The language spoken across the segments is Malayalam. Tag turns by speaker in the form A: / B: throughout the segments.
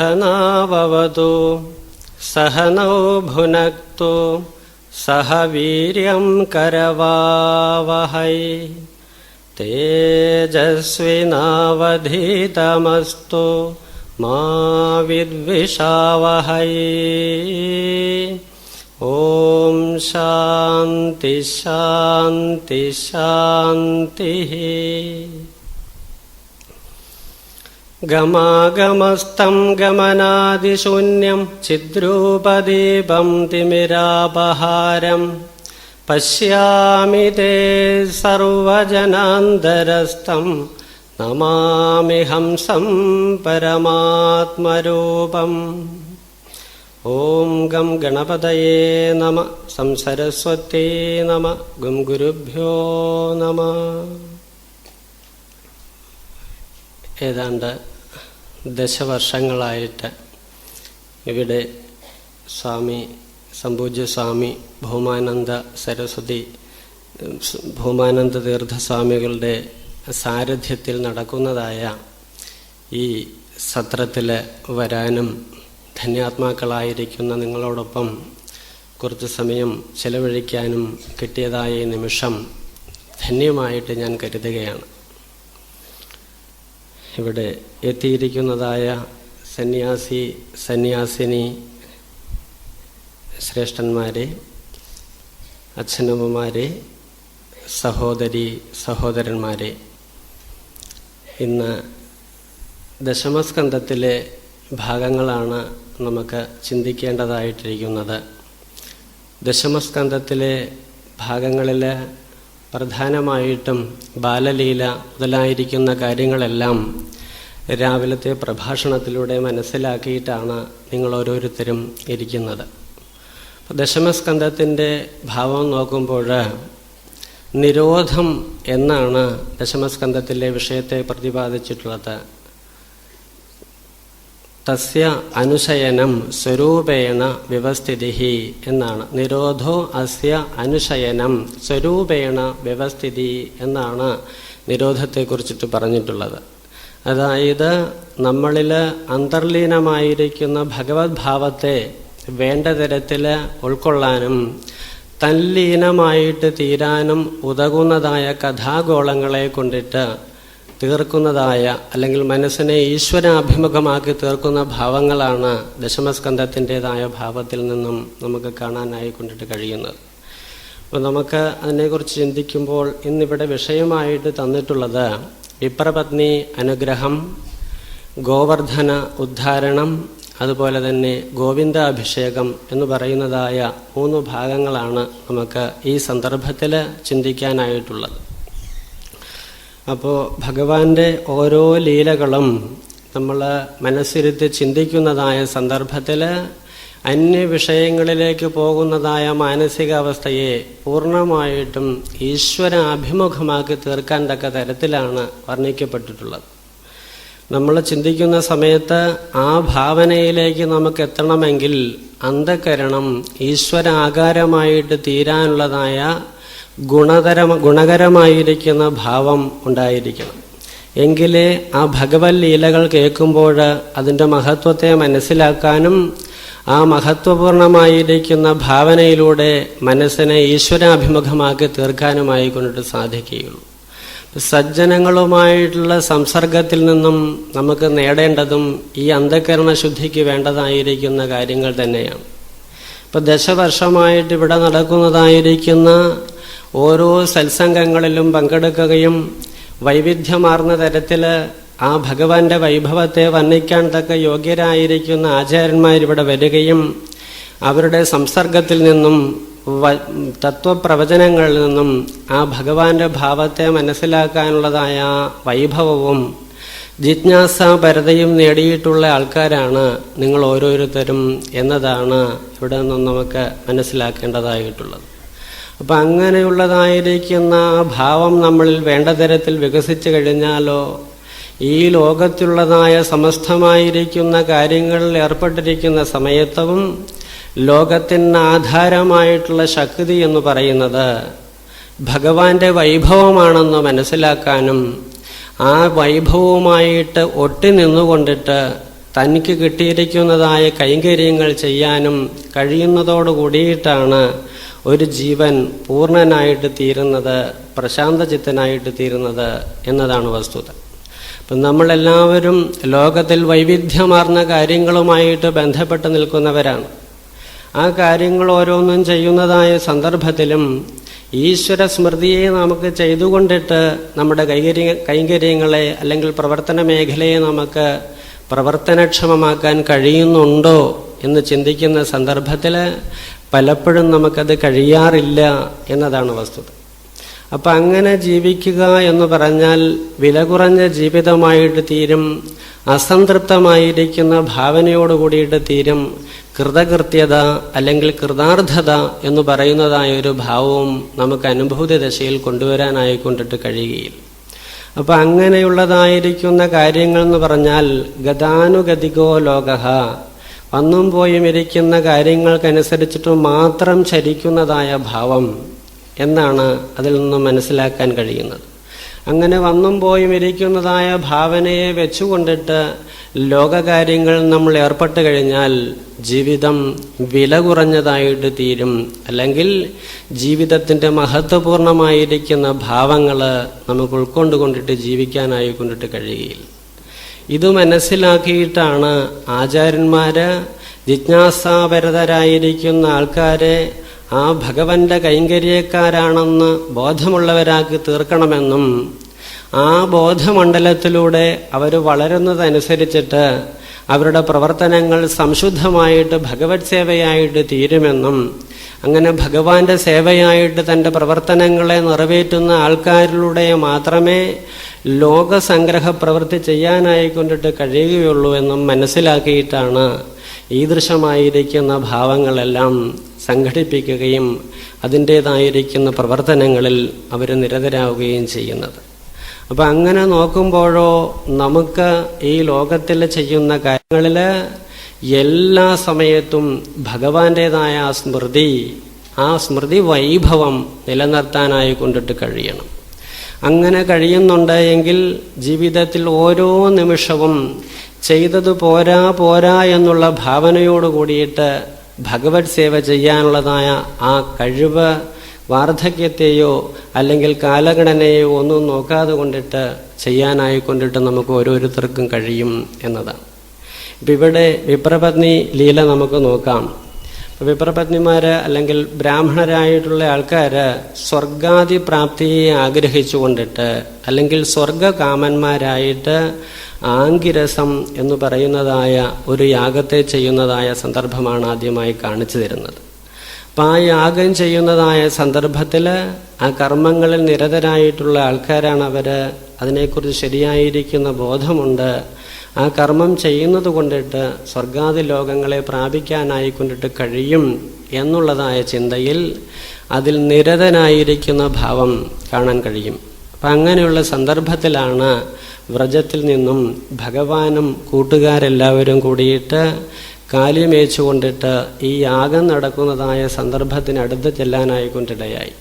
A: സഹനാവവതു സഹനൗ ഭുനക്തു സഹ വീര്യം കരവാവഹൈ തേജസ്വിനാവധീതമസ്തു മാ വിദ്വിഷാവഹൈ. ഓം ശാന്തി ശാന്തി ശാന്തി. ഗമാഗമസ്തം ഗമനാദിശൂന്യം ചിദ്രൂപദീപം തിമിരാപഹാരം പശ്യാമി തേ സർവജനാന്തരസ്ഥം നമാമിഹംസം പരമാത്മരൂപം. ഓം ഗം ഗണപതയേ നമ. സംസരസ്വത്യേ നമ. ഗം ഗുരുഭ്യോ നമ. ഏതാണ്ട് ദശവർഷങ്ങളായിട്ട് ഇവിടെ സ്വാമി സംപൂജ്യ സ്വാമി ഭൗമാനന്ദ സരസ്വതി ഭൗമാനന്ദ തീർത്ഥസ്വാമികളുടെ സാരഥ്യത്തിൽ നടക്കുന്നതായ ഈ സത്രത്തിൽ വരാനും ധന്യാത്മാക്കളായിരിക്കുന്ന നിങ്ങളോടൊപ്പം കുറച്ച് സമയം ചെലവഴിക്കാനും കിട്ടിയതായ ഈ നിമിഷം ധന്യമായിട്ട് ഞാൻ കരുതുകയാണ്. ഇവിടെ എത്തിയിരിക്കുന്നതായ സന്യാസി സന്യാസിനി ശ്രേഷ്ഠന്മാരെ, അച്ഛനമ്മമാരെ, സഹോദരി സഹോദരന്മാരെ, ഇന്ന് ദശമസ്കന്ധത്തിലെ ഭാഗങ്ങളാണ് നമുക്ക് ചിന്തിക്കേണ്ടതായിട്ടിരിക്കുന്നത്. ദശമസ്കന്ധത്തിലെ ഭാഗങ്ങളിൽ പ്രധാനമായിട്ടും ബാലലീല മുതലായിരിക്കുന്ന കാര്യങ്ങളെല്ലാം രാവിലത്തെ പ്രഭാഷണത്തിലൂടെ മനസ്സിലാക്കിയിട്ടാണ് നിങ്ങൾ ഓരോരുത്തരും ഇരിക്കുന്നത്. ദശമസ്കന്ധത്തിൻ്റെ ഭാവം നോക്കുമ്പോൾ നിരോധം എന്നാണ് ദശമസ്കന്ധത്തിലെ വിഷയത്തെ പ്രതിപാദിച്ചിട്ടുള്ളത്. തസ്യ അനുശയനം സ്വരൂപേണ വ്യവസ്ഥിതി എന്നാണ്. നിരോധോ അസ്യ അനുശയനം സ്വരൂപേണ വ്യവസ്ഥിതി എന്നാണ് നിരോധത്തെക്കുറിച്ചിട്ട് പറഞ്ഞിട്ടുള്ളത്. അതായത് നമ്മളിൽ അന്തർലീനമായിരിക്കുന്ന ഭഗവത് ഭാവത്തെ വേണ്ട തരത്തിൽ ഉൾക്കൊള്ളാനും തല്ലീനമായിട്ട് തീരാനും ഉതകുന്നതായ കഥാഗോളങ്ങളെ കൊണ്ടിട്ട് തീർക്കുന്നതായ അല്ലെങ്കിൽ മനസ്സിനെ ഈശ്വരാഭിമുഖമാക്കി തീർക്കുന്ന ഭാവങ്ങളാണ് ദശമസ്കന്ധത്തിൻ്റെതായ ഭാവത്തിൽ നിന്നും നമുക്ക് കാണാനായിക്കൊണ്ടിട്ട് കഴിയുന്നത്. അപ്പോൾ നമുക്ക് അതിനെക്കുറിച്ച് ചിന്തിക്കുമ്പോൾ ഇന്നിവിടെ വിഷയമായിട്ട് തന്നിട്ടുള്ളത് വിപ്രപത്നി അനുഗ്രഹം, ഗോവർദ്ധന ഉദ്ധാരണം, അതുപോലെ തന്നെ ഗോവിന്ദാഭിഷേകം എന്ന് പറയുന്നതായ 3 ഭാഗങ്ങളാണ് നമുക്ക് ഈ സന്ദർഭത്തിൽ ചിന്തിക്കാനായിട്ടുള്ളത്. അപ്പോൾ ഭഗവാന്റെ ഓരോ ലീലകളും നമ്മൾ മനസ്സിരുത്തി ചിന്തിക്കുന്നതായ സന്ദർഭത്തിൽ അന്യവിഷയങ്ങളിലേക്ക് പോകുന്നതായ മാനസികാവസ്ഥയെ പൂർണ്ണമായിട്ടും ഈശ്വരാഭിമുഖമാക്കി തീർക്കാൻ തക്ക തരത്തിലാണ് വർണ്ണിക്കപ്പെട്ടിട്ടുള്ളത്. നമ്മൾ ചിന്തിക്കുന്ന സമയത്ത് ആ ഭാവനയിലേക്ക് നമുക്ക് എത്തണമെങ്കിൽ അന്ധകരണം ഈശ്വരാകാരമായിട്ട് തീരാനുള്ളതായ ഗുണകരമായിരിക്കുന്ന ഭാവം ഉണ്ടായിരിക്കണം. എങ്കിലേ ആ ഭഗവത് ലീലകൾ കേൾക്കുമ്പോൾ അതിൻ്റെ മഹത്വത്തെ മനസ്സിലാക്കാനും ആ മഹത്വപൂർണമായിരിക്കുന്ന ഭാവനയിലൂടെ മനസ്സിനെ ഈശ്വരാഭിമുഖമാക്കി തീർക്കാനുമായി കൊണ്ടിട്ട് സാധിക്കുകയുള്ളൂ. സജ്ജനങ്ങളുമായിട്ടുള്ള സംസർഗത്തിൽ നിന്നും നമുക്ക് നേടേണ്ടതും ഈ അന്ധകരണ ശുദ്ധിക്ക് വേണ്ടതായിരിക്കുന്ന കാര്യങ്ങൾ തന്നെയാണ്. ഇപ്പം ദശവർഷമായിട്ട് ഇവിടെ നടക്കുന്നതായിരിക്കുന്ന ഓരോ സത്സംഗങ്ങളിലും പങ്കെടുക്കുകയും വൈവിധ്യമാർന്ന തരത്തിൽ ആ ഭഗവാന്റെ വൈഭവത്തെ വർണ്ണിക്കാൻ തക്ക യോഗ്യരായിരിക്കുന്ന ആചാര്യന്മാരിവിടെ വരികയും അവരുടെ സംസർഗത്തിൽ നിന്നും തത്വപ്രവചനങ്ങളിൽ നിന്നും ആ ഭഗവാന്റെ ഭാവത്തെ മനസ്സിലാക്കാനുള്ളതായ വൈഭവവും ജിജ്ഞാസാപരതയും നേടിയിട്ടുള്ള ആൾക്കാരാണ് നിങ്ങൾ ഓരോരുത്തരും എന്നതാണ് ഇവിടെ നിന്നും നമുക്ക് മനസ്സിലാക്കേണ്ടതായിട്ടുള്ളത്. അപ്പം അങ്ങനെയുള്ളതായിരിക്കുന്ന ഭാവം നമ്മളിൽ വേണ്ട തരത്തിൽ വികസിച്ചു കഴിഞ്ഞാലോ ഈ ലോകത്തിലുള്ളതായ സമസ്തമായിരിക്കുന്ന കാര്യങ്ങളിൽ ഏർപ്പെട്ടിരിക്കുന്ന സമയത്തും ലോകത്തിന് ആധാരമായിട്ടുള്ള ശക്തി എന്ന് പറയുന്നത് ഭഗവാന്റെ വൈഭവമാണെന്ന് മനസ്സിലാക്കാനും ആ വൈഭവവുമായിട്ട് ഒട്ടി നിന്നുകൊണ്ടിട്ട് തനിക്ക് കിട്ടിയിരിക്കുന്നതായ കൈങ്കര്യങ്ങൾ ചെയ്യാനും കഴിയുന്നതോടുകൂടിയിട്ടാണ് ഒരു ജീവൻ പൂർണ്ണനായിട്ട് തീരുന്നത്, പ്രശാന്തചിത്തനായിട്ട് തീരുന്നത് എന്നതാണ് വസ്തുത. അപ്പം നമ്മളെല്ലാവരും ലോകത്തിൽ വൈവിധ്യമാർന്ന കാര്യങ്ങളുമായിട്ട് ബന്ധപ്പെട്ട് നിൽക്കുന്നവരാണ്. ആ കാര്യങ്ങൾ ഓരോന്നും ചെയ്യുന്നതായ സന്ദർഭത്തിലും ഈശ്വര സ്മൃതിയെ നമുക്ക് ചെയ്തുകൊണ്ടിട്ട് നമ്മുടെ കൈങ്കര്യങ്ങളെ അല്ലെങ്കിൽ പ്രവർത്തന മേഖലയെ നമുക്ക് പ്രവർത്തനക്ഷമമാക്കാൻ കഴിയുന്നുണ്ടോ എന്ന് ചിന്തിക്കുന്ന സന്ദർഭത്തിൽ പലപ്പോഴും നമുക്കത് കഴിയാറില്ല എന്നതാണ് വസ്തുത. അപ്പം അങ്ങനെ ജീവിക്കുക എന്ന് പറഞ്ഞാൽ വില കുറഞ്ഞ ജീവിതമായിട്ട് തീരും, അസംതൃപ്തമായിരിക്കുന്ന ഭാവനയോട് കൂടിയിട്ട് തീരും, കൃതകൃത്യത അല്ലെങ്കിൽ കൃതാർത്ഥത എന്ന് പറയുന്നതായ ഒരു ഭാവവും നമുക്ക് അനുഭൂതി ദശയിൽ കൊണ്ടുവരാനായിക്കൊണ്ടിട്ട് കഴിയുകയില്ല. അപ്പം അങ്ങനെയുള്ളതായിരിക്കുന്ന കാര്യങ്ങൾ എന്ന് പറഞ്ഞാൽ ഗതാനുഗതികോ ലോകഃ, വന്നും പോയും ഇരിക്കുന്ന കാര്യങ്ങൾക്കനുസരിച്ചിട്ട് മാത്രം ചരിക്കുന്നതായ ഭാവം എന്നാണ് അതിൽ നിന്നും മനസ്സിലാക്കാൻ കഴിയുന്നത്. അങ്ങനെ വന്നും പോയും ഇരിക്കുന്നതായ ഭാവനയെ വെച്ചുകൊണ്ടിട്ട് ലോകകാര്യങ്ങൾ നമ്മൾ ഏർപ്പെട്ട് കഴിഞ്ഞാൽ ജീവിതം വില കുറഞ്ഞതായിട്ട് തീരും, അല്ലെങ്കിൽ ജീവിതത്തിൻ്റെ മഹത്വപൂർണമായിരിക്കുന്ന ഭാവങ്ങൾ നമുക്ക് ഉൾക്കൊണ്ടുകൊണ്ടിട്ട് ജീവിക്കാനായിക്കൊണ്ടിട്ട് കഴിയുകയില്ല. ഇത് മനസ്സിലാക്കിയിട്ടാണ് ആചാര്യന്മാര് ജിജ്ഞാസാപരതരായിരിക്കുന്ന ആൾക്കാരെ ആ ഭഗവന്റെ കൈങ്കര്യക്കാരാണെന്ന് ബോധമുള്ളവരാക്കി തീർക്കണമെന്നും ആ ബോധമണ്ഡലത്തിലൂടെ അവർ വളരുന്നതനുസരിച്ചിട്ട് അവരുടെ പ്രവർത്തനങ്ങൾ സംശുദ്ധമായിട്ട് ഭഗവത് സേവയായിട്ട് തീരുമെന്നും അങ്ങനെ ഭഗവാന്റെ സേവയായിട്ട് തൻ്റെ പ്രവർത്തനങ്ങളെ നിറവേറ്റുന്ന ആൾക്കാരിലൂടെ മാത്രമേ ലോകസംഗ്രഹ പ്രവൃത്തി ചെയ്യാനായിക്കൊണ്ടിട്ട് കഴിയുകയുള്ളൂ എന്നും മനസ്സിലാക്കിയിട്ടാണ് ഈദൃശമായിരിക്കുന്ന ഭാവങ്ങളെല്ലാം സംഘടിപ്പിക്കുകയും അതിൻ്റേതായിരിക്കുന്ന പ്രവർത്തനങ്ങളിൽ അവർ നിരതരാകുകയും ചെയ്യുന്നത്. അപ്പം അങ്ങനെ നോക്കുമ്പോഴോ നമുക്ക് ഈ ലോകത്തിൽ ചെയ്യുന്ന കാര്യങ്ങളിൽ എല്ലാ സമയത്തും ഭഗവാന്റേതായ ആ സ്മൃതി വൈഭവം നിലനിർത്താനായി കൊണ്ടിട്ട് കഴിയണം. അങ്ങനെ കഴിയുന്നുണ്ട് എങ്കിൽ ജീവിതത്തിൽ ഓരോ നിമിഷവും ചെയ്തത് പോരാ എന്നുള്ള ഭാവനയോട് കൂടിയിട്ട് ഭഗവത് സേവ ചെയ്യാനുള്ളതായ ആ കഴിവ് വാർദ്ധക്യത്തെയോ അല്ലെങ്കിൽ കാലഗണനയോ ഒന്നും നോക്കാതെ കൊണ്ടിട്ട് ചെയ്യാനായിക്കൊണ്ടിട്ട് നമുക്ക് ഓരോരുത്തർക്കും കഴിയും എന്നതാണ്. ഇപ്പം ഇവിടെ വിപ്രപത്നി ലീല നമുക്ക് നോക്കാം. വിപ്രപത്നിമാര് അല്ലെങ്കിൽ ബ്രാഹ്മണരായിട്ടുള്ള ആൾക്കാര് സ്വർഗാദി പ്രാപ്തിയെ ആഗ്രഹിച്ചു കൊണ്ടിട്ട് അല്ലെങ്കിൽ സ്വർഗകാമന്മാരായിട്ട് ആംഗിരസം എന്ന് പറയുന്നതായ ഒരു യാഗത്തെ ചെയ്യുന്നതായ സന്ദർഭമാണ് ആദ്യമായി കാണിച്ചു തരുന്നത്. അപ്പം ആ യാഗം ചെയ്യുന്നതായ സന്ദർഭത്തിൽ ആ കർമ്മങ്ങളിൽ നിരതരായിട്ടുള്ള ആൾക്കാരാണ് അവർ. അതിനെക്കുറിച്ച് ശരിയായിരിക്കുന്ന ബോധമുണ്ട്. ആ കർമ്മം ചെയ്യുന്നത് കൊണ്ടിട്ട് സ്വർഗാദി ലോകങ്ങളെ പ്രാപിക്കാനായിക്കൊണ്ടിട്ട് കഴിയും എന്നുള്ളതായ ചിന്തയിൽ അതിൽ നിരതനായിരിക്കുന്ന ഭാവം കാണാൻ കഴിയും. അപ്പം അങ്ങനെയുള്ള സന്ദർഭത്തിലാണ് വ്രജത്തിൽ നിന്നും ഭഗവാനും കൂട്ടുകാരെല്ലാവരും കൂടിയിട്ട് കാലിമേച്ചു കൊണ്ടിട്ട് ഈ യാഗം നടക്കുന്നതായ സന്ദർഭത്തിനടുത്ത് ചെല്ലാനായിക്കൊണ്ടിടയായി.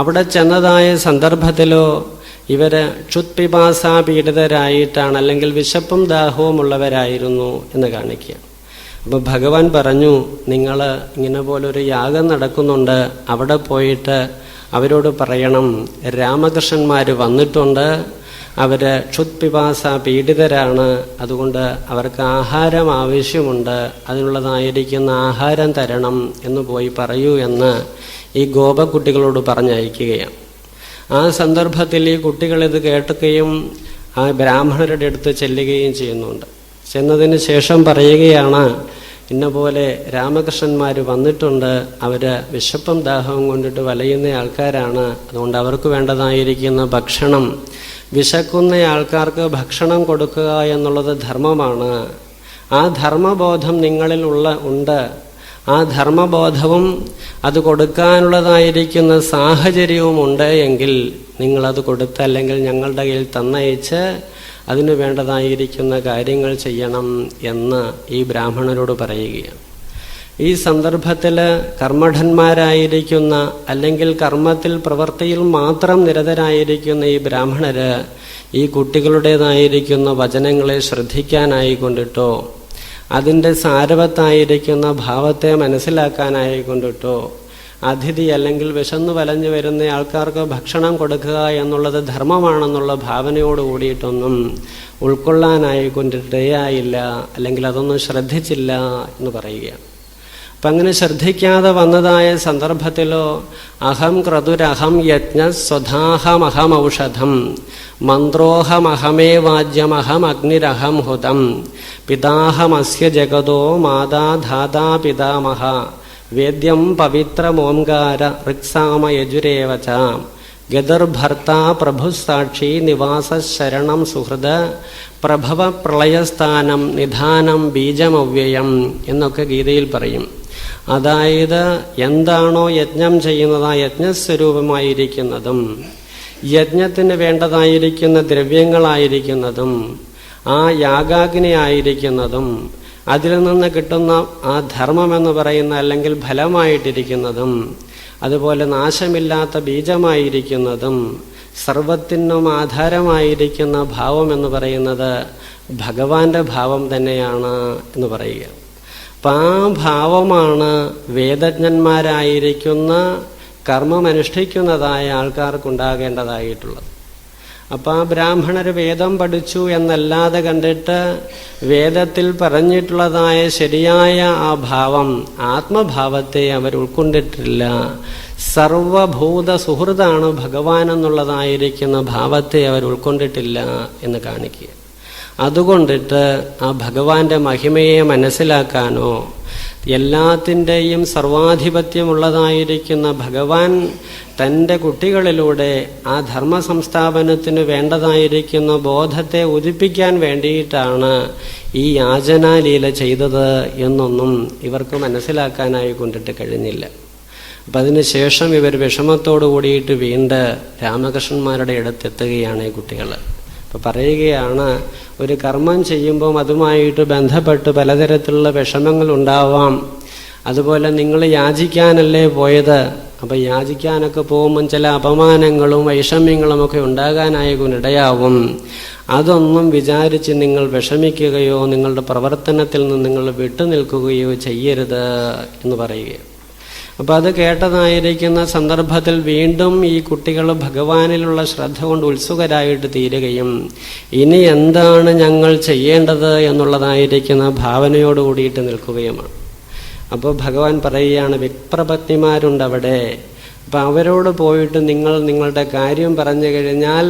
A: അവിടെ ചെന്നതായ സന്ദർഭത്തിലോ ഇവര് ക്ഷുത്പിപാസാപീഡിതരായിട്ടാണ് അല്ലെങ്കിൽ വിശപ്പും ദാഹവും ഉള്ളവരായിരുന്നു എന്ന് കാണിക്കുക. അപ്പോൾ ഭഗവാൻ പറഞ്ഞു, നിങ്ങൾ ഇങ്ങനെ പോലൊരു യാഗം നടക്കുന്നുണ്ട്, അവിടെ പോയിട്ട് അവരോട് പറയണം രാമകൃഷ്ണന്മാർ വന്നിട്ടുണ്ട്, അവർ ക്ഷുത്പിപാസ പീഡിതരാണ്, അതുകൊണ്ട് അവർക്ക് ആഹാരം ആവശ്യമുണ്ട്, അതിനുള്ളതായിരിക്കുന്ന ആഹാരം തരണം എന്ന് പോയി പറയൂ എന്ന് ഈ ഗോപക്കുട്ടികളോട് പറഞ്ഞയക്കുകയാണ്. ആ സന്ദർഭത്തിൽ ഈ കുട്ടികളിത് കേട്ടുകയും ആ ബ്രാഹ്മണരുടെ അടുത്ത് ചെല്ലുകയും ചെയ്യുന്നുണ്ട്. ചെന്നതിന് ശേഷം പറയുകയാണ്, ഇന്ന പോലെ രാമകൃഷ്ണന്മാർ വന്നിട്ടുണ്ട്, അവർ വിശപ്പും ദാഹവും കൊണ്ടിട്ട് വലയുന്ന ആൾക്കാരാണ്, അതുകൊണ്ട് അവർക്ക് വേണ്ടതായിരിക്കുന്ന ഭക്ഷണം, വിശക്കുന്ന ആൾക്കാർക്ക് ഭക്ഷണം കൊടുക്കുക എന്നുള്ളത് ധർമ്മമാണ്. ആ ധർമ്മബോധം നിങ്ങളിൽ ഉണ്ട്. ആ ധർമ്മബോധവും അത് കൊടുക്കാനുള്ളതായിരിക്കുന്ന സാഹചര്യവും ഉണ്ട് എങ്കിൽ നിങ്ങളത് കൊടുത്ത് അല്ലെങ്കിൽ ഞങ്ങളുടെ കയ്യിൽ തന്നയച്ച് അതിന് വേണ്ടതായിരിക്കുന്ന കാര്യങ്ങൾ ചെയ്യണം എന്ന് ഈ ബ്രാഹ്മണരോട് പറയുകയാണ്. ഈ സന്ദർഭത്തിൽ കർമ്മഠന്മാരായിരിക്കുന്ന അല്ലെങ്കിൽ കർമ്മത്തിൽ പ്രവൃത്തിയിൽ മാത്രം നിരതരായിരിക്കുന്ന ഈ ബ്രാഹ്മണര് ഈ കുട്ടികളുടേതായിരിക്കുന്ന വചനങ്ങളെ ശ്രദ്ധിക്കാനായിക്കൊണ്ടിട്ടോ അതിൻ്റെ സാരവത്തായിരിക്കുന്ന ഭാവത്തെ മനസ്സിലാക്കാനായിക്കൊണ്ടിട്ടോ അതിഥി അല്ലെങ്കിൽ വിശന്നു വലഞ്ഞു വരുന്ന ആൾക്കാർക്ക് ഭക്ഷണം കൊടുക്കുക എന്നുള്ളത് ധർമ്മമാണെന്നുള്ള ഭാവനയോട് കൂടിയിട്ടൊന്നും ഉൾക്കൊള്ളാനായിക്കൊണ്ടിട്ടേയായില്ല, അല്ലെങ്കിൽ അതൊന്നും ശ്രദ്ധിച്ചില്ല എന്ന് പറയുകയാണ്. അപ്പം അങ്ങനെ ശ്രദ്ധിക്കാതെ വന്നതായ സന്ദർഭത്തിലോ അഹം ക്രതുരഹം യജ്ഞ സ്വധാഹമഹം ഔഷധം മന്ത്രോഹമഹമേ വാജ്യമഹം അഗ്നിരഹം ഹുതം പിതാഹമസ്യ ജഗതോ മാതാ ധാതാ പിതാമഹ വേദ്യം പവിത്രമോംകാര ഋക്സാമ യജുരേവച ഗദർഭർത്ത പ്രഭുസാക്ഷി നിവാസ ശരണം സുഹൃദ പ്രഭവ പ്രളയസ്ഥാനം നിധാനം ബീജമവ്യയം എന്നൊക്കെ ഗീതയിൽ പറയും. അതായത് എന്താണോ യജ്ഞം ചെയ്യുന്നത് ആ യജ്ഞസ്വരൂപമായിരിക്കുന്നതും യജ്ഞത്തിന് വേണ്ടതായിരിക്കുന്ന ദ്രവ്യങ്ങളായിരിക്കുന്നതും ആ യാഗാഗ്നി ആയിരിക്കുന്നതും അതിൽ നിന്ന് കിട്ടുന്ന ആ ധർമ്മമെന്ന് പറയുന്ന അല്ലെങ്കിൽ ഫലമായിട്ടിരിക്കുന്നതും അതുപോലെ നാശമില്ലാത്ത ബീജമായിരിക്കുന്നതും സർവത്തിനും ആധാരമായിരിക്കുന്ന ഭാവം എന്ന് പറയുന്നത് ഭഗവാന്റെ ഭാവം തന്നെയാണ് എന്ന് പറയുക. അപ്പം ആ ഭാവമാണ് വേദജ്ഞന്മാരായിരിക്കുന്ന കർമ്മമനുഷ്ഠിക്കുന്നതായ ആൾക്കാർക്കുണ്ടാകേണ്ടതായിട്ടുള്ളത്. അപ്പം ആ ബ്രാഹ്മണർ വേദം പഠിച്ചു എന്നല്ലാതെ കണ്ടിട്ട് വേദത്തിൽ പറഞ്ഞിട്ടുള്ളതായ ശരിയായ ആ ഭാവം ആത്മഭാവത്തെ അവർ ഉൾക്കൊണ്ടിട്ടില്ല. സർവഭൂത സുഹൃതാണ് ഭഗവാൻ എന്നുള്ളതായിരിക്കുന്ന ഭാവത്തെ അവർ ഉൾക്കൊണ്ടിട്ടില്ല എന്ന് കാണിക്കുക. അതുകൊണ്ടിട്ട് ആ ഭഗവാന്റെ മഹിമയെ മനസ്സിലാക്കാനോ എല്ലാത്തിൻ്റെയും സർവാധിപത്യമുള്ളതായിരിക്കുന്ന ഭഗവാൻ തൻ്റെ കുട്ടികളിലൂടെ ആ ധർമ്മ സംസ്ഥാപനത്തിന് വേണ്ടതായിരിക്കുന്ന ബോധത്തെ ഉദിപ്പിക്കാൻ വേണ്ടിയിട്ടാണ് ഈ യാചനാലീല ചെയ്തത് എന്നൊന്നും ഇവർക്ക് മനസ്സിലാക്കാനായി കൊണ്ടിട്ട് കഴിഞ്ഞില്ല. അപ്പം അതിനുശേഷം ഇവർ വിഷമത്തോടു കൂടിയിട്ട് വീണ്ടും രാമകൃഷ്ണന്മാരുടെ അടുത്തെത്തുകയാണ് ഈ കുട്ടികൾ. അപ്പം പറയുകയാണ്, ഒരു കർമ്മം ചെയ്യുമ്പം അതുമായിട്ട് ബന്ധപ്പെട്ട് പലതരത്തിലുള്ള വിഷമങ്ങൾ ഉണ്ടാവാം. അതുപോലെ നിങ്ങൾ യാചിക്കാനല്ലേ പോയത്, അപ്പം യാചിക്കാനൊക്കെ പോകുമ്പം ചില അപമാനങ്ങളും വൈഷമ്യങ്ങളുമൊക്കെ ഉണ്ടാകാനായി കൊണ്ടിടയാവും. അതൊന്നും വിചാരിച്ച് നിങ്ങൾ വിഷമിക്കുകയോ നിങ്ങളുടെ പ്രവർത്തനത്തിൽ നിന്ന് നിങ്ങൾ വിട്ടുനിൽക്കുകയോ ചെയ്യരുത് എന്ന് പറയുകയാണ്. അപ്പം അത് കേട്ടതായിരിക്കുന്ന സന്ദർഭത്തിൽ വീണ്ടും ഈ കുട്ടികൾ ഭഗവാനിലുള്ള ശ്രദ്ധ കൊണ്ട് ഉത്സുകരായിട്ട് തീരുകയും ഇനി എന്താണ് ഞങ്ങൾ ചെയ്യേണ്ടത് എന്നുള്ളതായിരിക്കുന്ന ഭാവനയോട് കൂടിയിട്ട് നിൽക്കുകയുമാണ്. അപ്പോൾ ഭഗവാൻ പറയുകയാണ്, വിപ്രപത്നിമാരുണ്ട് അവിടെ. അപ്പം അവരോട് പോയിട്ട് നിങ്ങൾ നിങ്ങളുടെ കാര്യം പറഞ്ഞു കഴിഞ്ഞാൽ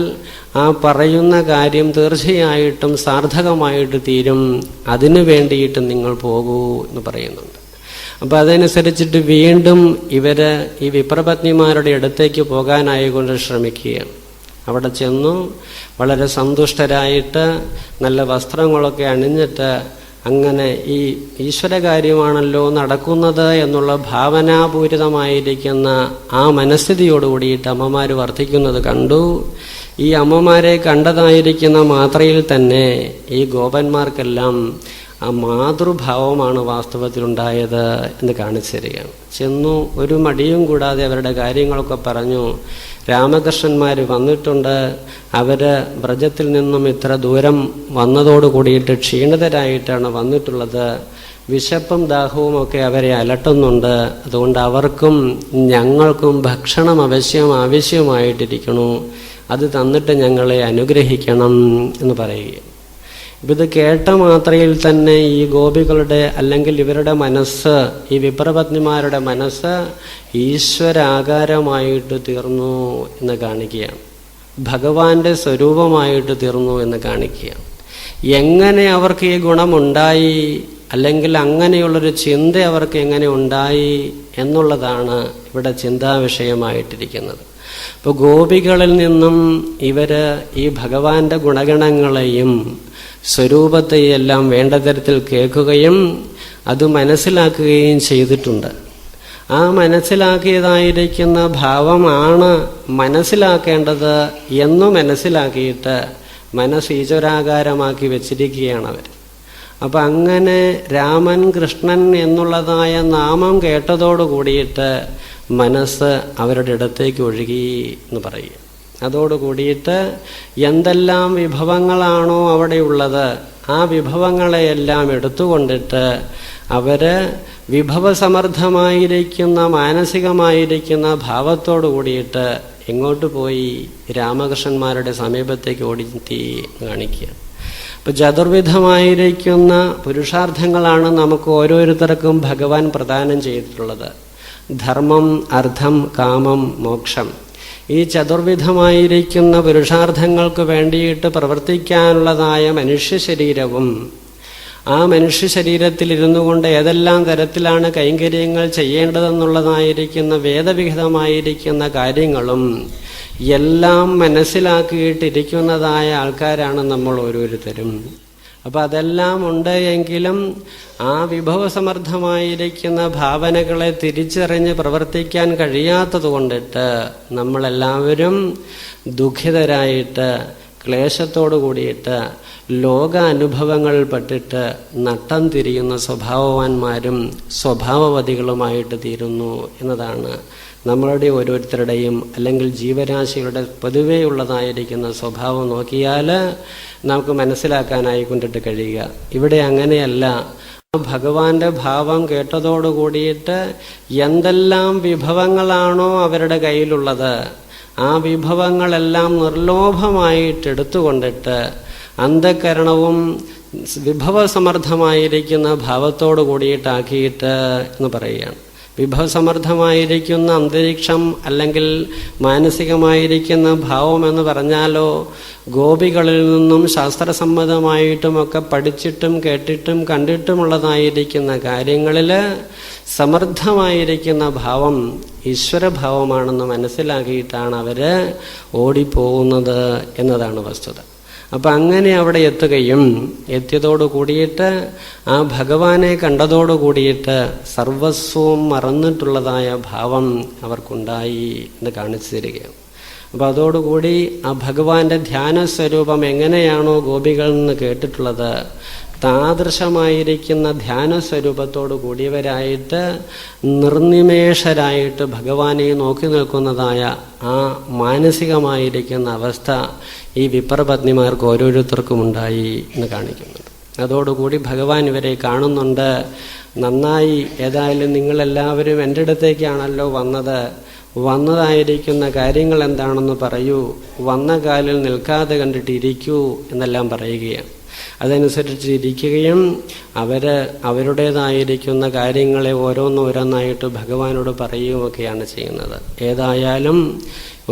A: ആ പറയുന്ന കാര്യം തീർച്ചയായിട്ടും സാർത്ഥകമായിട്ട് തീരും. അതിനു വേണ്ടിയിട്ട് നിങ്ങൾ പോകൂ എന്ന് പറയുന്നുണ്ട്. അപ്പം അതനുസരിച്ചിട്ട് വീണ്ടും ഇവര് ഈ വിപ്രപത്നിമാരുടെ അടുത്തേക്ക് പോകാനായിക്കൊണ്ട് ശ്രമിക്കുകയാണ്. അവിടെ ചെന്നു വളരെ സന്തുഷ്ടരായിട്ട് നല്ല വസ്ത്രങ്ങളൊക്കെ അണിഞ്ഞിട്ട് അങ്ങനെ ഈ ഈശ്വരകാര്യമാണല്ലോ നടക്കുന്നത് എന്നുള്ള ഭാവനാപൂരിതമായിരിക്കുന്ന ആ മനസ്ഥിതിയോടുകൂടിയിട്ട് അമ്മമാർ വർദ്ധിക്കുന്നത് കണ്ടു. ഈ അമ്മമാരെ കണ്ടതായിരിക്കുന്ന മാത്രയിൽ തന്നെ ഈ ഗോപന്മാർക്കെല്ലാം ആ മാതൃഭാവമാണ് വാസ്തവത്തിലുണ്ടായത് എന്ന് കാണിച്ചു തരികയാണ്. ചെന്നു ഒരു മടിയും കൂടാതെ അവരുടെ കാര്യങ്ങളൊക്കെ പറഞ്ഞു. രാമകൃഷ്ണന്മാർ വന്നിട്ടുണ്ട്, അവർ വ്രജത്തിൽ നിന്നും ഇത്ര ദൂരം വന്നതോടു കൂടിയിട്ട് ക്ഷീണിതരായിട്ടാണ് വന്നിട്ടുള്ളത്. വിശപ്പും ദാഹവും ഒക്കെ അവരെ അലട്ടുന്നുണ്ട്. അതുകൊണ്ട് അവർക്കും ഞങ്ങൾക്കും ഭക്ഷണം ആവശ്യമായിട്ടിരിക്കണു. അത് തന്നിട്ട് ഞങ്ങളെ അനുഗ്രഹിക്കണം എന്ന് പറയുകയാണ്. ഇത് കേട്ട മാത്രയിൽ തന്നെ ഈ ഗോപികളുടെ അല്ലെങ്കിൽ ഇവരുടെ മനസ്സ്, ഈ വിപ്രപത്നിമാരുടെ മനസ്സ് ഈശ്വരാകാരമായിട്ട് തീർന്നു എന്ന് കാണിക്കുകയാണ്. ഭഗവാന്റെ സ്വരൂപമായിട്ട് തീർന്നു എന്ന് കാണിക്കുകയാണ്. എങ്ങനെ അവർക്ക് ഈ ഗുണമുണ്ടായി, അല്ലെങ്കിൽ അങ്ങനെയുള്ളൊരു ചിന്ത അവർക്ക് എങ്ങനെ ഉണ്ടായി എന്നുള്ളതാണ് ഇവിടെ ചിന്താവിഷയമായിട്ടിരിക്കുന്നത്. ഇപ്പോൾ ഗോപികളിൽ നിന്നും ഇവര് ഈ ഭഗവാന്റെ ഗുണഗണങ്ങളെയും സ്വരൂപത്തെയെല്ലാം വേണ്ട തരത്തിൽ കേൾക്കുകയും അത് മനസ്സിലാക്കുകയും ചെയ്തിട്ടുണ്ട്. ആ മനസ്സിലാക്കിയതായിരിക്കുന്ന ഭാവമാണ് മനസ്സിലാക്കേണ്ടത് എന്ന് മനസ്സിലാക്കിയിട്ട് മനസ്സ് ഈശ്വരാകാരമാക്കി വെച്ചിരിക്കുകയാണ് അവർ. അപ്പം അങ്ങനെ രാമൻ കൃഷ്ണൻ എന്നുള്ളതായ നാമം കേട്ടതോടു കൂടിയിട്ട് മനസ്സ് അവരുടെ ഇടത്തേക്ക് ഒഴുകി എന്ന് പറയുക. അതോട് കൂടിയിട്ട് എന്തെല്ലാം വിഭവങ്ങളാണോ അവിടെയുള്ളത് ആ വിഭവങ്ങളെയെല്ലാം എടുത്തുകൊണ്ടിട്ട് അവർ വിഭവസമർത്ഥമായിരിക്കുന്ന മാനസികമായിരിക്കുന്ന ഭാവത്തോടു കൂടിയിട്ട് എങ്ങോട്ട് പോയി? രാമകൃഷ്ണന്മാരുടെ സമീപത്തേക്ക് ഓടിയെത്തി കാണിക്കുക. ഇപ്പം ചതുർവിധമായിരിക്കുന്ന പുരുഷാർത്ഥങ്ങളാണ് നമുക്ക് ഓരോരുത്തർക്കും ഭഗവാൻ പ്രദാനം ചെയ്തിട്ടുള്ളത്. ധർമ്മം, അർത്ഥം, കാമം, മോക്ഷം. ഈ ചതുർവിധമായിരിക്കുന്ന പുരുഷാർത്ഥങ്ങൾക്ക് വേണ്ടിയിട്ട് പ്രവർത്തിക്കാനുള്ളതായ മനുഷ്യ ശരീരവും ആ മനുഷ്യ ശരീരത്തിൽ ഇരുന്നു കൊണ്ട് ഏതെല്ലാം തരത്തിലാണ് കൈങ്കര്യങ്ങൾ ചെയ്യേണ്ടതെന്നുള്ളതായിരിക്കുന്ന വേദവിഹിതമായിരിക്കുന്ന കാര്യങ്ങളും എല്ലാം മനസ്സിലാക്കിയിട്ടിരിക്കുന്നതായ ആൾക്കാരാണ് നമ്മൾ ഓരോരുത്തരും. അപ്പം അതെല്ലാം ഉണ്ട് എങ്കിലും ആ വിഭവസമർത്ഥമായിരിക്കുന്ന ഭാവനകളെ തിരിച്ചറിഞ്ഞ് പ്രവർത്തിക്കാൻ കഴിയാത്തത് കൊണ്ടിട്ട് നമ്മളെല്ലാവരും ദുഃഖിതരായിട്ട് ക്ലേശത്തോടു കൂടിയിട്ട് ലോക അനുഭവങ്ങളിൽ പെട്ടിട്ട് നട്ടം തിരിയുന്ന സ്വഭാവവാന്മാരും സ്വഭാവവതികളുമായിട്ട് തീരുന്നു എന്നതാണ് നമ്മളുടെ ഓരോരുത്തരുടെയും അല്ലെങ്കിൽ ജീവരാശികളുടെ പൊതുവെയുള്ളതായിരിക്കുന്ന സ്വഭാവം നോക്കിയാൽ നമുക്ക് മനസ്സിലാക്കാനായി കൊണ്ടിട്ട് കഴിയുക. ഇവിടെ അങ്ങനെയല്ല. ഭഗവാന്റെ ഭാവം കേട്ടതോടു കൂടിയിട്ട് എന്തെല്ലാം വിഭവങ്ങളാണോ അവരുടെ കയ്യിലുള്ളത് ആ വിഭവങ്ങളെല്ലാം നിർലോഭമായിട്ടെടുത്തുകൊണ്ടിട്ട് അന്ധകരണവും വിഭവസമർത്ഥമായിരിക്കുന്ന ഭാവത്തോടു കൂടിയിട്ടാക്കിയിട്ട് എന്ന് പറയുകയാണ്. വിഭവസമർത്ഥമായിരിക്കുന്ന അന്തരീക്ഷം അല്ലെങ്കിൽ മാനസികമായിരിക്കുന്ന ഭാവം എന്ന് പറഞ്ഞാലോ ഗോപികളിൽ നിന്നും ശാസ്ത്രസമ്മതമായിട്ടുമൊക്കെ പഠിച്ചിട്ടും കേട്ടിട്ടും കണ്ടിട്ടുമുള്ളതായിരിക്കുന്ന കാര്യങ്ങളിൽ സമർത്ഥമായിരിക്കുന്ന ഭാവം ഈശ്വരഭാവമാണെന്ന് മനസ്സിലാക്കിയിട്ടാണ് അവർ ഓടിപ്പോകുന്നത് എന്നതാണ് വസ്തുത. അപ്പം അങ്ങനെ അവിടെ എത്തുകയും എത്തിയതോടു കൂടിയിട്ട് ആ ഭഗവാനെ കണ്ടതോടു കൂടിയിട്ട് സർവസ്വവും മറന്നിട്ടുള്ളതായ ഭാവം അവർക്കുണ്ടായി എന്ന് കാണിച്ചു തരികയാണ്. അപ്പം അതോടുകൂടി ആ ഭഗവാന്റെ ധ്യാന സ്വരൂപം എങ്ങനെയാണോ ഗോപികൾ നിന്ന് കേട്ടിട്ടുള്ളത് താദൃശമായിരിക്കുന്ന ധ്യാന സ്വരൂപത്തോടു കൂടിയവരായിട്ട് നിർനിമേഷരായിട്ട് ഭഗവാനെ നോക്കി നിൽക്കുന്നതായ ആ മാനസികമായിരിക്കുന്ന അവസ്ഥ ഈ വിപ്രപത്നിമാർക്ക് ഓരോരുത്തർക്കും ഉണ്ടായി എന്ന് കാണിക്കുന്നുണ്ട്. അതോടുകൂടി ഭഗവാൻ ഇവരെ കാണുന്നുണ്ട്. നന്നായി, ഏതായാലും നിങ്ങളെല്ലാവരും എൻ്റെ അടുത്തേക്കാണല്ലോ വന്നതായിരിക്കുന്ന കാര്യങ്ങൾ എന്താണെന്ന് പറയൂ, വന്ന കാലിൽ നിൽക്കാതെ കണ്ടിട്ട് ഇരിക്കൂ എന്നെല്ലാം പറയുകയാണ്. അതനുസരിച്ച് ഇരിക്കുകയും അവരുടേതായിരിക്കുന്ന കാര്യങ്ങളെ ഓരോന്നോരോന്നായിട്ട് ഭഗവാനോട് പറയുകയൊക്കെയാണ് ചെയ്യുന്നത്. ഏതായാലും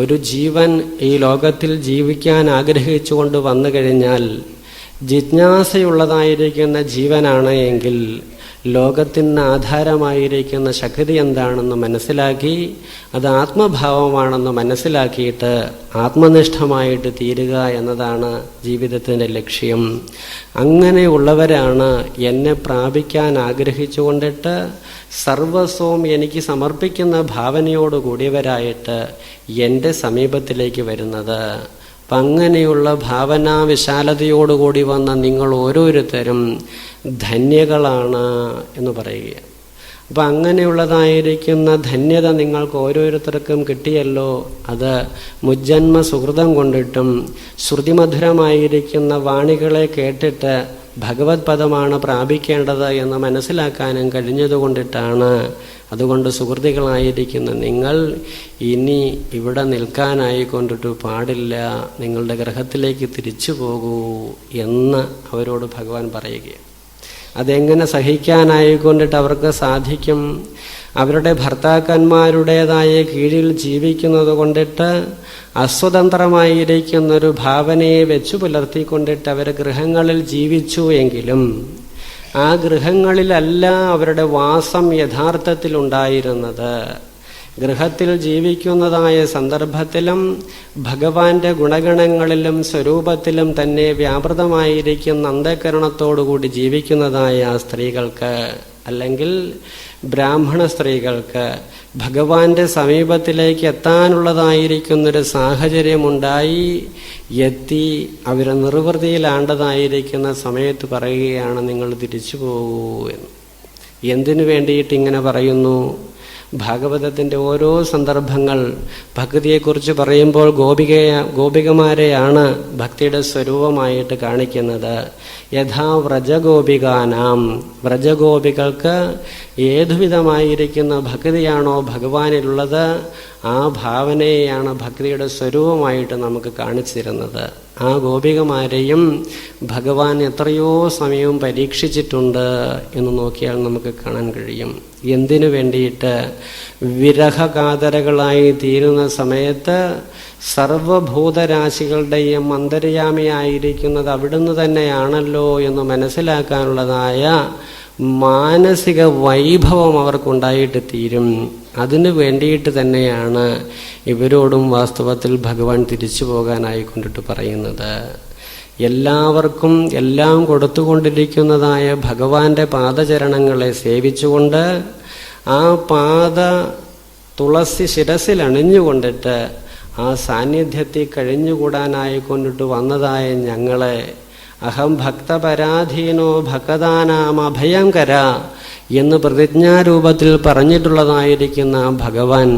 A: ഒരു ജീവൻ ഈ ലോകത്തിൽ ജീവിക്കാൻ ആഗ്രഹിച്ചുകൊണ്ട് വന്നു കഴിഞ്ഞാൽ ജിജ്ഞാസയുള്ളതായിരിക്കുന്ന ജീവനാണ് എങ്കിൽ ലോകത്തിന് ആധാരമായിരിക്കുന്ന ശക്തി എന്താണെന്ന് മനസ്സിലാക്കി അത് ആത്മഭാവമാണെന്ന് മനസ്സിലാക്കിയിട്ട് ആത്മനിഷ്ഠമായിട്ട് തീരുക എന്നതാണ് ജീവിതത്തിൻ്റെ ലക്ഷ്യം. അങ്ങനെയുള്ളവരാണ് എന്നെ പ്രാപിക്കാൻ ആഗ്രഹിച്ചുകൊണ്ടിട്ട് സർവസ്വവും എനിക്ക് സമർപ്പിക്കുന്ന ഭാവനയോട് കൂടിയവരായിട്ട് എൻ്റെ സമീപത്തിലേക്ക് വരുന്നത്. അപ്പം അങ്ങനെയുള്ള ഭാവനാ വിശാലതയോടുകൂടി വന്ന നിങ്ങൾ ഓരോരുത്തരും ധന്യകളാണ് എന്ന് പറയുക. അപ്പം അങ്ങനെയുള്ളതായിരിക്കുന്ന ധന്യത നിങ്ങൾക്ക് ഓരോരുത്തർക്കും കിട്ടിയല്ലോ. അത് മുജ്ജന്മ സുഹൃതം കൊണ്ടിട്ടും ശ്രുതിമധുരമായിരിക്കുന്ന വാണികളെ കേട്ടിട്ട് ഭഗവത് പദമാണ് പ്രാപിക്കേണ്ടത് എന്ന് മനസ്സിലാക്കാനും കഴിഞ്ഞതുകൊണ്ടിട്ടാണ്. അതുകൊണ്ട് സുഹൃത്തുക്കളായിരിക്കുന്ന നിങ്ങൾ ഇനി ഇവിടെ നിൽക്കാനായിക്കൊണ്ടിട്ട് പാടില്ല, നിങ്ങളുടെ ഗ്രഹത്തിലേക്ക് തിരിച്ചു പോകൂ എന്ന് അവരോട് ഭഗവാൻ പറയുകയാണ്. അതെങ്ങനെ സഹിക്കാനായിക്കൊണ്ടിട്ട് അവർക്ക് സാധിക്കും? അവരുടെ ഭർത്താക്കന്മാരുടേതായ കീഴിൽ ജീവിക്കുന്നത് കൊണ്ടിട്ട് അസ്വതന്ത്രമായിരിക്കുന്നൊരു ഭാവനയെ വെച്ചു പുലർത്തിക്കൊണ്ടിട്ട് അവർ ഗൃഹങ്ങളിൽ ജീവിച്ചു എങ്കിലും ആ ഗൃഹങ്ങളിലല്ല അവരുടെ വാസം യഥാർത്ഥത്തിലുണ്ടായിരുന്നത്. ഗൃഹത്തിൽ ജീവിക്കുന്നതായ സന്ദർഭത്തിലും ഭഗവാന്റെ ഗുണഗണങ്ങളിലും സ്വരൂപത്തിലും തന്നെ വ്യാപൃതമായിരിക്കുന്ന അന്ധകരണത്തോടുകൂടി ജീവിക്കുന്നതായ സ്ത്രീകൾക്ക് അല്ലെങ്കിൽ ബ്രാഹ്മണ സ്ത്രീകൾക്ക് ഭഗവാന്റെ സമീപത്തിലേക്ക് എത്താനുള്ളതായിരിക്കുന്നൊരു സാഹചര്യമുണ്ടായി എത്തി അവർ നിർവൃതിയിലാണ്ടതായിരിക്കുന്ന സമയത്ത് പറയുകയാണ്, നിങ്ങൾ തിരിച്ചു പോകൂ എന്ന്. എന്തിനു വേണ്ടിയിട്ട് ഇങ്ങനെ പറയുന്നു? ഭാഗവതത്തിൻ്റെ ഓരോ സന്ദർഭങ്ങൾ ഭക്തിയെക്കുറിച്ച് പറയുമ്പോൾ ഗോപികമാരെയാണ് ഭക്തിയുടെ സ്വരൂപമായിട്ട് കാണിക്കുന്നത്. യഥാ വ്രജഗോപികാനാം, വ്രജഗോപികൾക്ക് ഏതുവിധമായിരിക്കുന്ന ഭക്തിയാണോ ഭഗവാനിലുള്ളത് ആ ഭാവനയെയാണ് ഭക്തിയുടെ സ്വരൂപമായിട്ട് നമുക്ക് കാണിച്ചു തരുന്നത്. ആ ഗോപികമാരെയും ഭഗവാൻ എത്രയോ സമയവും പരീക്ഷിച്ചിട്ടുണ്ട് എന്ന് നോക്കിയാൽ നമുക്ക് കാണാൻ കഴിയും. എന്തിനു വേണ്ടിയിട്ട്? വിരഹകാതരകളായി തീരുന്ന സമയത്ത് സർവഭൂതരാശികളുടെയും അന്തര്യാമിയായിരിക്കുന്നത് അവിടുന്ന് തന്നെയാണല്ലോ എന്ന് മനസ്സിലാക്കാനുള്ളതായ മാനസിക വൈഭവം അവർക്കുണ്ടായിട്ട് തീരും. അതിനു വേണ്ടിയിട്ട് തന്നെയാണ് ഇവരോടും വാസ്തവത്തിൽ ഭഗവാൻ തിരിച്ചു പോകാനായിക്കൊണ്ടിട്ട് പറയുന്നത്. എല്ലാവർക്കും എല്ലാം കൊടുത്തുകൊണ്ടിരിക്കുന്നതായ ഭഗവാന്റെ പാദചരണങ്ങളെ സേവിച്ചുകൊണ്ട് ആ പാദ തുളസി ശിരസിൽ അണിഞ്ഞുകൊണ്ടിട്ട് ആ സാന്നിധ്യത്തിൽ കഴിഞ്ഞുകൂടാനായിക്കൊണ്ടിട്ട് വന്നതായ ഞങ്ങളെ അഹം ഭക്തപരാധീനോ ഭക്തദാനാം അഭയങ്കര എന്ന് പ്രതിജ്ഞാരൂപത്തിൽ പറഞ്ഞിട്ടുള്ളതായിരിക്കുന്ന ഭഗവാൻ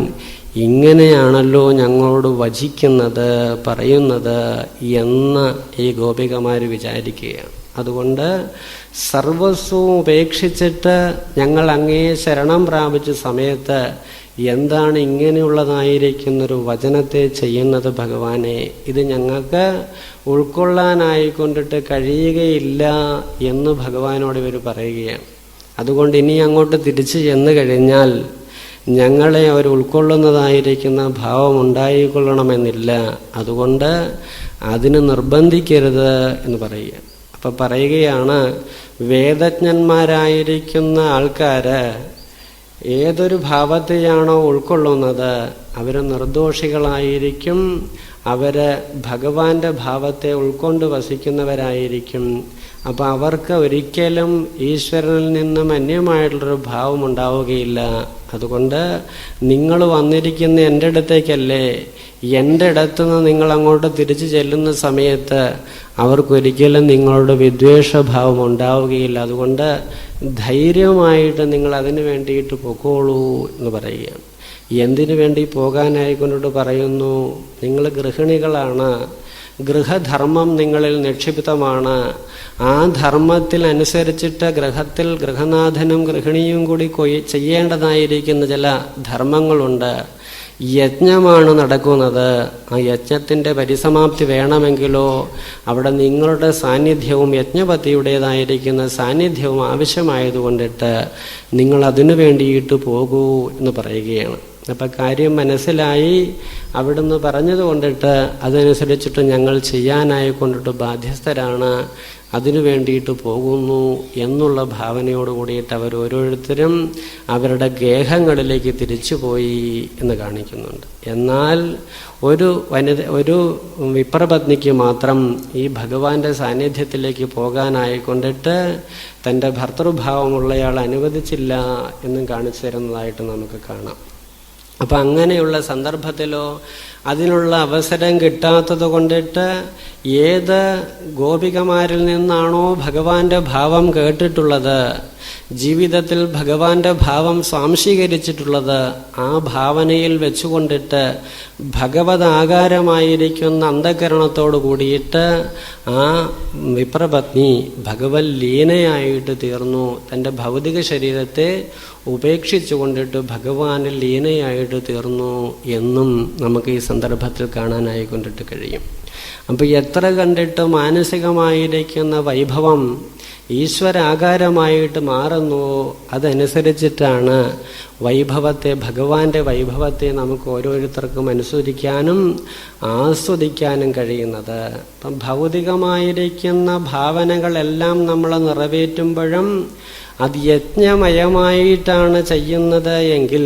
A: ഇങ്ങനെയാണല്ലോ ഞങ്ങളോട് വചിക്കുന്നത്, പറയുന്നത് എന്ന് ഈ ഗോപികമാർ വിചാരിക്കുകയാണ്. അതുകൊണ്ട് സർവസ്വവും ഉപേക്ഷിച്ചിട്ട് ഞങ്ങൾ അങ്ങേ ശരണം പ്രാപിച്ച സമയത്ത് എന്താണ് ഇങ്ങനെയുള്ളതായിരിക്കുന്നൊരു വചനത്തെ ചെയ്യുന്നത് ഭഗവാനെ? ഇത് ഞങ്ങൾക്ക് ഉൾക്കൊള്ളാനായിക്കൊണ്ടിട്ട് കഴിയുകയില്ല എന്ന് ഭഗവാനോട് ഇവർ പറയുകയാണ്. അതുകൊണ്ട് ഇനി അങ്ങോട്ട് തിരിച്ചു ചെന്ന് കഴിഞ്ഞാൽ ഞങ്ങളെ അവർ ഉൾക്കൊള്ളുന്നതായിരിക്കുന്ന ഭാവം ഉണ്ടായിക്കൊള്ളണമെന്നില്ല. അതുകൊണ്ട് അതിന് നിർബന്ധിക്കരുത് എന്ന് പറയുക. അപ്പം പറയുകയാണ്, വേദജ്ഞന്മാരായിരിക്കുന്ന ആൾക്കാർ ഏതൊരു ഭാവത്തെയാണോ ഉൾക്കൊള്ളുന്നത് അവർ നിർദോഷികളായിരിക്കും. അവർ ഭഗവാന്റെ ഭാവത്തെ ഉൾക്കൊണ്ട് വസിക്കുന്നവരായിരിക്കും. അപ്പം അവർക്ക് ഒരിക്കലും ഈശ്വരനിൽ നിന്നും അന്യമായിട്ടുള്ളൊരു ഭാവം ഉണ്ടാവുകയില്ല. അതുകൊണ്ട് നിങ്ങൾ വന്നിരിക്കുന്ന എൻ്റെ അടുത്തേക്കല്ലേ, എൻ്റെ അടുത്തുനിന്ന് നിങ്ങൾ അങ്ങോട്ട് തിരിച്ചു ചെല്ലുന്ന സമയത്ത് അവർക്കൊരിക്കലും നിങ്ങളോട് വിദ്വേഷഭാവം ഉണ്ടാവുകയില്ല. അതുകൊണ്ട് ധൈര്യമായിട്ട് നിങ്ങൾ അതിന് വേണ്ടിയിട്ട് പൊക്കോളൂ എന്ന് പറയുകയാണ്. എന്തിനു വേണ്ടി പോകാനായിക്കൊണ്ടിട്ട് പറയുന്നു? നിങ്ങൾ ഗൃഹിണികളാണ്, ഗൃഹധർമ്മം നിങ്ങളിൽ നിക്ഷിപ്തമാണ്. ആ ധർമ്മത്തിൽ അനുസരിച്ചിട്ട് ഗൃഹത്തിൽ ഗൃഹനാഥനും ഗൃഹിണിയും കൂടി ചെയ്യേണ്ടതായിരിക്കുന്ന ചില ധർമ്മങ്ങളുണ്ട്. യജ്ഞമാണ് നടക്കുന്നത്. ആ യജ്ഞത്തിൻ്റെ പരിസമാപ്തി വേണമെങ്കിലോ അവിടെ നിങ്ങളുടെ സാന്നിധ്യവും യജ്ഞപതിയുടേതായിരിക്കുന്ന സാന്നിധ്യവും ആവശ്യമായതുകൊണ്ടിട്ട് നിങ്ങൾ അതിനു വേണ്ടിയിട്ട് പോകൂ എന്ന് പറയുകയാണ്. അപ്പം കാര്യം മനസ്സിലായി. അവിടുന്ന് പറഞ്ഞതുകൊണ്ടിട്ട് അതനുസരിച്ചിട്ട് ഞങ്ങൾ ചെയ്യാനായിക്കൊണ്ടിട്ട് ബാധ്യസ്ഥരാണ്, അതിനു വേണ്ടിയിട്ട് പോകുന്നു എന്നുള്ള ഭാവനയോട് കൂടിയിട്ട് അവർ ഓരോരുത്തരും അവരുടെ ഗേഹങ്ങളിലേക്ക് തിരിച്ചുപോയി എന്ന് കാണിക്കുന്നുണ്ട്. എന്നാൽ ഒരു വിപ്രപത്നിക്ക് മാത്രം ഈ ഭഗവാന്റെ സാന്നിധ്യത്തിലേക്ക് പോകാനായിക്കൊണ്ടിട്ട് തൻ്റെ ഭർത്തൃഭാവമുള്ളയാൾ അനുവദിച്ചില്ല എന്നും കാണിച്ചു തരുന്നതായിട്ട് നമുക്ക് കാണാം. അപ്പം അങ്ങനെയുള്ള സന്ദർഭത്തിലോ അതിനുള്ള അവസരം കിട്ടാത്തത് കൊണ്ടിട്ട് ഏത് ഗോപികമാരിൽ നിന്നാണോ ഭഗവാന്റെ ഭാവം കേട്ടിട്ടുള്ളത്, ജീവിതത്തിൽ ഭഗവാന്റെ ഭാവം സ്വാംശീകരിച്ചിട്ടുള്ളത്, ആ ഭാവനയിൽ വെച്ചുകൊണ്ടിട്ട് ഭഗവതാകാരമായിരിക്കുന്ന അന്ധകരണത്തോട് കൂടിയിട്ട് ആ വിപ്രപത്നി ഭഗവത് ലീനയായിട്ട് തീർന്നു. തൻ്റെ ഭൗതിക ശരീരത്തെ ഉപേക്ഷിച്ചു കൊണ്ടിട്ട് ഭഗവാനിൽ ലീനയായിട്ട് തീർന്നു എന്നും നമുക്ക് ഈ സന്ദർഭത്തിൽ കാണാനായിക്കൊണ്ടിട്ട് കഴിയും. അപ്പോൾ എത്ര കണ്ടിട്ട് മാനസികമായിരിക്കുന്ന വൈഭവം ഈശ്വരാകാരമായിട്ട് മാറുന്നുവോ അതനുസരിച്ചിട്ടാണ് വൈഭവത്തെ, ഭഗവാന്റെ വൈഭവത്തെ നമുക്ക് ഓരോരുത്തർക്കും അനുസരിക്കാനും ആസ്വദിക്കാനും കഴിയുന്നത്. അപ്പം ഭൗതികമായിരിക്കുന്ന ഭാവനകളെല്ലാം നമ്മൾ നിറവേറ്റുമ്പോഴും അത് യജ്ഞമയമായിട്ടാണ് ചെയ്യുന്നത് എങ്കിൽ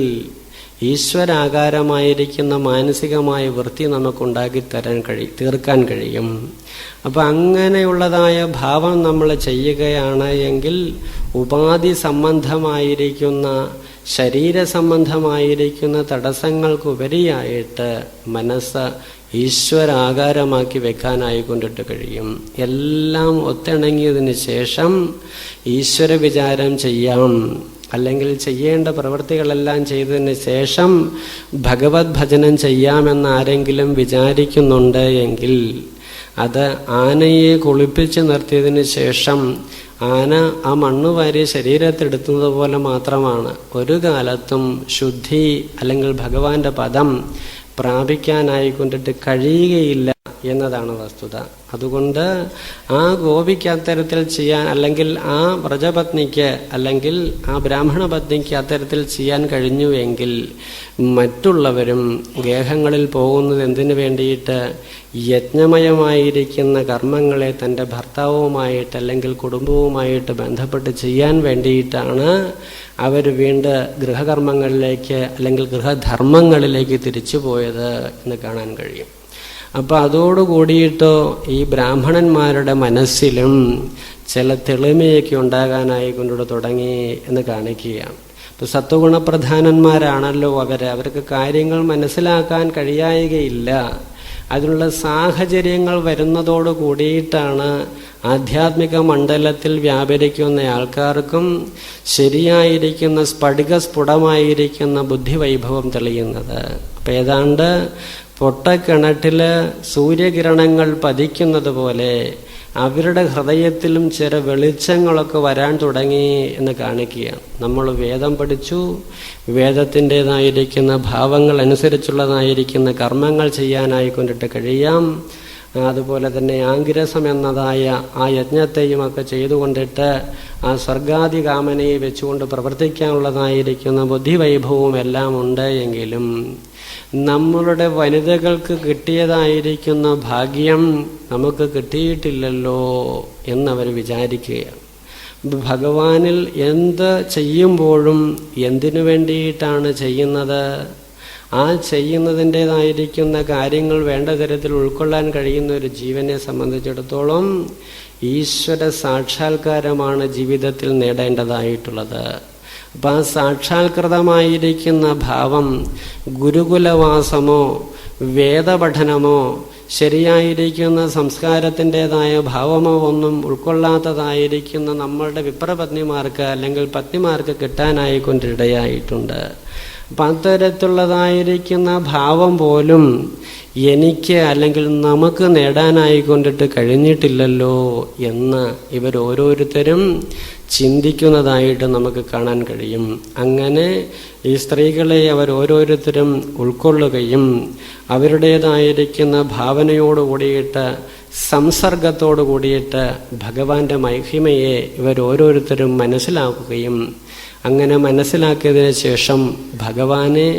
A: ഈശ്വരാകാരമായിരിക്കുന്ന മാനസികമായ വൃത്തി നമുക്കുണ്ടാക്കി തീർക്കാൻ കഴിയും. അപ്പം അങ്ങനെയുള്ളതായ ഭാവം നമ്മൾ ചെയ്യുകയാണ് എങ്കിൽ ഉപാധി സംബന്ധമായിരിക്കുന്ന ശരീര സംബന്ധമായിരിക്കുന്ന തടസ്സങ്ങൾക്കുപരിയായിട്ട് മനസ്സ് ഈശ്വരാകാരമാക്കി വെക്കാനായിക്കൊണ്ടിട്ട് കഴിയും. എല്ലാം ഒത്തിണങ്ങിയതിന് ശേഷം ഈശ്വര വിചാരം ചെയ്യാം, അല്ലെങ്കിൽ ചെയ്യേണ്ട പ്രവൃത്തികളെല്ലാം ചെയ്തതിന് ശേഷം ഭഗവത് ഭജനം ചെയ്യാമെന്ന് ആരെങ്കിലും വിചാരിക്കുന്നുണ്ട് എങ്കിൽ അത് ആനയെ കുളിപ്പിച്ച് നിർത്തിയതിന് ശേഷം ആന ആ മണ്ണുവാരി ശരീരത്തെടുക്കുന്നത് പോലെ മാത്രമാണ്. ഒരു കാലത്തും ശുദ്ധി അല്ലെങ്കിൽ ഭഗവാന്റെ പദം പ്രാപിക്കാനായിക്കൊണ്ടിട്ട് കഴിയുകയില്ല എന്നതാണ് വസ്തുത. അതുകൊണ്ട് ആ ഗോപിക്ക് അത്തരത്തിൽ ചെയ്യാൻ, അല്ലെങ്കിൽ ആ വ്രജപത്നിക്ക് അല്ലെങ്കിൽ ആ ബ്രാഹ്മണ പത്നിക്ക് അത്തരത്തിൽ ചെയ്യാൻ കഴിഞ്ഞുവെങ്കിൽ മറ്റുള്ളവരും ഗേഹങ്ങളിൽ പോകുന്നത് എന്തിനു വേണ്ടിയിട്ട്? യജ്ഞമയമായിരിക്കുന്ന കർമ്മങ്ങളെ തൻ്റെ ഭർത്താവുമായിട്ട് അല്ലെങ്കിൽ കുടുംബവുമായിട്ട് ബന്ധപ്പെട്ട് ചെയ്യാൻ വേണ്ടിയിട്ടാണ് അവർ വീണ്ടും ഗൃഹകർമ്മങ്ങളിലേക്ക് അല്ലെങ്കിൽ ഗൃഹധർമ്മങ്ങളിലേക്ക് തിരിച്ചു പോയത് എന്ന് കാണാൻ കഴിയും. അപ്പം അതോടുകൂടിയിട്ടോ ഈ ബ്രാഹ്മണന്മാരുടെ മനസ്സിലും ചില തെളിമയൊക്കെ ഉണ്ടാകാനായി കൊണ്ടു തുടങ്ങി എന്ന് കാണിക്കുകയാണ്. ഇപ്പം സത്വഗുണപ്രധാനന്മാരാണല്ലോ അവർക്ക് കാര്യങ്ങൾ മനസ്സിലാക്കാൻ കഴിയായികയില്ല. അതിനുള്ള സാഹചര്യങ്ങൾ വരുന്നതോട് കൂടിയിട്ടാണ് ആധ്യാത്മിക മണ്ഡലത്തിൽ വ്യാപരിക്കുന്ന ആൾക്കാർക്കും ശരിയായിരിക്കുന്ന സ്ഫടികസ്ഫുടമായിരിക്കുന്ന ബുദ്ധിവൈഭവം തെളിയുന്നത്. അപ്പം ഏതാണ്ട് പൊട്ടക്കിണറ്റിൽ സൂര്യകിരണങ്ങൾ പതിക്കുന്നത് പോലെ അവരുടെ ഹൃദയത്തിലും ചില വെളിച്ചങ്ങളൊക്കെ വരാൻ തുടങ്ങി എന്ന് കാണിക്കുകയാണ്. നമ്മൾ വേദം പഠിച്ചു, വേദത്തിൻ്റെതായിരിക്കുന്ന ഭാവങ്ങൾ അനുസരിച്ചുള്ളതായിരിക്കുന്ന കർമ്മങ്ങൾ ചെയ്യാനായിക്കൊണ്ടിട്ട് കഴിയാം. അതുപോലെ തന്നെ ആംഗിരസം എന്നതായ ആ യജ്ഞത്തെയും ഒക്കെ ചെയ്തുകൊണ്ടിട്ട് ആ സ്വർഗാദി കാമനയെ വെച്ചുകൊണ്ട് പ്രവർത്തിക്കാനുള്ളതായിരിക്കുന്ന ബുദ്ധിവൈഭവവും എല്ലാം ഉണ്ട് എങ്കിലും നമ്മളുടെ വനിതകൾക്ക് കിട്ടിയതായിരിക്കുന്ന ഭാഗ്യം നമുക്ക് കിട്ടിയിട്ടില്ലല്ലോ എന്നവർ വിചാരിക്കുകയാണ്. ഭഗവാനിൽ എന്ത് ചെയ്യുമ്പോഴും എന്തിനു വേണ്ടിയിട്ടാണ് ചെയ്യുന്നത്? ആ ചെയ്യുന്നതിൻ്റെതായിരിക്കുന്ന കാര്യങ്ങൾ വേണ്ട തരത്തിൽ ഉൾക്കൊള്ളാൻ കഴിയുന്ന ഒരു ജീവനെ സംബന്ധിച്ചിടത്തോളം ഈശ്വര സാക്ഷാത്കാരമാണ് ജീവിതത്തിൽ നേടേണ്ടതായിട്ടുള്ളത്. അപ്പം ആ സാക്ഷാത്കൃതമായിരിക്കുന്ന ഭാവം ഗുരുകുലവാസമോ വേദപഠനമോ ശരിയായിരിക്കുന്ന സംസ്കാരത്തിൻ്റെതായ ഭാവമോ ഒന്നും ഉൾക്കൊള്ളാത്തതായിരിക്കുന്ന നമ്മളുടെ വിപ്രപത്നിമാർക്ക് അല്ലെങ്കിൽ പത്നിമാർക്ക് കിട്ടാനായിക്കൊണ്ടിടയായിട്ടുണ്ട്. അപ്പം അത്തരത്തിലുള്ളതായിരിക്കുന്ന ഭാവം പോലും എനിക്ക് അല്ലെങ്കിൽ നമുക്ക് നേടാനായിക്കൊണ്ടിട്ട് കഴിഞ്ഞിട്ടില്ലല്ലോ എന്ന് ഇവരോരോരുത്തരും ചിന്തിക്കുന്നതായിട്ട് നമുക്ക് കാണാൻ കഴിയും. അങ്ങനെ ഈ സ്ത്രീകളെ അവരോരോരുത്തരും ഉൾക്കൊള്ളുകയും അവരുടേതായിരിക്കുന്ന ഭാവനയോട് കൂടിയിട്ട് സംസർഗത്തോടു കൂടിയിട്ട് ഭഗവാന്റെ മഹിമയെ ഇവരോരോരുത്തരും മനസ്സിലാക്കുകയും അങ്ങനെ മനസ്സിലാക്കിയതിനു ശേഷം ഭഗവാനെ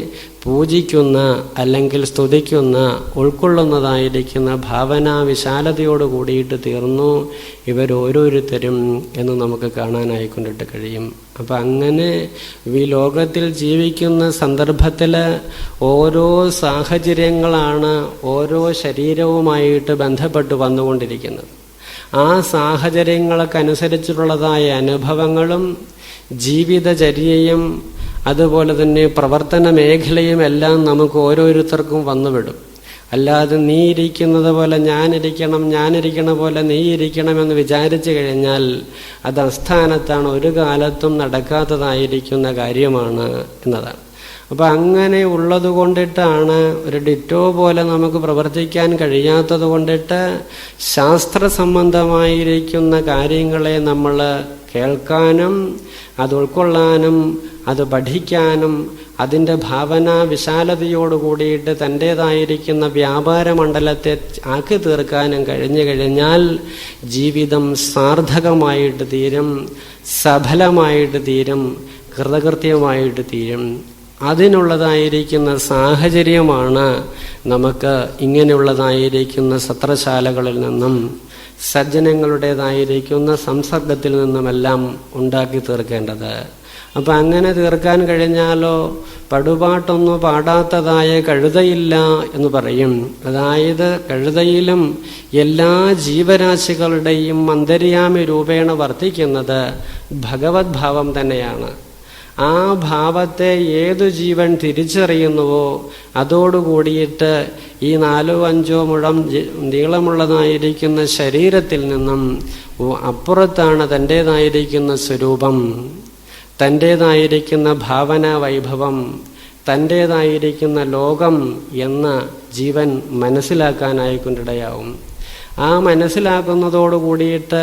A: പൂജിക്കുന്ന അല്ലെങ്കിൽ സ്തുതിക്കുന്ന ഉൾക്കൊള്ളുന്നതായിരിക്കുന്ന ഭാവനാ വിശാലതയോട് കൂടിയിട്ട് തീർന്നു ഇവരോരോരുത്തരും എന്ന് നമുക്ക് കാണാനായിക്കൊണ്ടിട്ട് കഴിയും. അപ്പം അങ്ങനെ ഈ ലോകത്തിൽ ജീവിക്കുന്ന സന്ദർഭത്തിൽ ഓരോ സാഹചര്യങ്ങളാണ് ഓരോ ശരീരവുമായിട്ട് ബന്ധപ്പെട്ട് വന്നുകൊണ്ടിരിക്കുന്നത്. ആ സാഹചര്യങ്ങൾക്കനുസരിച്ചുള്ളതായ അനുഭവങ്ങളും ജീവിതചര്യയും അതുപോലെ തന്നെ പ്രവർത്തന മേഖലയും എല്ലാം നമുക്ക് ഓരോരുത്തർക്കും വന്നുവിടും. അല്ലാതെ നീ ഇരിക്കുന്നത് പോലെ ഞാനിരിക്കണ പോലെ നീ ഇരിക്കണമെന്ന് വിചാരിച്ചു കഴിഞ്ഞാൽ അത് അസ്ഥാനത്താണ്, ഒരു കാലത്തും നടക്കാത്തതായിരിക്കുന്ന കാര്യമാണ് എന്നതാണ്. അപ്പം അങ്ങനെ ഉള്ളത് കൊണ്ടിട്ടാണ് ഒരു ഡിറ്റോ പോലെ നമുക്ക് പ്രവർത്തിക്കാൻ കഴിയാത്തത് കൊണ്ടിട്ട് ശാസ്ത്ര സംബന്ധമായിരിക്കുന്ന കാര്യങ്ങളെ നമ്മൾ കേൾക്കാനും അത് ഉൾക്കൊള്ളാനും അത് പഠിക്കാനും അതിൻ്റെ ഭാവന വിശാലതയോട് കൂടിയിട്ട് തൻ്റേതായിരിക്കുന്ന വ്യാപാര മണ്ഡലത്തെ ആക്കി തീർക്കാനും കഴിഞ്ഞു കഴിഞ്ഞാൽ ജീവിതം സാർത്ഥകമായിട്ട് തീരും, സഫലമായിട്ട് തീരും, കൃതകൃത്യമായിട്ട് തീരും. അതിനുള്ളതായിരിക്കുന്ന സാഹചര്യമാണ് നമുക്ക് ഇങ്ങനെയുള്ളതായിരിക്കുന്ന സത്രശാലകളിൽ നിന്നും സജ്ജനങ്ങളുടേതായിരിക്കുന്ന സംസർഗത്തിൽ നിന്നുമെല്ലാം ഉണ്ടാക്കി തീർക്കേണ്ടത്. അപ്പം അങ്ങനെ തീർക്കാൻ കഴിഞ്ഞാലോ പടുപാട്ടൊന്നും പാടാത്തതായ കഴുതയില്ല എന്ന് പറയും. അതായത് കഴുതയിലും എല്ലാ ജീവരാശികളുടെയും അന്തര്യാമി രൂപേണ വർത്തിക്കുന്നത് ഭഗവത് ഭാവം തന്നെയാണ്. ആ ഭാവത്തെ ഏതു ജീവൻ തിരിച്ചറിയുന്നുവോ അതോടുകൂടിയിട്ട് ഈ 4-5 മുഴം നീളമുള്ളതായിരിക്കുന്ന ശരീരത്തിൽ നിന്നും അപ്പുറത്താണ് തൻ്റേതായിരിക്കുന്ന സ്വരൂപം, തൻ്റേതായിരിക്കുന്ന ഭാവനാ വൈഭവം, തൻ്റേതായിരിക്കുന്ന ലോകം എന്ന് ജീവൻ മനസ്സിലാക്കാനായിക്കൊണ്ടിടയാവും. ആ മനസ്സിലാക്കുന്നതോടു കൂടിയിട്ട്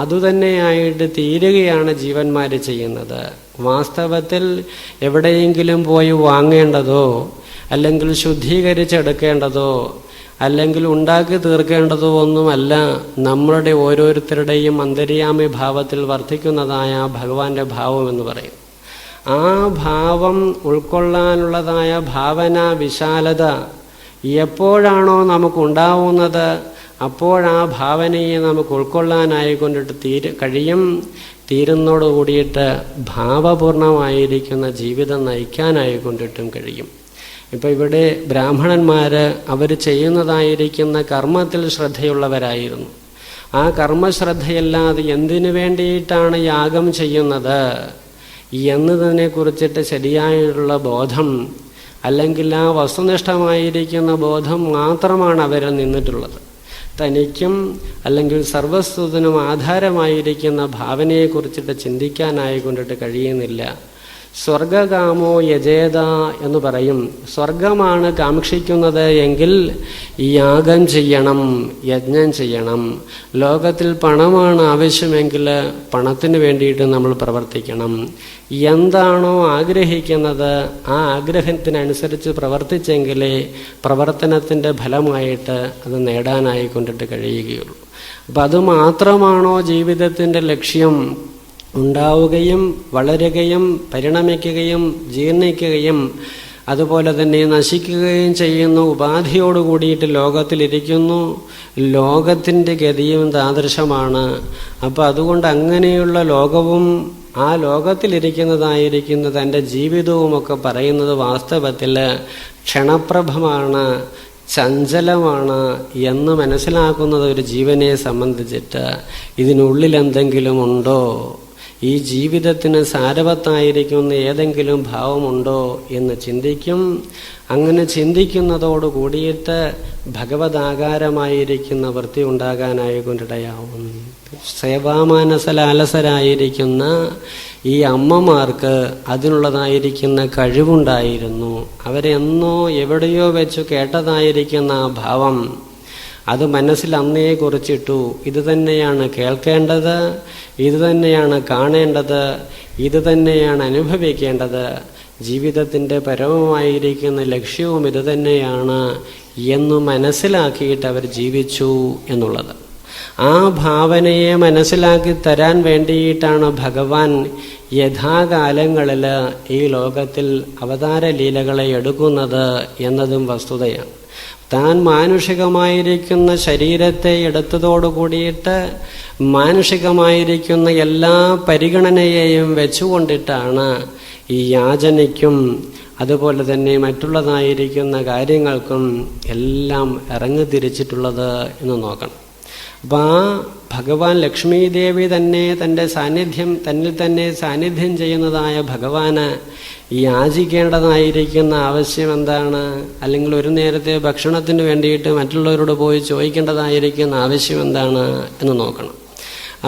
A: അതുതന്നെയായിട്ട് തീരുകയാണ് ജീവന്മാർ ചെയ്യുന്നത്. വാസ്തവത്തിൽ എവിടെയെങ്കിലും പോയി വാങ്ങേണ്ടതോ അല്ലെങ്കിൽ ശുദ്ധീകരിച്ചെടുക്കേണ്ടതോ അല്ലെങ്കിൽ ഉണ്ടാക്കി തീർക്കേണ്ടതോ ഒന്നുമല്ല നമ്മളുടെ ഓരോരുത്തരുടെയും അന്തര്യാമി ഭാവത്തിൽ വർദ്ധിക്കുന്നതായ ഭഗവാന്റെ ഭാവം എന്ന് പറയും. ആ ഭാവം ഉൾക്കൊള്ളാനുള്ളതായ ഭാവന വിശാലത എപ്പോഴാണോ നമുക്കുണ്ടാവുന്നത് അപ്പോഴാ ഭാവനയെ നമുക്ക് ഉൾക്കൊള്ളാനായിക്കൊണ്ടിട്ട് കഴിയും. തീരുന്നതോടുകൂടിയിട്ട് ഭാവപൂർണമായിരിക്കുന്ന ജീവിതം നയിക്കാനായിക്കൊണ്ടിട്ടും കഴിയും. ഇപ്പം ഇവിടെ ബ്രാഹ്മണന്മാർ അവർ ചെയ്യുന്നതായിരിക്കുന്ന കർമ്മത്തിൽ ശ്രദ്ധയുള്ളവരായിരുന്നു. ആ കർമ്മശ്രദ്ധയല്ലാതെ എന്തിനു വേണ്ടിയിട്ടാണ് യാഗം ചെയ്യുന്നത് എന്നതിനെ കുറിച്ചിട്ട് ശരിയായുള്ള ബോധം അല്ലെങ്കിൽ ആ വസ്തുനിഷ്ഠമായിരിക്കുന്ന ബോധം മാത്രമാണ് അവരിൽ നിന്നിട്ടുള്ളത്. തനിക്കും അല്ലെങ്കിൽ സർവസ്വത്തിനും ആധാരമായിരിക്കുന്ന ഭാവനയെക്കുറിച്ചിട്ട് ചിന്തിക്കാനായിക്കൊണ്ടിട്ട് കഴിയുന്നില്ല. സ്വർഗകാമോ യജേത എന്ന് പറയും. സ്വർഗമാണ് കാക്ഷിക്കുന്നത് എങ്കിൽ യാഗം ചെയ്യണം, യജ്ഞം ചെയ്യണം. ലോകത്തിൽ പണമാണ് ആവശ്യമെങ്കിൽ പണത്തിന് വേണ്ടിയിട്ട് നമ്മൾ പ്രവർത്തിക്കണം. എന്താണോ ആഗ്രഹിക്കുന്നത് ആ ആഗ്രഹത്തിനനുസരിച്ച് പ്രവർത്തിച്ചെങ്കിലേ പ്രവർത്തനത്തിൻ്റെ ഫലമായിട്ട് അത് നേടാനായിക്കൊണ്ടിട്ട് കഴിയുകയുള്ളൂ. അപ്പം അതുമാത്രമാണോ ജീവിതത്തിൻ്റെ ലക്ഷ്യം? ഉണ്ടാവുകയും വളരുകയും പരിണമിക്കുകയും ജീർണിക്കുകയും അതുപോലെ തന്നെ നശിക്കുകയും ചെയ്യുന്ന ഉപാധിയോട് കൂടിയിട്ട് ലോകത്തിലിരിക്കുന്നു. ലോകത്തിൻ്റെ ഗതിയും താദൃശമാണ്. അപ്പം അതുകൊണ്ട് അങ്ങനെയുള്ള ലോകവും ആ ലോകത്തിലിരിക്കുന്നതായിരിക്കുന്ന തൻ്റെ ജീവിതവുമൊക്കെ പറയുന്നത് വാസ്തവത്തിൽ ക്ഷണപ്രഭമാണ്, ചഞ്ചലമാണ് എന്ന് മനസ്സിലാക്കുന്നത് ഒരു ജീവനെ സംബന്ധിച്ചിട്ട് ഇതിനുള്ളിൽ എന്തെങ്കിലും ഉണ്ടോ, ഈ ജീവിതത്തിന് സാരവത്തായിരിക്കുന്ന ഏതെങ്കിലും ഭാവമുണ്ടോ എന്ന് ചിന്തിക്കും. അങ്ങനെ ചിന്തിക്കുന്നതോട് കൂടിയിട്ട് ഭഗവതാകാരമായിരിക്കുന്ന വൃത്തി ഉണ്ടാകാനായിക്കൊണ്ടിടയാവും. സേവാമാനസലാലസരായിരിക്കുന്ന ഈ അമ്മമാർക്ക് അതിനുള്ളതായിരിക്കുന്ന കഴിവുണ്ടായിരുന്നു. അവരെന്നോ എവിടെയോ വെച്ചു കേട്ടതായിരിക്കുന്ന ആ ഭാവം അത് മനസ്സിൽ അന്നേ കുറിച്ചിട്ടു. ഇത് തന്നെയാണ് കേൾക്കേണ്ടത്, ഇത് തന്നെയാണ് കാണേണ്ടത്, ഇത് തന്നെയാണ് അനുഭവിക്കേണ്ടത്, ജീവിതത്തിൻ്റെ പരമമായിരിക്കുന്ന ലക്ഷ്യവും ഇത് തന്നെയാണ് എന്ന് മനസ്സിലാക്കിയിട്ട് അവർ ജീവിച്ചു എന്നുള്ളത്. ആ ഭാവനയെ മനസ്സിലാക്കി തരാൻ വേണ്ടിയിട്ടാണ് ഭഗവാൻ യഥാകാലങ്ങളിൽ ഈ ലോകത്തിൽ അവതാര ലീലകളെ എടുക്കുന്നത് എന്നതും വസ്തുതയാണ്. താൻ മാനുഷികമായിരിക്കുന്ന ശരീരത്തെ എടുത്തതോടു കൂടിയിട്ട് മാനുഷികമായിരിക്കുന്ന എല്ലാ പരിഗണനയെയും വെച്ചുകൊണ്ടിട്ടാണ് ഈ യാചനയ്ക്കും അതുപോലെ തന്നെ മറ്റുള്ളതായിരിക്കുന്ന കാര്യങ്ങൾക്കും എല്ലാം ഇറങ്ങിത്തിരിച്ചിട്ടുള്ളത് എന്ന് നോക്കണം. അപ്പം ആ ഭഗവാൻ ലക്ഷ്മീദേവി തന്നെ തൻ്റെ സാന്നിധ്യം തന്നിൽ തന്നെ സാന്നിധ്യം ചെയ്യുന്നതായ ഭഗവാന് യാചിക്കേണ്ടതായിരിക്കുന്ന ആവശ്യം എന്താണ്? അല്ലെങ്കിൽ ഒരു നേരത്തെ ഭക്ഷണത്തിന് വേണ്ടിയിട്ട് മറ്റുള്ളവരോട് പോയി ചോദിക്കേണ്ടതായിരിക്കുന്ന ആവശ്യം എന്താണ് എന്ന് നോക്കണം.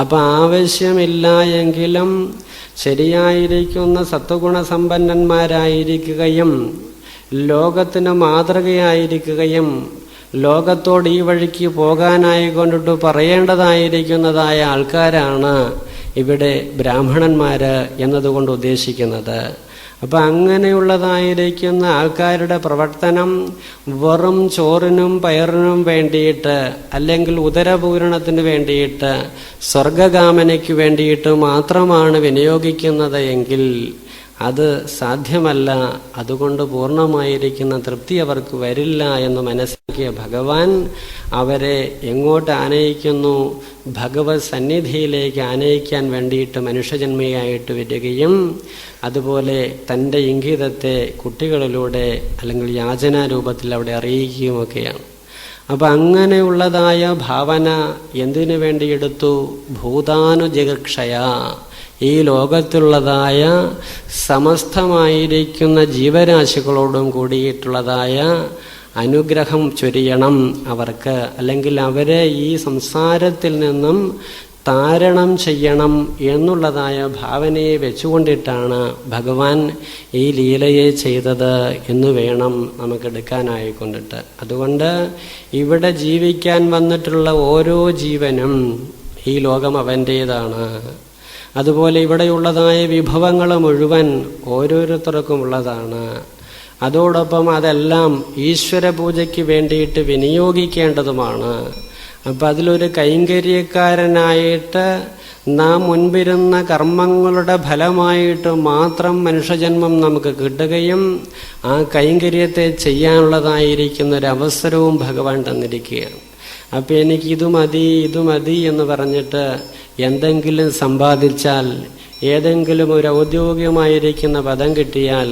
A: അപ്പം ആവശ്യമില്ല എങ്കിലും ശരിയായിരിക്കുന്ന സത്വഗുണസമ്പന്നന്മാരായിരിക്കുകയും ലോകത്തിന് മാതൃകയായിരിക്കുകയും ലോകത്തോട് ഈ വഴിക്ക് പോകാനായിക്കൊണ്ടിട്ട് പറയേണ്ടതായിരിക്കുന്നതായ ആൾക്കാരാണ് ഇവിടെ ബ്രാഹ്മണന്മാർ എന്നതുകൊണ്ട് ഉദ്ദേശിക്കുന്നത്. അപ്പം അങ്ങനെയുള്ളതായിരിക്കുന്ന ആൾക്കാരുടെ പ്രവർത്തനം വെറും ചോറിനും പയറിനും വേണ്ടിയിട്ട് അല്ലെങ്കിൽ ഉദരപൂരണത്തിന് വേണ്ടിയിട്ട് സ്വർഗകാമനയ്ക്ക് വേണ്ടിയിട്ട് മാത്രമാണ് വിനിയോഗിക്കുന്നത് എങ്കിൽ അത് സാധ്യമല്ല, അതുകൊണ്ട് പൂർണ്ണമായിരിക്കുന്ന തൃപ്തി അവർക്ക് വരില്ല എന്ന് മനസ്സിലാക്കിയ ഭഗവാൻ അവരെ എങ്ങോട്ട് ആനയിക്കുന്നു? ഭഗവത് സന്നിധിയിലേക്ക് ആനയിക്കാൻ വേണ്ടിയിട്ട് മനുഷ്യജന്മിയായിട്ട് വരികയും അതുപോലെ തൻ്റെ ഇംഗിതത്തെ കുട്ടികളിലൂടെ അല്ലെങ്കിൽ യാചനാരൂപത്തിൽ അവിടെ അറിയിക്കുകയുമൊക്കെയാണ്. അപ്പം അങ്ങനെയുള്ളതായ ഭാവന എന്തിനു വേണ്ടിയെടുത്തു? ഭൂതാനുജഗക്ഷയ, ഈ ലോകത്തുള്ളതായ സമസ്തമായിരിക്കുന്ന ജീവരാശികളോടും കൂടിയിട്ടുള്ളതായ അനുഗ്രഹം ചൊരിയണം അവർക്ക്, അല്ലെങ്കിൽ അവരെ ഈ സംസാരത്തിൽ നിന്നും താരണം ചെയ്യണം എന്നുള്ളതായ ഭാവനയെ വെച്ചുകൊണ്ടിട്ടാണ് ഭഗവാൻ ഈ ലീലയെ ചെയ്തത് എന്ന് വേണം നമുക്കെടുക്കാനായിക്കൊണ്ടിട്ട്. അതുകൊണ്ട് ഇവിടെ ജീവിക്കാൻ വന്നിട്ടുള്ള ഓരോ ജീവനും ഈ ലോകം അവൻ്റേതാണ്. അതുപോലെ ഇവിടെയുള്ളതായ വിഭവങ്ങൾ മുഴുവൻ ഓരോരുത്തർക്കും ഉള്ളതാണ്. അതോടൊപ്പം അതെല്ലാം ഈശ്വര പൂജയ്ക്ക് വേണ്ടിയിട്ട് വിനിയോഗിക്കേണ്ടതുമാണ്. അപ്പം അതിലൊരു കൈങ്കര്യക്കാരനായിട്ട് നാം മുൻപിരുന്ന കർമ്മങ്ങളുടെ ഫലമായിട്ട് മാത്രം മനുഷ്യജന്മം നമുക്ക് കിട്ടുകയും ആ കൈങ്കര്യത്തെ ചെയ്യാനുള്ളതായിരിക്കുന്ന ഒരവസരവും ഭഗവാൻ തന്നിരിക്കുകയാണ്. അപ്പം എനിക്ക് ഇത് മതി എന്ന് പറഞ്ഞിട്ട് എന്തെങ്കിലും സമ്പാദിച്ചാൽ, ഏതെങ്കിലും ഒരു ഔദ്യോഗികമായിരിക്കുന്ന പദം കിട്ടിയാൽ,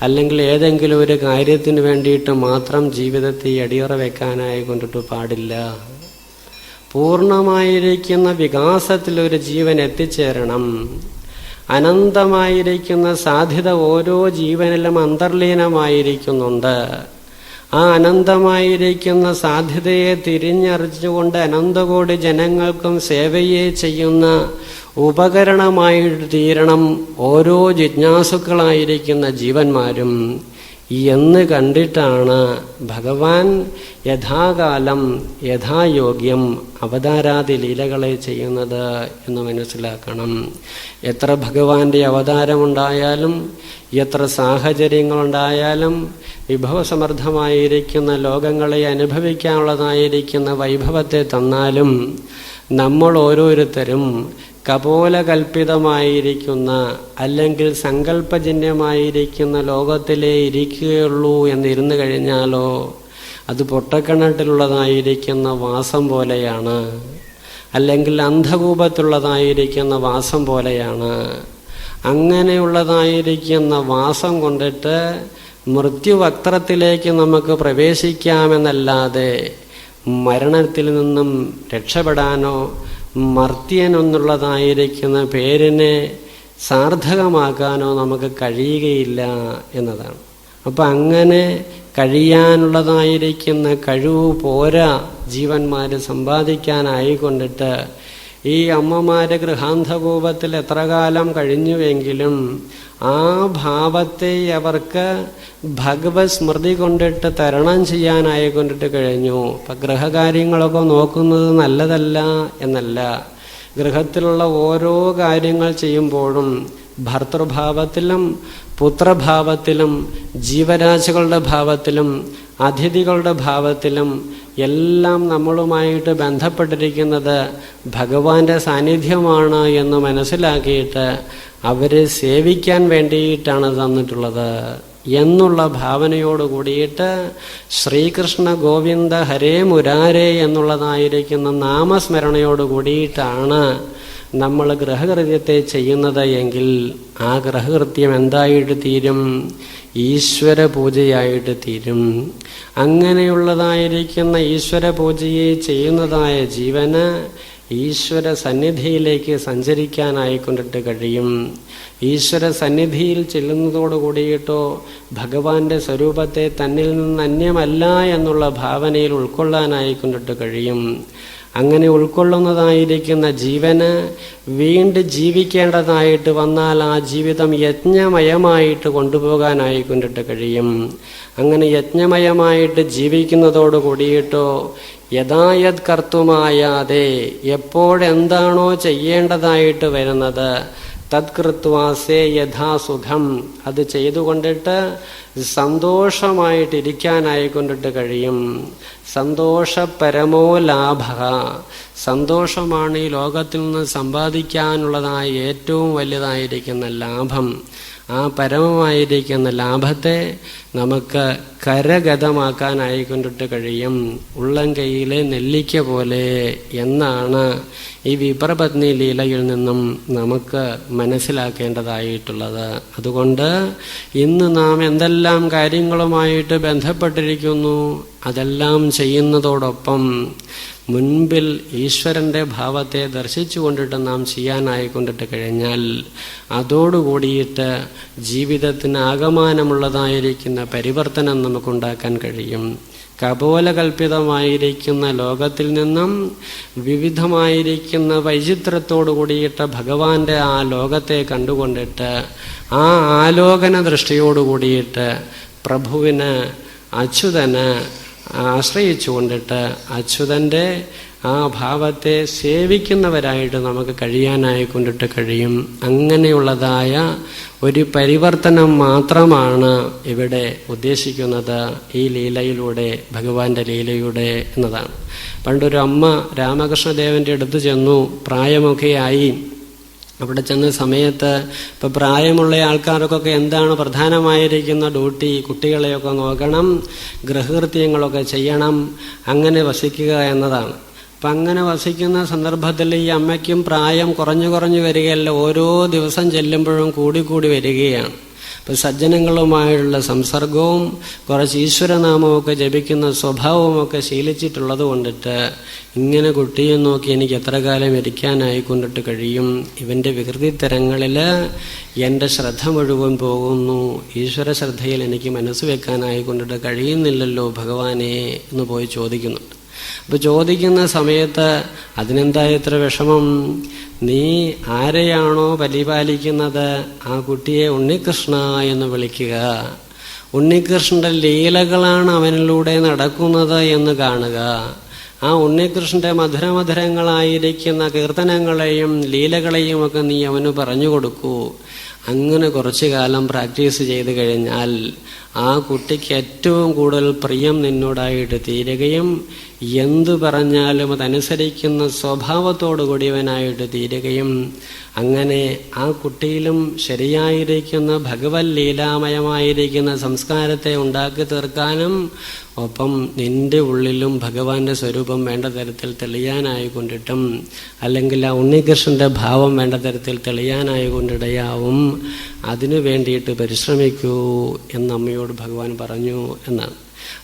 A: അല്ലെങ്കിൽ ഏതെങ്കിലും ഒരു കാര്യത്തിന് വേണ്ടിയിട്ട് മാത്രം ജീവിതത്തെ അടിയറ വെക്കാനായി കൊണ്ടിട്ട് പാടില്ല. പൂർണ്ണമായിരിക്കുന്ന വികാസത്തിൽ ഒരു ജീവൻ എത്തിച്ചേരണം. അനന്തമായിരിക്കുന്ന സാധ്യത ഓരോ ജീവനിലും അന്തർലീനമായിരിക്കുന്നുണ്ട്. ആ അനന്തമായിരിക്കുന്ന സാധ്യതയെ തിരിഞ്ഞറിഞ്ഞുകൊണ്ട് അനന്തകോടി ജനങ്ങൾക്കും സേവയെ ചെയ്യുന്ന ഉപകരണമായിട്ട് തീരണം ഓരോ ജിജ്ഞാസുക്കളായിരിക്കുന്ന ജീവന്മാരും എന്ന് കണ്ടിട്ടാണ് ഭഗവാൻ യഥാകാലം യഥായോഗ്യം അവതാരാദി ലീലകളെ ചെയ്യുന്നത് എന്ന് മനസ്സിലാക്കണം. എത്ര ഭഗവാന്റെ അവതാരമുണ്ടായാലും, എത്ര സാഹചര്യങ്ങളുണ്ടായാലും, വിഭവസമൃദ്ധമായിരിക്കുന്ന ലോകങ്ങളെ അനുഭവിക്കാനുള്ളതായിരിക്കുന്ന വൈഭവത്തെ തന്നാലും നമ്മൾ ഓരോരുത്തരും കപോലകൽപ്പിതമായിരിക്കുന്ന അല്ലെങ്കിൽ സങ്കല്പജന്യമായിരിക്കുന്ന ലോകത്തിലേ ഇരിക്കുകയുള്ളൂ എന്നിരുന്നു കഴിഞ്ഞാലോ അത് പൊട്ടക്കിണറ്റിലുള്ളതായിരിക്കുന്ന വാസം പോലെയാണ്, അല്ലെങ്കിൽ അന്ധകൂപത്തുള്ളതായിരിക്കുന്ന വാസം പോലെയാണ്. അങ്ങനെയുള്ളതായിരിക്കുന്ന വാസം കൊണ്ടിട്ട് മൃത്യുവക്ത്രത്തിലേക്ക് നമുക്ക് പ്രവേശിക്കാമെന്നല്ലാതെ മരണത്തിൽ നിന്നും രക്ഷപ്പെടാനോ മർത്യൻ എന്നുള്ളതായിരിക്കുന്ന പേരിനെ സാർത്ഥകമാക്കാനോ നമുക്ക് കഴിയുകയില്ല എന്നതാണ്. അപ്പം അങ്ങനെ കഴിയാനുള്ളതായിരിക്കുന്ന കഴിവ് പോരാ ജീവന്മാർ സമ്പാദിക്കാനായിക്കൊണ്ടിട്ട് ഈ അമ്മമാര് ഗൃഹാന്തകൂപത്തിൽ എത്ര കാലം കഴിഞ്ഞുവെങ്കിലും ആ ഭാവത്തെ അവർക്ക് ഭഗവത് സ്മൃതി കൊണ്ടിട്ട് തരണം ചെയ്യാനായിക്കൊണ്ടിട്ട് കഴിഞ്ഞു. ഇപ്പം ഗൃഹകാര്യങ്ങളൊക്കെ നോക്കുന്നത് നല്ലതല്ല എന്നല്ല, ഗൃഹത്തിലുള്ള ഓരോ കാര്യങ്ങൾ ചെയ്യുമ്പോഴും ഭർത്തൃഭാവത്തിലും പുത്രഭാവത്തിലും ജീവരാശികളുടെ ഭാവത്തിലും അതിഥികളുടെ ഭാവത്തിലും എല്ലാം നമ്മളുമായിട്ട് ബന്ധപ്പെട്ടിരിക്കുന്നത് ഭഗവാന്റെ സാന്നിധ്യമാണ് എന്ന് മനസ്സിലാക്കിയിട്ട് അവരെ സേവിക്കാൻ വേണ്ടിയിട്ടാണ് തന്നിട്ടുള്ളത് എന്നുള്ള ഭാവനയോട് കൂടിയിട്ട് ശ്രീകൃഷ്ണ ഗോവിന്ദ ഹരേ മുരാരേ എന്നുള്ളതായിരിക്കുന്ന നാമസ്മരണയോട് കൂടിയിട്ടാണ് നമ്മൾ ഗൃഹകൃത്യത്തെ ചെയ്യുന്നത് എങ്കിൽ ആ ഗൃഹകൃത്യം എന്തായിട്ട് തീരും? ഈശ്വര പൂജയായിട്ട് തീരും. അങ്ങനെയുള്ളതായിരിക്കുന്ന ഈശ്വര പൂജയെ ചെയ്യുന്നതായ ജീവന് ഈശ്വര സന്നിധിയിലേക്ക് സഞ്ചരിക്കാനായിക്കൊണ്ടിട്ട് കഴിയും. ഈശ്വര സന്നിധിയിൽ ചെല്ലുന്നതോട് കൂടിയിട്ടോ ഭഗവാന്റെ സ്വരൂപത്തെ തന്നിൽ നിന്ന് അന്യമല്ല എന്നുള്ള ഭാവനയിൽ ഉൾക്കൊള്ളാനായിക്കൊണ്ടിട്ട് കഴിയും. അങ്ങനെ ഉൾക്കൊള്ളുന്നതായിരിക്കുന്ന ജീവന് വീണ്ടും ജീവിക്കേണ്ടതായിട്ട് വന്നാൽ ആ ജീവിതം യജ്ഞമയമായിട്ട് കൊണ്ടുപോകാനായിക്കൊണ്ടിട്ട് കഴിയും. അങ്ങനെ യജ്ഞമയമായിട്ട് ജീവിക്കുന്നതോട് കൂടിയിട്ടോ യഥായത് കർത്തുമായാതെ എപ്പോഴെന്താണോ ചെയ്യേണ്ടതായിട്ട് വരുന്നത് തത്കൃത്വാസേ യഥാസുഖം അത് ചെയ്തുകൊണ്ടിട്ട് സന്തോഷമായിട്ടിരിക്കാനായിക്കൊണ്ടിട്ട് കഴിയും. സന്തോഷപരമോ ലാഭ, സന്തോഷമാണ് ഈ ലോകത്തിൽ നിന്ന് സമ്പാദിക്കാനുള്ളതായ ഏറ്റവും വലുതായിരിക്കുന്ന ലാഭം. ആ പരമമായിരിക്കുന്ന ലാഭത്തെ നമുക്ക് കരഗതമാക്കാനായിക്കൊണ്ടിട്ട് കഴിയും. ഉള്ളം കൈയിലെ നെല്ലിക്ക പോലെ എന്നാണ് ഈ വിപ്രപത്നി ലീലയിൽ നിന്നും നമുക്ക് മനസ്സിലാക്കേണ്ടതായിട്ടുള്ളത്. അതുകൊണ്ട് ഇന്ന് നാം എന്തെല്ലാം കാര്യങ്ങളുമായിട്ട് ബന്ധപ്പെട്ടിരിക്കുന്നു അതെല്ലാം ചെയ്യുന്നതോടൊപ്പം മുൻപിൽ ഈശ്വരന്റെ ഭാവത്തെ ദർശിച്ചു കൊണ്ടിട്ട് നാം ചെയ്യാനായിക്കൊണ്ടിട്ട് കഴിഞ്ഞാൽ അതോടുകൂടിയിട്ട് ജീവിതത്തിന് ആകമാനമുള്ളതായിരിക്കുന്ന പരിവർത്തനം നമുക്കുണ്ടാക്കാൻ കഴിയും. കപോലകൽപ്പിതമായിരിക്കുന്ന ലോകത്തിൽ നിന്നും വിവിധമായിരിക്കുന്ന വൈചിത്രത്തോടു കൂടിയിട്ട് ഭഗവാന്റെ ആ ലോകത്തെ കണ്ടുകൊണ്ടിട്ട് ആ ആലോകന ദൃഷ്ടിയോടു കൂടിയിട്ട് പ്രഭുവിന് അച്യുതന് ആശ്രയിച്ചുകൊണ്ടിട്ട് അച്യുതന്റെ ആ ഭാവത്തെ സേവിക്കുന്നവരായിട്ട് നമുക്ക് കഴിയാനായിക്കൊണ്ടിട്ട് കഴിയും. അങ്ങനെയുള്ളതായ ഒരു പരിവർത്തനം മാത്രമാണ് ഇവിടെ ഉദ്ദേശിക്കുന്നത് ഈ ലീലയിലൂടെ, ഭഗവാന്റെ ലീലയുടെ എന്നതാണ്. പണ്ടൊരു അമ്മ രാമകൃഷ്ണദേവന്റെ അടുത്ത് ചെന്നു, പ്രായമൊക്കെയായി. അവിടെ ചെന്ന സമയത്ത് ഇപ്പം പ്രായമുള്ള ആൾക്കാർക്കൊക്കെ എന്താണ് പ്രധാനമായിരിക്കുന്ന ഡ്യൂട്ടി? കുട്ടികളെയൊക്കെ നോക്കണം, ഗൃഹകൃത്യങ്ങളൊക്കെ ചെയ്യണം, അങ്ങനെ വസിക്കുക എന്നതാണ്. അപ്പം അങ്ങനെ വസിക്കുന്ന സന്ദർഭത്തിൽ ഈ അമ്മയ്ക്കും പ്രായം കുറഞ്ഞു വരികയല്ല, ഓരോ ദിവസം ചെല്ലുമ്പോഴും കൂടി വരികയാണ്. അപ്പം സജ്ജനങ്ങളുമായുള്ള സംസർഗവും കുറച്ച് ഈശ്വരനാമമൊക്കെ ജപിക്കുന്ന സ്വഭാവമൊക്കെ ശീലിച്ചിട്ടുള്ളത് കൊണ്ടിട്ട് ഇങ്ങനെ കുട്ടിയെ നോക്കി എനിക്ക് എത്ര കാലം ഇരിക്കാനായിക്കൊണ്ടിട്ട് കഴിയും? ഇവൻ്റെ വികൃതിത്തരങ്ങളിൽ എൻ്റെ ശ്രദ്ധ മുഴുവൻ പോകുന്നു, ഈശ്വര ശ്രദ്ധയിൽ എനിക്ക് മനസ്സ് വെക്കാനായിക്കൊണ്ടിട്ട് കഴിയുന്നില്ലല്ലോ ഭഗവാനെ എന്ന് പോയി ചോദിക്കുന്നുണ്ട്. അപ്പോൾ ചോദിക്കുന്ന സമയത്ത് അതിനെന്താ ഇത്ര വിഷമം? നീ ആരെയാണോ പരിപാലിക്കുന്നത് ആ കുട്ടിയെ ഉണ്ണികൃഷ്ണ എന്ന് വിളിക്കുക, ഉണ്ണികൃഷ്ണന്റെ ലീലകളാണ് അവനിലൂടെ നടക്കുന്നത് എന്ന് കാണുക, ആ ഉണ്ണികൃഷ്ണന്റെ മധുരമധുരങ്ങളായിരിക്കുന്ന കീർത്തനങ്ങളെയും ലീലകളെയും ഒക്കെ നീ അവന് പറഞ്ഞു കൊടുക്കൂ. അങ്ങനെ കുറച്ചു കാലം പ്രാക്ടീസ് ചെയ്ത് കഴിഞ്ഞാൽ ആ കുട്ടിക്ക് ഏറ്റവും കൂടുതൽ പ്രിയം നിന്നോടായിട്ട് തീരുകയും എന്തു പറഞ്ഞാലും അതനുസരിക്കുന്ന സ്വഭാവത്തോടു കൂടിയവനായിട്ട് തീരുകയും അങ്ങനെ ആ കുട്ടിയിലും ശരിയായിരിക്കുന്ന ഭഗവത് ലീലാമയമായിരിക്കുന്ന സംസ്കാരത്തെ ഉണ്ടാക്കി തീർക്കാനും ഒപ്പം നിന്റെ ഉള്ളിലും ഭഗവാന്റെ സ്വരൂപം വേണ്ട തരത്തിൽ തെളിയാനായിക്കൊണ്ടിട്ടും അല്ലെങ്കിൽ ആ ഉണ്ണികൃഷ്ണന്റെ ഭാവം വേണ്ട തരത്തിൽ തെളിയാനായിക്കൊണ്ടിടയാവും. അതിനു വേണ്ടിയിട്ട് പരിശ്രമിക്കൂ എന്ന് അമ്മയോട് ഭഗവാൻ പറഞ്ഞു എന്നാണ്.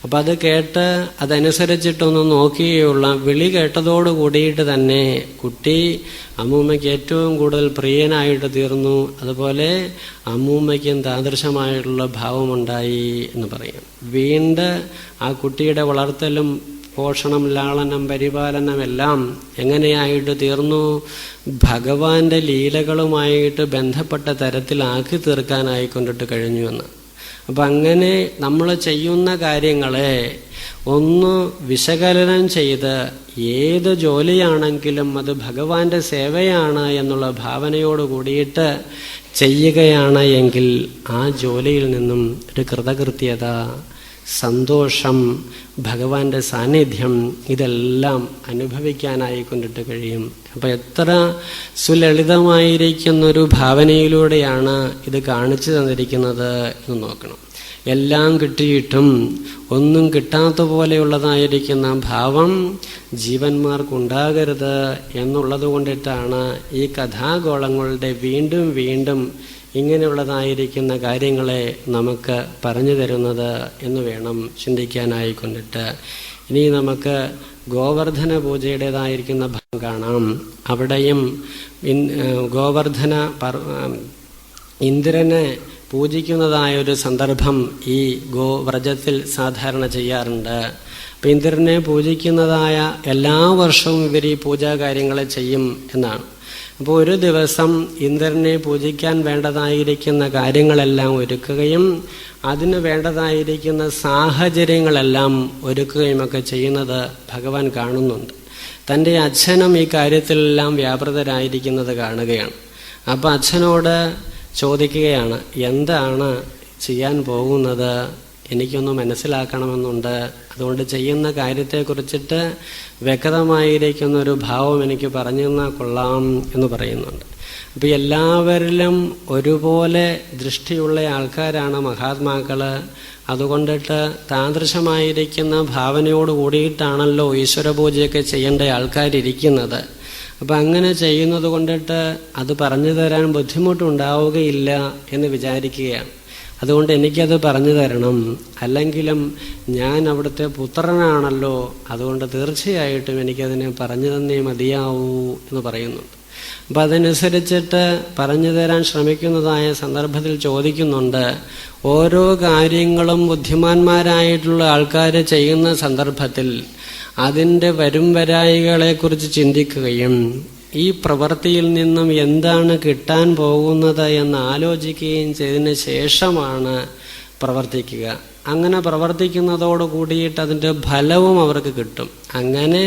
A: അപ്പം അത് കേട്ട് അതനുസരിച്ചിട്ടൊന്ന് നോക്കിയുള്ള വിളി കേട്ടതോട് കൂടിയിട്ട് തന്നെ കുട്ടി അമ്മൂമ്മയ്ക്ക് ഏറ്റവും കൂടുതൽ പ്രിയനായിട്ട് തീർന്നു. അതുപോലെ അമ്മൂമ്മയ്ക്കും താദൃശമായിട്ടുള്ള ഭാവമുണ്ടായി എന്ന് പറയാം. വീണ്ടും ആ കുട്ടിയുടെ വളർത്തലും പോഷണം, ലാളനം, പരിപാലനം എല്ലാം എങ്ങനെയായിട്ട് തീർന്നു? ഭഗവാന്റെ ലീലകളുമായിട്ട് ബന്ധപ്പെട്ട തരത്തിലാക്കി തീർക്കാനായിക്കൊണ്ടിട്ട് കഴിഞ്ഞു എന്ന്. അപ്പം അങ്ങനെ നമ്മൾ ചെയ്യുന്ന കാര്യങ്ങളെ ഒന്ന് വിശകലനം ചെയ്ത് ഏത് ജോലിയാണെങ്കിലും അത് ഭഗവാന്റെ സേവയാണ് എന്നുള്ള ഭാവനയോട് കൂടിയിട്ട് ചെയ്യുകയാണ് എങ്കിൽ ആ ജോലിയിൽ നിന്നും ഒരു കൃതകൃത്യത, സന്തോഷം, ഭഗവാന്റെ സാന്നിധ്യം ഇതെല്ലാം അനുഭവിക്കാനായിക്കൊണ്ടിട്ട് കഴിയും. അപ്പം എത്ര സുലളിതമായിരിക്കുന്നൊരു ഭാവനയിലൂടെയാണ് ഇത് കാണിച്ചു തന്നിരിക്കുന്നത് എന്ന് നോക്കണം. എല്ലാം കിട്ടിയിട്ടും ഒന്നും കിട്ടാത്ത പോലെയുള്ളതായിരിക്കുന്ന ഭാവം ജീവന്മാർക്കുണ്ടാകരുത് എന്നുള്ളത് കൊണ്ടിട്ടാണ് ഈ കഥാഗോളങ്ങളുടെ വീണ്ടും വീണ്ടും ഇങ്ങനെയുള്ളതായിരിക്കുന്ന കാര്യങ്ങളെ നമുക്ക് പറഞ്ഞു തരുന്നത് എന്ന് വേണം ചിന്തിക്കാനായിക്കൊണ്ടിട്ട്. ഇനി നമുക്ക് ഗോവർദ്ധന പൂജയുടേതായിരിക്കുന്ന ഭാഗം കാണാം. അവിടെയും ഗോവർദ്ധന ഇന്ദ്രനെ പൂജിക്കുന്നതായൊരു സന്ദർഭം ഈ ഗോവ്രജത്തിൽ സാധാരണ ചെയ്യാറുണ്ട്. അപ്പം ഇന്ദ്രനെ പൂജിക്കുന്നതായ എല്ലാ വർഷവും ഇവർ ഈ പൂജാകാര്യങ്ങളെ ചെയ്യും എന്നാണ്. അപ്പോൾ ഒരു ദിവസം ഇന്ദ്രനെ പൂജിക്കാൻ വേണ്ടതായിരിക്കുന്ന കാര്യങ്ങളെല്ലാം ഒരുക്കുകയും അതിന് വേണ്ടതായിരിക്കുന്ന സാഹചര്യങ്ങളെല്ലാം ഒരുക്കുകയുമൊക്കെ ചെയ്യുന്നത് ഭഗവാൻ കാണുന്നുണ്ട്. തൻ്റെ അച്ഛനും ഈ കാര്യത്തിലെല്ലാം വ്യാപൃതരായിരിക്കുന്നത് കാണുകയാണ്. അപ്പം അച്ഛനോട് ചോദിക്കുകയാണ്, എന്താണ് ചെയ്യാൻ പോകുന്നത്? എനിക്കൊന്ന് മനസ്സിലാക്കണമെന്നുണ്ട്. അതുകൊണ്ട് ചെയ്യുന്ന കാര്യത്തെക്കുറിച്ചിട്ട് വ്യക്തമായിരിക്കുന്നൊരു ഭാവം എനിക്ക് പറഞ്ഞു തന്നാൽ കൊള്ളാം എന്ന് പറയുന്നുണ്ട്. അപ്പം എല്ലാവരിലും ഒരുപോലെ ദൃഷ്ടിയുള്ള ആൾക്കാരാണ് മഹാത്മാക്കൾ. അതുകൊണ്ടിട്ട് താദൃശമായിരിക്കുന്ന ഭാവനയോട് കൂടിയിട്ടാണല്ലോ ഈശ്വര പൂജയൊക്കെ ചെയ്യേണ്ട ആൾക്കാരിയ്ക്കുന്നത്. അപ്പം അങ്ങനെ ചെയ്യുന്നത് കൊണ്ടിട്ട് അത് പറഞ്ഞു തരാൻ ബുദ്ധിമുട്ടുണ്ടാവുകയില്ല എന്ന് വിചാരിക്കുകയാണ്. അതുകൊണ്ട് എനിക്കത് പറഞ്ഞു തരണം, അല്ലെങ്കിലും ഞാൻ അവിടുത്തെ പുത്രനാണല്ലോ, അതുകൊണ്ട് തീർച്ചയായിട്ടും എനിക്കതിനെ പറഞ്ഞു തന്നേ മതിയാവൂ എന്ന് പറയുന്നുണ്ട്. അപ്പം അതനുസരിച്ചിട്ട് പറഞ്ഞു തരാൻ ശ്രമിക്കുന്നതായ സന്ദർഭത്തിൽ ചോദിക്കുന്നുണ്ട്, ഓരോ കാര്യങ്ങളും ബുദ്ധിമാന്മാരായിട്ടുള്ള ആൾക്കാർ ചെയ്യുന്ന സന്ദർഭത്തിൽ അതിൻ്റെ വരും വരായികളെക്കുറിച്ച് ചിന്തിക്കുകയും ഈ പ്രവൃത്തിയിൽ നിന്നും എന്താണ് കിട്ടാൻ പോകുന്നത് എന്ന് ആലോചിക്കുകയും ചെയ്തതിന് ശേഷമാണ് പ്രവർത്തിക്കുക. അങ്ങനെ പ്രവർത്തിക്കുന്നതോട് കൂടിയിട്ട് അതിൻ്റെ ഫലവും അവർക്ക് കിട്ടും. അങ്ങനെ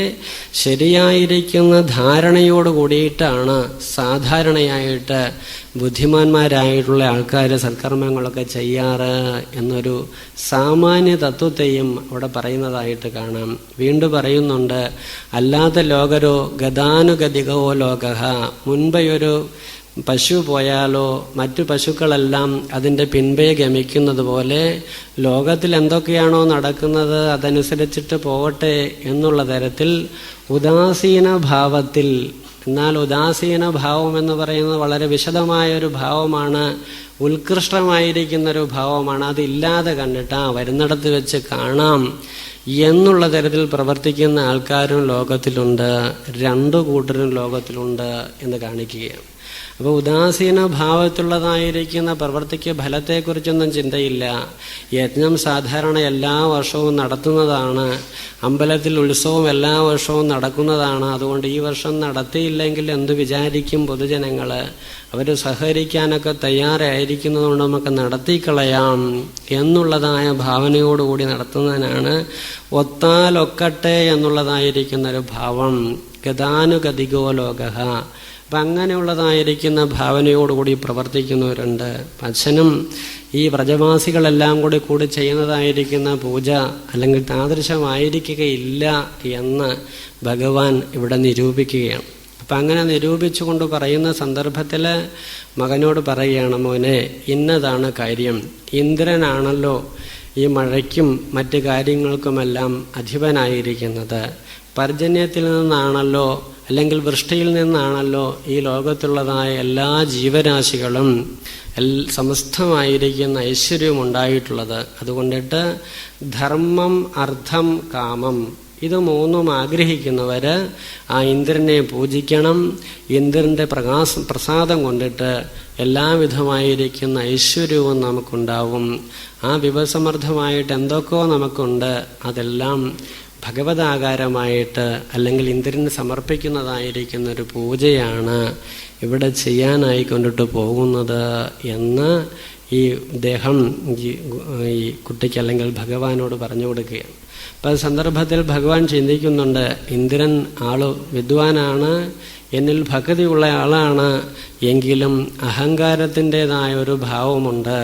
A: ശരിയായിരിക്കുന്ന ധാരണയോട് കൂടിയിട്ടാണ് സാധാരണയായിട്ട് ബുദ്ധിമാന്മാരായിട്ടുള്ള ആൾക്കാർ സൽക്കർമ്മങ്ങളൊക്കെ ചെയ്യാറ് എന്നൊരു സാമാന്യ തത്വത്തെയും അവിടെ പറയുന്നതായിട്ട് കാണാം. വീണ്ടും പറയുന്നുണ്ട്, അല്ലാത്ത ലോകരോ ഗതാനുഗതികോ ലോകഃ. മുൻപൊരു പശു പോയാലോ മറ്റു പശുക്കളെല്ലാം അതിൻ്റെ പിൻപേ ഗമിക്കുന്നത് പോലെ ലോകത്തിൽ എന്തൊക്കെയാണോ നടക്കുന്നത് അതനുസരിച്ചിട്ട് പോകട്ടെ എന്നുള്ള തരത്തിൽ ഉദാസീന ഭാവത്തിൽ. എന്നാൽ ഉദാസീന ഭാവം എന്ന് പറയുന്നത് വളരെ വിശദമായൊരു ഭാവമാണ്, ഉത്കൃഷ്ടമായിരിക്കുന്നൊരു ഭാവമാണ്. അതില്ലാതെ കണ്ടിട്ട് വരുന്നിടത്ത് വെച്ച് കാണാം എന്നുള്ള തരത്തിൽ പ്രവർത്തിക്കുന്ന ആൾക്കാരും ലോകത്തിലുണ്ട്, രണ്ടു കൂട്ടരും ലോകത്തിലുണ്ട് എന്ന് കാണിക്കുകയാണ്. അപ്പോൾ ഉദാസീന ഭാവത്തുള്ളതായിരിക്കുന്ന പ്രവൃത്തിക്ക് ഫലത്തെക്കുറിച്ചൊന്നും ചിന്തയില്ല. യജ്ഞം സാധാരണ എല്ലാ വർഷവും നടത്തുന്നതാണ്, അമ്പലത്തിൽ ഉത്സവം എല്ലാ വർഷവും നടക്കുന്നതാണ്. അതുകൊണ്ട് ഈ വർഷം നടത്തിയില്ലെങ്കിൽ എന്തു വിചാരിക്കും പൊതുജനങ്ങൾ? അവർ സഹകരിക്കാനൊക്കെ തയ്യാറായിരിക്കുന്നതുകൊണ്ട് നമുക്ക് നടത്തിക്കളയാം എന്നുള്ളതായ ഭാവനയോടുകൂടി നടത്തുന്നതിനാണ് ഒത്താലൊക്കട്ടെ എന്നുള്ളതായിരിക്കുന്നൊരു ഭാവം. ഗതാനുഗതികോ ലോകഃ. അപ്പം അങ്ങനെയുള്ളതായിരിക്കുന്ന ഭാവനയോടുകൂടി പ്രവർത്തിക്കുന്നവരുണ്ട്. അച്ഛനും ഈ വ്രജവാസികളെല്ലാം കൂടി ചെയ്യുന്നതായിരിക്കുന്ന പൂജ അല്ലെങ്കിൽ താദൃശമായിരിക്കുകയില്ല എന്ന് ഭഗവാൻ ഇവിടെ നിരൂപിക്കുകയാണ്. അപ്പം അങ്ങനെ നിരൂപിച്ചുകൊണ്ട് പറയുന്ന സന്ദർഭത്തിൽ മകനോട് പറയുകയാണ്, മോനെ ഇന്നതാണ് കാര്യം. ഇന്ദ്രനാണല്ലോ ഈ മഴയ്ക്കും മറ്റു കാര്യങ്ങൾക്കുമെല്ലാം അധിപനായിരിക്കുന്നത്. പർജന്യത്തിൽ നിന്നാണല്ലോ അല്ലെങ്കിൽ വൃഷ്ടിയിൽ നിന്നാണല്ലോ ഈ ലോകത്തുള്ളതായ എല്ലാ ജീവരാശികളും സമസ്തമായിരിക്കുന്ന ഐശ്വര്യവും ഉണ്ടായിട്ടുള്ളത്. അതുകൊണ്ടിട്ട് ധർമ്മം, അർത്ഥം, കാമം ഇത് മൂന്നും ആഗ്രഹിക്കുന്നവർ ആ ഇന്ദ്രനെ പൂജിക്കണം. ഇന്ദ്രൻ്റെ പ്രസാദം കൊണ്ടിട്ട് എല്ലാവിധമായിരിക്കുന്ന ഐശ്വര്യവും നമുക്കുണ്ടാവും. ആ വിഭവസമൃദ്ധമായിട്ട് എന്തൊക്കെയോ നമുക്കുണ്ട്, അതെല്ലാം ഭഗവതാകാരമായിട്ട് അല്ലെങ്കിൽ ഇന്ദ്രന് സമർപ്പിക്കുന്നതായിരിക്കുന്ന ഒരു പൂജയാണ് ഇവിടെ ചെയ്യാനായി കൊണ്ടിട്ട് പോകുന്നത് എന്ന് ഈ ദേഹം ഈ കുട്ടിക്ക് അല്ലെങ്കിൽ ഭഗവാനോട് പറഞ്ഞു കൊടുക്കുകയാണ്. അപ്പം സന്ദർഭത്തിൽ ഭഗവാൻ ചിന്തിക്കുന്നുണ്ട്, ഇന്ദ്രൻ ആള് വിദ്വാനാണ്, എന്നിൽ ഭക്തിയുള്ള ആളാണ്, എങ്കിലും അഹങ്കാരത്തിൻ്റെതായ ഒരു ഭാവമുണ്ട്.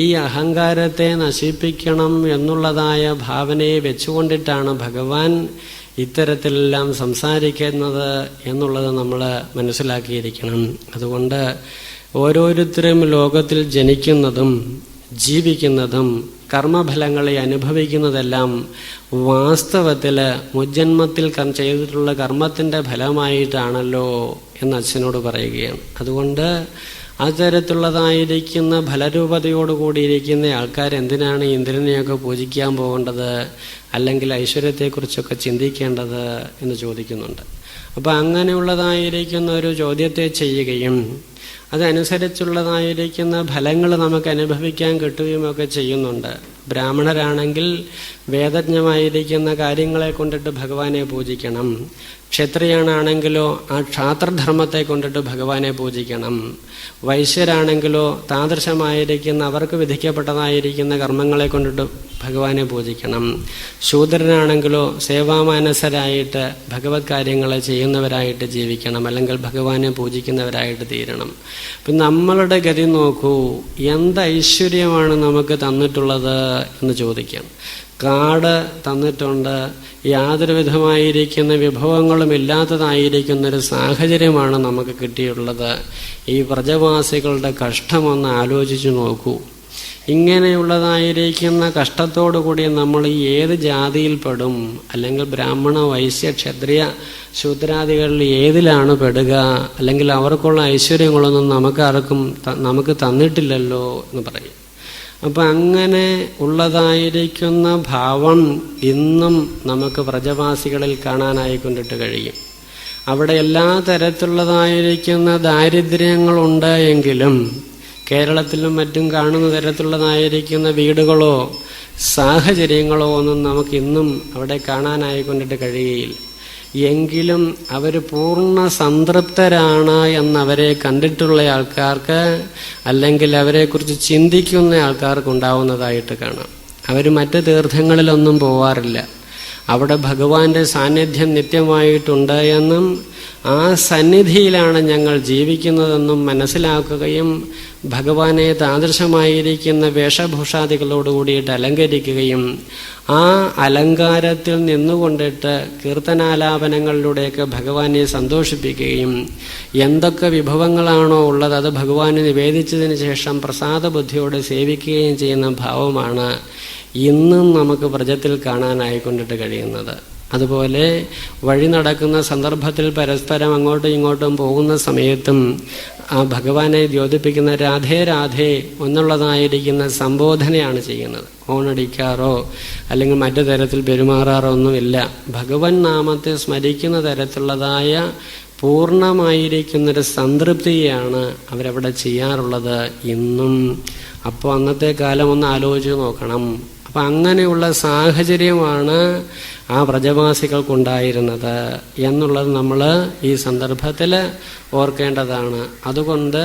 A: ഈ അഹങ്കാരത്തെ നശിപ്പിക്കണം എന്നുള്ളതായ ഭാവനയെ വെച്ചുകൊണ്ടിട്ടാണ് ഭഗവാൻ ഇത്തരത്തിലെല്ലാം സംസാരിക്കുന്നത് എന്നുള്ളത് നമ്മൾ മനസ്സിലാക്കിയിരിക്കണം. അതുകൊണ്ട് ഓരോരുത്തരും ലോകത്തിൽ ജനിക്കുന്നതും ജീവിക്കുന്നതും കർമ്മഫലങ്ങളെ അനുഭവിക്കുന്നതെല്ലാം വാസ്തവത്തിൽ മുജ്ജന്മത്തിൽ ചെയ്തിട്ടുള്ള കർമ്മത്തിൻ്റെ ഫലമായിട്ടാണല്ലോ എന്ന് അച്ഛനോട് പറയുകയാണ്. അതുകൊണ്ട് അത്തരത്തിലുള്ളതായിരിക്കുന്ന ഫലരൂപതയോടുകൂടിയിരിക്കുന്ന ആൾക്കാർ എന്തിനാണ് ഇന്ദ്രനെയൊക്കെ പൂജിക്കാൻ പോകേണ്ടത് അല്ലെങ്കിൽ ഐശ്വര്യത്തെക്കുറിച്ചൊക്കെ ചിന്തിക്കേണ്ടത് എന്ന് ചോദിക്കുന്നുണ്ട്. അപ്പോൾ അങ്ങനെയുള്ളതായിരിക്കുന്ന ഒരു ചോദ്യത്തെ ചെയ്യുകയും അതനുസരിച്ചുള്ളതായിരിക്കുന്ന ഫലങ്ങൾ നമുക്ക് അനുഭവിക്കാൻ കിട്ടുകയുമൊക്കെ ചെയ്യുന്നുണ്ട്. ബ്രാഹ്മണരാണെങ്കിൽ വേദജ്ഞമായിരിക്കുന്ന കാര്യങ്ങളെ കൊണ്ടിട്ട് ഭഗവാനെ പൂജിക്കണം. ക്ഷത്രിയനാണെങ്കിലോ ആ ക്ഷാത്രധർമ്മത്തെ കൊണ്ടിട്ട് ഭഗവാനെ പൂജിക്കണം. വൈശ്യരാണെങ്കിലോ താദൃശമായിരിക്കുന്ന അവർക്ക് വിധിക്കപ്പെട്ടതായിരിക്കുന്ന കർമ്മങ്ങളെ കൊണ്ടിട്ട് ഭഗവാനെ പൂജിക്കണം. ശൂദ്രനാണെങ്കിലോ സേവാമാനസരായിട്ട് ഭഗവത് കാര്യങ്ങളെ ചെയ്യുന്നവരായിട്ട് ജീവിക്കണം, അല്ലെങ്കിൽ ഭഗവാനെ പൂജിക്കുന്നവരായിട്ട് തീരണം. അപ്പം നമ്മളുടെ ഗതി നോക്കൂ, എന്ത് ഐശ്വര്യമാണ് നമുക്ക് തന്നിട്ടുള്ളത് എന്ന് ചോദിക്കാം. കാട് തന്നിട്ടുണ്ട്. യാതൊരു വിധമായിരിക്കുന്ന വിഭവങ്ങളും ഇല്ലാത്തതായിരിക്കുന്നൊരു സാഹചര്യമാണ് നമുക്ക് കിട്ടിയിട്ടുള്ളത്. ഈ വ്രജവാസികളുടെ കഷ്ടമൊന്ന് ആലോചിച്ചു നോക്കൂ. ഇങ്ങനെയുള്ളതായിരിക്കുന്ന കഷ്ടത്തോടുകൂടി നമ്മൾ ഈ ഏത് ജാതിയിൽപ്പെടും? അല്ലെങ്കിൽ ബ്രാഹ്മണ, വൈശ്യ, ക്ഷത്രിയ, ശൂദ്രാദികളിൽ ഏതിലാണ് പെടുക? അല്ലെങ്കിൽ അവർക്കുള്ള ഐശ്വര്യങ്ങളൊന്നും നമുക്ക് തന്നിട്ടില്ലല്ലോ എന്ന് പറയും. അപ്പം അങ്ങനെ ഉള്ളതായിരിക്കുന്ന ഭാവം ഇന്നും നമുക്ക് വ്രജവാസികളിൽ കാണാനായിക്കൊണ്ടിട്ട് കഴിയും. അവിടെ എല്ലാ തരത്തിലുള്ളതായിരിക്കുന്ന ദാരിദ്ര്യങ്ങളുണ്ട് എങ്കിലും കേരളത്തിലും മറ്റും കാണുന്ന തരത്തിലുള്ളതായിരിക്കുന്ന വീടുകളോ സാഹചര്യങ്ങളോ ഒന്നും നമുക്കിന്നും അവിടെ കാണാനായിക്കൊണ്ടിട്ട് കഴിയുകയില്ല. എങ്കിലും അവർ പൂർണ്ണ സംതൃപ്തരാണ് എന്നവരെ കണ്ടിട്ടുള്ള ആൾക്കാർക്ക്, അല്ലെങ്കിൽ അവരെക്കുറിച്ച് ചിന്തിക്കുന്ന ആൾക്കാർക്ക് ഉണ്ടാവുന്നതായിട്ട് കാണാം. അവർ മറ്റ് തീർത്ഥങ്ങളിലൊന്നും പോവാറില്ല. അവിടെ ഭഗവാന്റെ സാന്നിധ്യം നിത്യമായിട്ടുണ്ട് എന്നും ആ സന്നിധിയിലാണ് ഞങ്ങൾ ജീവിക്കുന്നതെന്നും മനസ്സിലാക്കുകയും ഭഗവാനെ താദൃശമായിരിക്കുന്ന വേഷഭൂഷാദികളോടുകൂടിയിട്ട് അലങ്കരിക്കുകയും ആ അലങ്കാരത്തിൽ നിന്നുകൊണ്ടിട്ട് കീർത്തനാലാപനങ്ങളിലൂടെയൊക്കെ ഭഗവാനെ സന്തോഷിപ്പിക്കുകയും എന്തൊക്കെ വിഭവങ്ങളാണോ ഉള്ളത് അത് ഭഗവാനെ നിവേദിച്ചതിന് ശേഷം പ്രസാദ ബുദ്ധിയോടെ സേവിക്കുകയും ചെയ്യുന്ന ഭാവമാണ് ഇന്നും നമുക്ക് വ്രജത്തിൽ കാണാനായിക്കൊണ്ടിട്ട് കഴിയുന്നത്. അതുപോലെ വഴി നടക്കുന്ന സന്ദർഭത്തിൽ പരസ്പരം അങ്ങോട്ടും ഇങ്ങോട്ടും പോകുന്ന സമയത്തും ആ ഭഗവാനെ ദ്യോതിപ്പിക്കുന്ന രാധേ രാധേ എന്നുള്ളതായിരിക്കുന്ന സംബോധനയാണ് ചെയ്യുന്നത്. ഓണടിക്കാറോ അല്ലെങ്കിൽ മറ്റു തരത്തിൽ പെരുമാറാറോ ഒന്നുമില്ല. ഭഗവൻ നാമത്തെ സ്മരിക്കുന്ന തരത്തിലുള്ളതായ പൂർണ്ണമായിരിക്കുന്നൊരു സംതൃപ്തിയാണ് അവരവിടെ ചെയ്യാറുള്ളത് ഇന്നും. അപ്പോൾ അന്നത്തെ കാലം ഒന്ന് ആലോചിച്ച് നോക്കണം. അപ്പം അങ്ങനെയുള്ള സാഹചര്യമാണ് ആ വ്രജവാസികൾക്കുണ്ടായിരുന്നത് എന്നുള്ളത് നമ്മൾ ഈ സന്ദർഭത്തിൽ ഓർക്കേണ്ടതാണ്. അതുകൊണ്ട്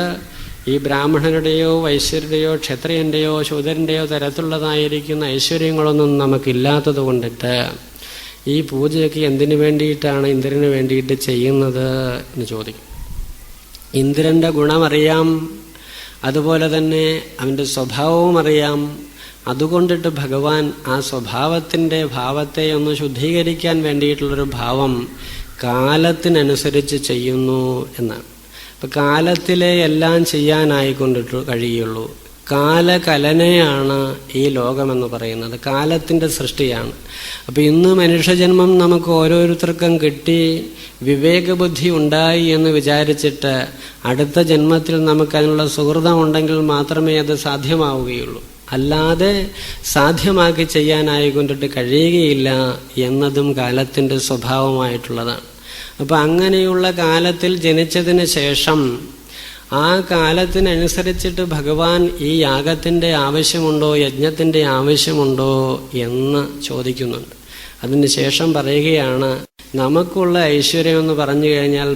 A: ഈ ബ്രാഹ്മണരുടെയോ വൈശ്യരുടെയോ ക്ഷത്രിയൻ്റെയോ ശൂദ്രൻ്റെയോ തരത്തിലുള്ളതായിരിക്കുന്ന ഐശ്വര്യങ്ങളൊന്നും നമുക്കില്ലാത്തത് കൊണ്ടിട്ട് ഈ പൂജയൊക്കെ എന്തിനു വേണ്ടിയിട്ടാണ് ഇന്ദ്രന് വേണ്ടിയിട്ട് ചെയ്യുന്നത് എന്ന് ചോദിക്കും. ഇന്ദ്രൻ്റെ ഗുണമറിയാം, അതുപോലെ തന്നെ അവൻ്റെ സ്വഭാവവും അറിയാം. അതുകൊണ്ടിട്ട് ഭഗവാൻ ആ സ്വഭാവത്തിൻ്റെ ഭാവത്തെ ഒന്ന് ശുദ്ധീകരിക്കാൻ വേണ്ടിയിട്ടുള്ളൊരു ഭാവം കാലത്തിനനുസരിച്ച് ചെയ്യുന്നു എന്നാണ്. അപ്പം കാലത്തിലെ എല്ലാം ചെയ്യാനായിക്കൊണ്ടിട്ട് കഴിയുള്ളൂ. കാലകലനയാണ് ഈ ലോകമെന്ന് പറയുന്നത്, കാലത്തിൻ്റെ സൃഷ്ടിയാണ്. അപ്പം ഇന്ന് മനുഷ്യജന്മം നമുക്ക് ഓരോരുത്തർക്കും കിട്ടി, വിവേകബുദ്ധി ഉണ്ടായി എന്ന് വിചാരിച്ചിട്ട് അടുത്ത ജന്മത്തിൽ നമുക്കതിനുള്ള സുഹൃതമുണ്ടെങ്കിൽ മാത്രമേ അത് സാധ്യമാവുകയുള്ളൂ. അല്ലാതെ സാധ്യമാക്കി ചെയ്യാനായിക്കൊണ്ടിട്ട് കഴിയുകയില്ല എന്നതും കാലത്തിൻ്റെ സ്വഭാവമായിട്ടുള്ളതാണ്. അപ്പം അങ്ങനെയുള്ള കാലത്തിൽ ജനിച്ചതിന് ശേഷം ആ കാലത്തിനനുസരിച്ചിട്ട് ഭഗവാൻ ഈ യാഗത്തിൻ്റെ ആവശ്യമുണ്ടോ, യജ്ഞത്തിൻ്റെ ആവശ്യമുണ്ടോ എന്ന് ചോദിക്കുന്നുണ്ട്. അതിന് ശേഷം പറയുകയാണ്, നമുക്കുള്ള ഐശ്വര്യമെന്ന് പറഞ്ഞു കഴിഞ്ഞാൽ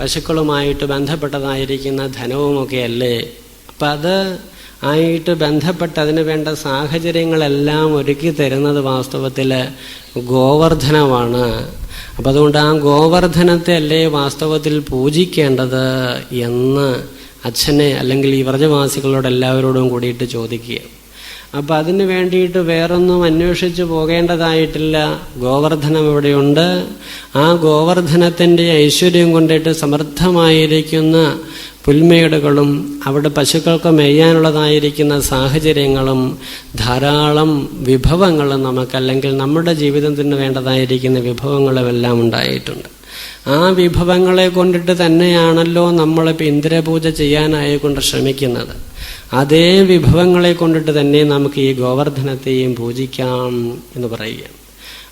A: പശുക്കളുമായിട്ട് ബന്ധപ്പെട്ടതായിരിക്കുന്ന ധനവുമൊക്കെ അല്ലേ. അപ്പം അത് ആയിട്ട് ബന്ധപ്പെട്ട് അതിന് വേണ്ട സാഹചര്യങ്ങളെല്ലാം ഒരുക്കി തരുന്നത് വാസ്തവത്തിൽ ഗോവർദ്ധനമാണ്. അപ്പം അതുകൊണ്ട് ആ ഗോവർദ്ധനത്തെ അല്ലേ വാസ്തവത്തിൽ പൂജിക്കേണ്ടത് എന്ന് അച്ഛനെ അല്ലെങ്കിൽ ഈ വ്രജവാസികളോട് എല്ലാവരോടും കൂടിയിട്ട് ചോദിക്കുക. അപ്പം അതിന് വേണ്ടിയിട്ട് വേറൊന്നും അന്വേഷിച്ച് പോകേണ്ടതായിട്ടില്ല. ഗോവർദ്ധനം ഇവിടെയുണ്ട്. ആ ഗോവർദ്ധനത്തിൻ്റെ ഐശ്വര്യം കൊണ്ടിട്ട് സമർത്ഥമായിരിക്കുന്ന പുൽമേടുകളും അവിടെ പശുക്കൾക്ക് മെയ്യാനുള്ളതായിരിക്കുന്ന സാഹചര്യങ്ങളും ധാരാളം വിഭവങ്ങളും നമുക്കല്ലെങ്കിൽ നമ്മുടെ ജീവിതത്തിന് വേണ്ടതായിരിക്കുന്ന വിഭവങ്ങളുമെല്ലാം ഉണ്ടായിട്ടുണ്ട്. ആ വിഭവങ്ങളെ കൊണ്ടിട്ട് തന്നെയാണല്ലോ നമ്മളിപ്പോൾ ഇന്ദ്രപൂജ ചെയ്യാനായിക്കൊണ്ട് ശ്രമിക്കുന്നത്. അതേ വിഭവങ്ങളെ കൊണ്ടിട്ട് തന്നെ നമുക്ക് ഈ ഗോവർദ്ധനത്തെയും പൂജിക്കാം എന്ന് പറയുകയാണ്.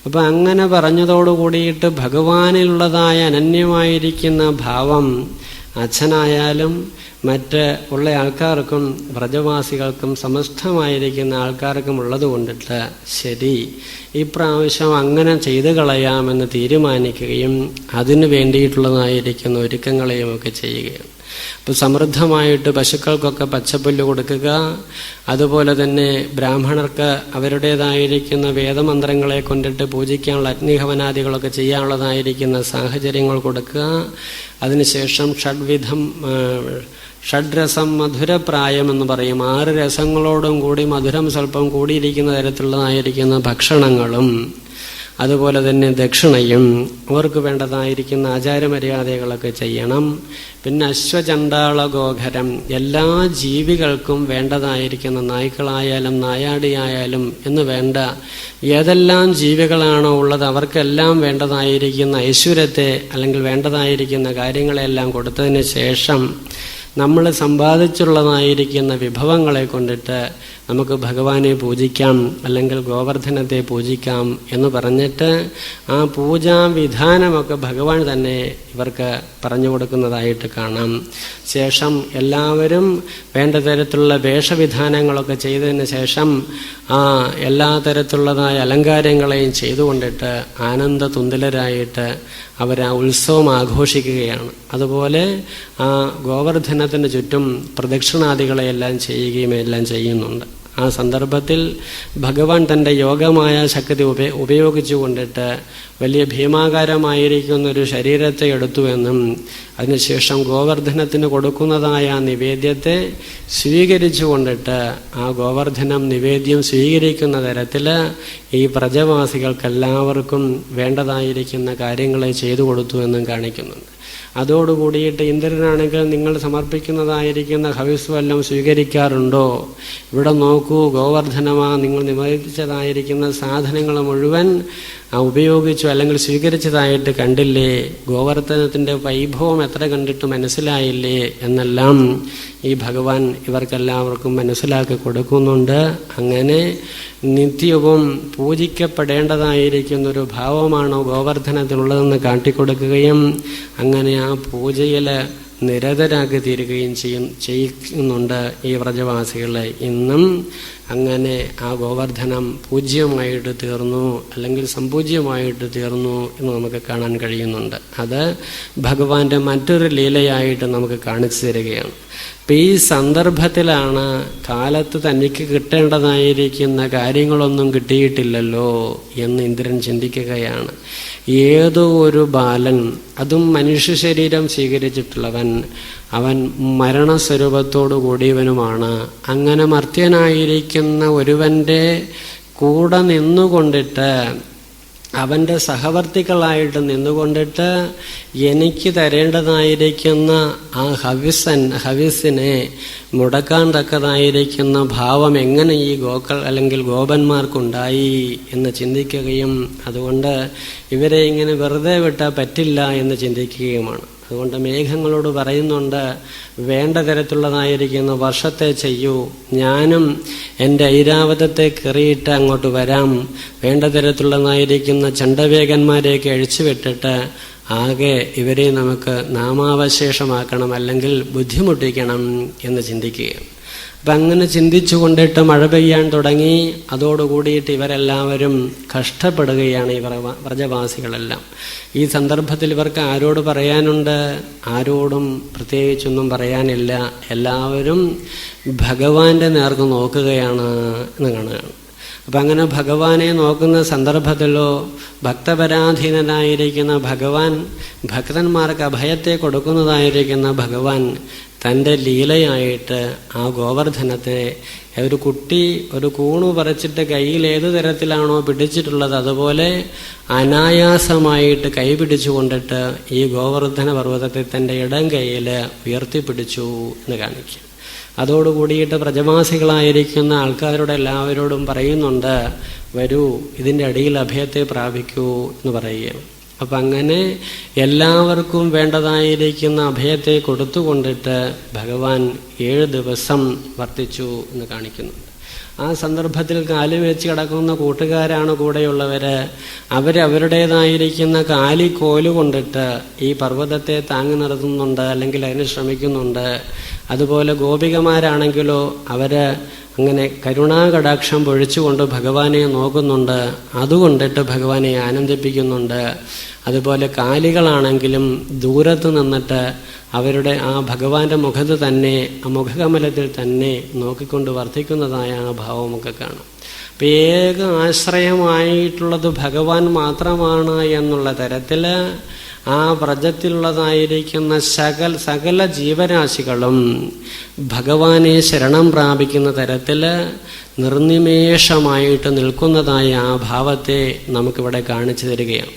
A: അപ്പം അങ്ങനെ പറഞ്ഞതോടുകൂടിയിട്ട് ഭഗവാനിലുള്ളതായ അനന്യമായിരിക്കുന്ന ഭാവം അച്ഛനായാലും മറ്റ് ഉള്ള ആൾക്കാർക്കും വ്രജവാസികൾക്കും സമസ്തമായിരിക്കുന്ന ആൾക്കാർക്കും ഉള്ളത് കൊണ്ടിട്ട് ശരി, ഇപ്രാവശ്യം അങ്ങനെ ചെയ്തു കളയാമെന്ന് തീരുമാനിക്കുകയും അതിനു വേണ്ടിയിട്ടുള്ളതായിരിക്കുന്ന ഒരുക്കങ്ങളെയും ഒക്കെ ചെയ്യുകയാണ്. അപ്പോൾ സമൃദ്ധമായിട്ട് പശുക്കൾക്കൊക്കെ പച്ചപ്പുല്ല് കൊടുക്കുക, അതുപോലെ തന്നെ ബ്രാഹ്മണർക്ക് അവരുടേതായിരിക്കുന്ന വേദമന്ത്രങ്ങളെ കൊണ്ടിട്ട് പൂജിക്കാനുള്ള അഗ്നിഹവനാദികളൊക്കെ ചെയ്യാനുള്ളതായിരിക്കുന്ന സാഹചര്യങ്ങൾ കൊടുക്കുക. അതിനുശേഷം ഷഡ്രസം മധുരപ്രായം എന്ന് പറയും. 6 രസങ്ങളോടും കൂടി മധുരം സ്വല്പം കൂടിയിരിക്കുന്ന തരത്തിലുള്ളതായിരിക്കുന്ന ഭക്ഷണങ്ങളും അതുപോലെ തന്നെ ദക്ഷിണയും അവർക്ക് വേണ്ടതായിരിക്കുന്ന ആചാരമര്യാദകളൊക്കെ ചെയ്യണം. പിന്നെ അശ്വചണ്ഡാള ഗോഘരം, എല്ലാ ജീവികൾക്കും വേണ്ടതായിരിക്കുന്ന നായ്ക്കളായാലും നായാടിയായാലും എന്ന് വേണ്ട ഏതെല്ലാം ജീവികളാണോ ഉള്ളത് അവർക്കെല്ലാം വേണ്ടതായിരിക്കുന്ന ഐശ്വര്യത്തെ അല്ലെങ്കിൽ വേണ്ടതായിരിക്കുന്ന കാര്യങ്ങളെല്ലാം കൊടുത്തതിന് ശേഷം നമ്മൾ സമ്പാദിച്ചുള്ളതായിരിക്കുന്ന വിഭവങ്ങളെ കൊണ്ടിട്ട് നമുക്ക് ഭഗവാനെ പൂജിക്കാം, അല്ലെങ്കിൽ ഗോവർദ്ധനത്തെ പൂജിക്കാം എന്ന് പറഞ്ഞിട്ട് ആ പൂജാവിധാനമൊക്കെ ഭഗവാൻ തന്നെ ഇവർക്ക് പറഞ്ഞു കൊടുക്കുന്നതായിട്ട് കാണാം. ശേഷം എല്ലാവരും വേണ്ട തരത്തിലുള്ള വേഷവിധാനങ്ങളൊക്കെ ചെയ്തതിന് ശേഷം ആ എല്ലാ തരത്തിലുള്ളതായ അലങ്കാരങ്ങളെയും ചെയ്തുകൊണ്ടിട്ട് ആനന്ദതുന്ദലരായിട്ട് അവർ ആ ഉത്സവം ആഘോഷിക്കുകയാണ്. അതുപോലെ ആ ഗോവർദ്ധനത്തിന് ചുറ്റും പ്രദക്ഷിണാദികളെയെല്ലാം ചെയ്യുകയും എല്ലാം ചെയ്യുന്നുണ്ട്. ആ സന്ദർഭത്തിൽ ഭഗവാൻ തൻ്റെ യോഗമായ ശക്തി ഉപയോഗിച്ചുകൊണ്ടിട്ട് വലിയ ഭീമാകാരമായിരിക്കുന്നൊരു ശരീരത്തെ എടുത്തുവെന്നും അതിനുശേഷം ഗോവർദ്ധനത്തിന് കൊടുക്കുന്നതായ നിവേദ്യത്തെ സ്വീകരിച്ചു കൊണ്ടിട്ട് ആ ഗോവർദ്ധനം നിവേദ്യം സ്വീകരിക്കുന്ന തരത്തിൽ ഈ പ്രജവാസികൾക്കെല്ലാവർക്കും വേണ്ടതായിരിക്കുന്ന കാര്യങ്ങളെ ചെയ്തു കൊടുത്തു എന്നും കാണിക്കുന്നുണ്ട്. അതോടുകൂടിയിട്ട് ഇന്ദ്രനാണെങ്കിൽ നിങ്ങൾ സമർപ്പിക്കുന്നതായിരിക്കുന്ന ഹവിസ് വല്ലതും സ്വീകരിക്കാറുണ്ടോ? ഇവിടെ നോക്കൂ, ഗോവർദ്ധനമാ നിങ്ങൾ നിവേദിച്ചതായിരിക്കുന്ന സാധനങ്ങൾ മുഴുവൻ ഉപയോഗിച്ചു അല്ലെങ്കിൽ സ്വീകരിച്ചതായിട്ട് കണ്ടില്ലേ? ഗോവർദ്ധനത്തിൻ്റെ വൈഭവം എത്ര കണ്ടിട്ട് മനസ്സിലായില്ലേ എന്നെല്ലാം ഈ ഭഗവാൻ ഇവർക്കെല്ലാവർക്കും മനസ്സിലാക്കി കൊടുക്കുന്നുണ്ട്. അങ്ങനെ നിത്യവും പൂജിക്കപ്പെടേണ്ടതായിരിക്കുന്നൊരു ഭാവമാണോ ഗോവർദ്ധനത്തിനുള്ളതെന്ന് കാട്ടിക്കൊടുക്കുകയും അങ്ങനെ ആ പൂജയിൽ നിരതരാക്കി തീരുകയും ചെയ്യുന്നുണ്ട് ഈ വ്രജവാസികളെ. ഇന്നും അങ്ങനെ ആ ഗോവർദ്ധനം പൂജ്യമായിട്ട് തീർന്നു അല്ലെങ്കിൽ സമ്പൂജ്യമായിട്ട് തീർന്നു എന്ന് നമുക്ക് കാണാൻ കഴിയുന്നുണ്ട്. അത് ഭഗവാന്റെ മറ്റൊരു ലീലയായിട്ട് നമുക്ക് കാണിച്ചു തരികയാണ്. അപ്പം ഈ സന്ദർഭത്തിലാണ് കാലത്ത് തനിക്ക് കിട്ടേണ്ടതായിരിക്കുന്ന കാര്യങ്ങളൊന്നും കിട്ടിയിട്ടില്ലല്ലോ എന്ന് ഇന്ദ്രൻ ചിന്തിക്കുകയാണ്. ഏതോ ഒരു ബാലൻ, അതും മനുഷ്യ ശരീരം സ്വീകരിച്ചിട്ടുള്ളവൻ, അവൻ മരണസ്വരൂപത്തോടു കൂടിയവനുമാണ്. അങ്ങനെ മർത്യനായിരിക്കുന്ന ഒരുവൻ്റെ കൂടെ നിന്നുകൊണ്ടിട്ട് അവൻ്റെ സഹവർത്തികളായിട്ട് നിന്നുകൊണ്ടിട്ട് എനിക്ക് തരേണ്ടതായിരിക്കുന്ന ആ ഹവിസിനെ മുടക്കാൻ തക്കതായിരിക്കുന്ന ഭാവം എങ്ങനെ ഈ ഗോക്കൾ അല്ലെങ്കിൽ ഗോപന്മാർക്കുണ്ടായി എന്ന് ചിന്തിക്കുകയും അതുകൊണ്ട് ഇവരെ ഇങ്ങനെ വെറുതെ വിട്ടാൽ പറ്റില്ല എന്ന് ചിന്തിക്കുകയുമാണ്. അതുകൊണ്ട് മേഘങ്ങളോട് പറയുന്നുണ്ട്, വേണ്ട തരത്തിലുള്ളതായിരിക്കുന്ന വർഷത്തെ ചെയ്യൂ, ഞാനും എൻ്റെ ഐരാവതത്തെ കെറിയിട്ട് അങ്ങോട്ട് വരാം, വേണ്ട തരത്തിലുള്ളതായിരിക്കുന്ന ചണ്ഡവേഗന്മാരെയൊക്കെ അഴിച്ചുവിട്ടിട്ട് ആകെ ഇവരെ നമുക്ക് നാമാവശേഷമാക്കണം അല്ലെങ്കിൽ ബുദ്ധിമുട്ടിക്കണം എന്ന് ചിന്തിക്കുകയാണ്. അപ്പം അങ്ങനെ ചിന്തിച്ചു കൊണ്ടിട്ട് മഴ പെയ്യാൻ തുടങ്ങി. അതോടുകൂടിയിട്ട് ഇവരെല്ലാവരും കഷ്ടപ്പെടുകയാണ്, ഈ വ്രജവാസികളെല്ലാം. ഈ സന്ദർഭത്തിൽ ഇവർക്ക് ആരോട് പറയാനുണ്ട്? ആരോടും പ്രത്യേകിച്ചൊന്നും പറയാനില്ല. എല്ലാവരും ഭഗവാന്റെ നേർക്ക് നോക്കുകയാണ് എന്ന് കാണുകയാണ്. അപ്പം അങ്ങനെ ഭഗവാനെ നോക്കുന്ന സന്ദർഭത്തിലോ ഭക്തപരാധീനനായിരിക്കുന്ന ഭഗവാൻ, ഭക്തന്മാർക്ക് അഭയത്തെ കൊടുക്കുന്നതായിരിക്കുന്ന ഭഗവാൻ തൻ്റെ ലീലയായിട്ട് ആ ഗോവർദ്ധനത്തെ ഒരു കുട്ടി ഒരു കൂണു പറിച്ചിട്ട് കയ്യിൽ ഏതു തരത്തിലാണോ പിടിച്ചിട്ടുള്ളത് അതുപോലെ അനായാസമായിട്ട് കൈ പിടിച്ചുകൊണ്ടിട്ട് ഈ ഗോവർദ്ധന പർവ്വതത്തെ തൻ്റെ ഇടം കൈയിൽ ഉയർത്തിപ്പിടിച്ചു എന്ന് കാണിക്കും. അതോടുകൂടിയിട്ട് പ്രജവാസികളായിരിക്കുന്ന ആൾക്കാരോട് എല്ലാവരോടും പറയുന്നുണ്ട്, വരൂ ഇതിൻ്റെ അടിയിൽ അഭയത്തെ പ്രാപിക്കൂ എന്ന് പറയുകയാണ്. അപ്പം അങ്ങനെ എല്ലാവർക്കും വേണ്ടതായിരിക്കുന്ന അഭയത്തെ കൊടുത്തുകൊണ്ടിട്ട് ഭഗവാൻ 7 ദിവസം വർത്തിച്ചു എന്ന് കാണിക്കുന്നുണ്ട്. ആ സന്ദർഭത്തിൽ കാലു വെച്ച് കിടക്കുന്ന കൂട്ടുകാരാണ് കൂടെയുള്ളവർ. അവരുടേതായിരിക്കുന്ന കാലിക്കോല് കൊണ്ടിട്ട് ഈ പർവ്വതത്തെ താങ്ങി നിർത്തുന്നുണ്ട് അല്ലെങ്കിൽ അതിന് ശ്രമിക്കുന്നുണ്ട്. അതുപോലെ ഗോപികമാരാണെങ്കിലോ അവര് അങ്ങനെ കരുണാകടാക്ഷം പൊഴിച്ചുകൊണ്ട് ഭഗവാനെ നോക്കുന്നുണ്ട്, അതുകൊണ്ടിട്ട് ഭഗവാനെ ആനന്ദിപ്പിക്കുന്നുണ്ട്. അതുപോലെ കാലികളാണെങ്കിലും ദൂരത്ത് നിന്നിട്ട് അവരുടെ ആ ഭഗവാന്റെ മുഖത്ത് തന്നെ, ആ മുഖകമലത്തിൽ തന്നെ നോക്കിക്കൊണ്ട് വർദ്ധിക്കുന്നതായ ആ ഭാവമൊക്കെ കാണാം. അപ്പം ഏക ആശ്രയമായിട്ടുള്ളത് ഭഗവാൻ മാത്രമാണ് എന്നുള്ള തരത്തിൽ ആ വ്രജത്തിലുള്ളതായിരിക്കുന്ന സകല ജീവരാശികളും ഭഗവാനെ ശരണം പ്രാപിക്കുന്ന തരത്തിൽ നിർനിമേഷമായിട്ട് നിൽക്കുന്നതായ ആ ഭാവത്തെ നമുക്കിവിടെ കാണിച്ചു തരികയാണ്.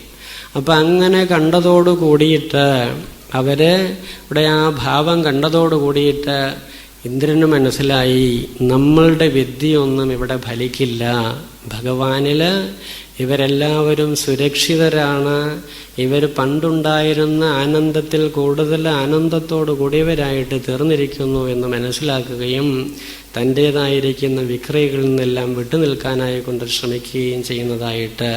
A: അപ്പം അങ്ങനെ കണ്ടതോടു കൂടിയിട്ട് ഇവിടെ ആ ഭാവം കണ്ടതോടു കൂടിയിട്ട് ഇന്ദ്രന് മനസ്സിലായി, നമ്മളുടെ വിദ്യയൊന്നും ഇവിടെ ഫലിക്കില്ല. ഭഗവാനിൽ ഇവരെല്ലാവരും സുരക്ഷിതരാണ്. ഇവർ പണ്ടുണ്ടായിരുന്ന ആനന്ദത്തിൽ കൂടുതൽ ആനന്ദത്തോടു കൂടിയവരായിട്ട് തീർന്നിരിക്കുന്നു എന്ന് മനസ്സിലാക്കുകയും തൻ്റേതായിരിക്കുന്ന വിക്രിയകളിൽ നിന്നെല്ലാം വിട്ടുനിൽക്കാനായിക്കൊണ്ട് ശ്രമിക്കുകയും ചെയ്യുന്നതായിട്ട്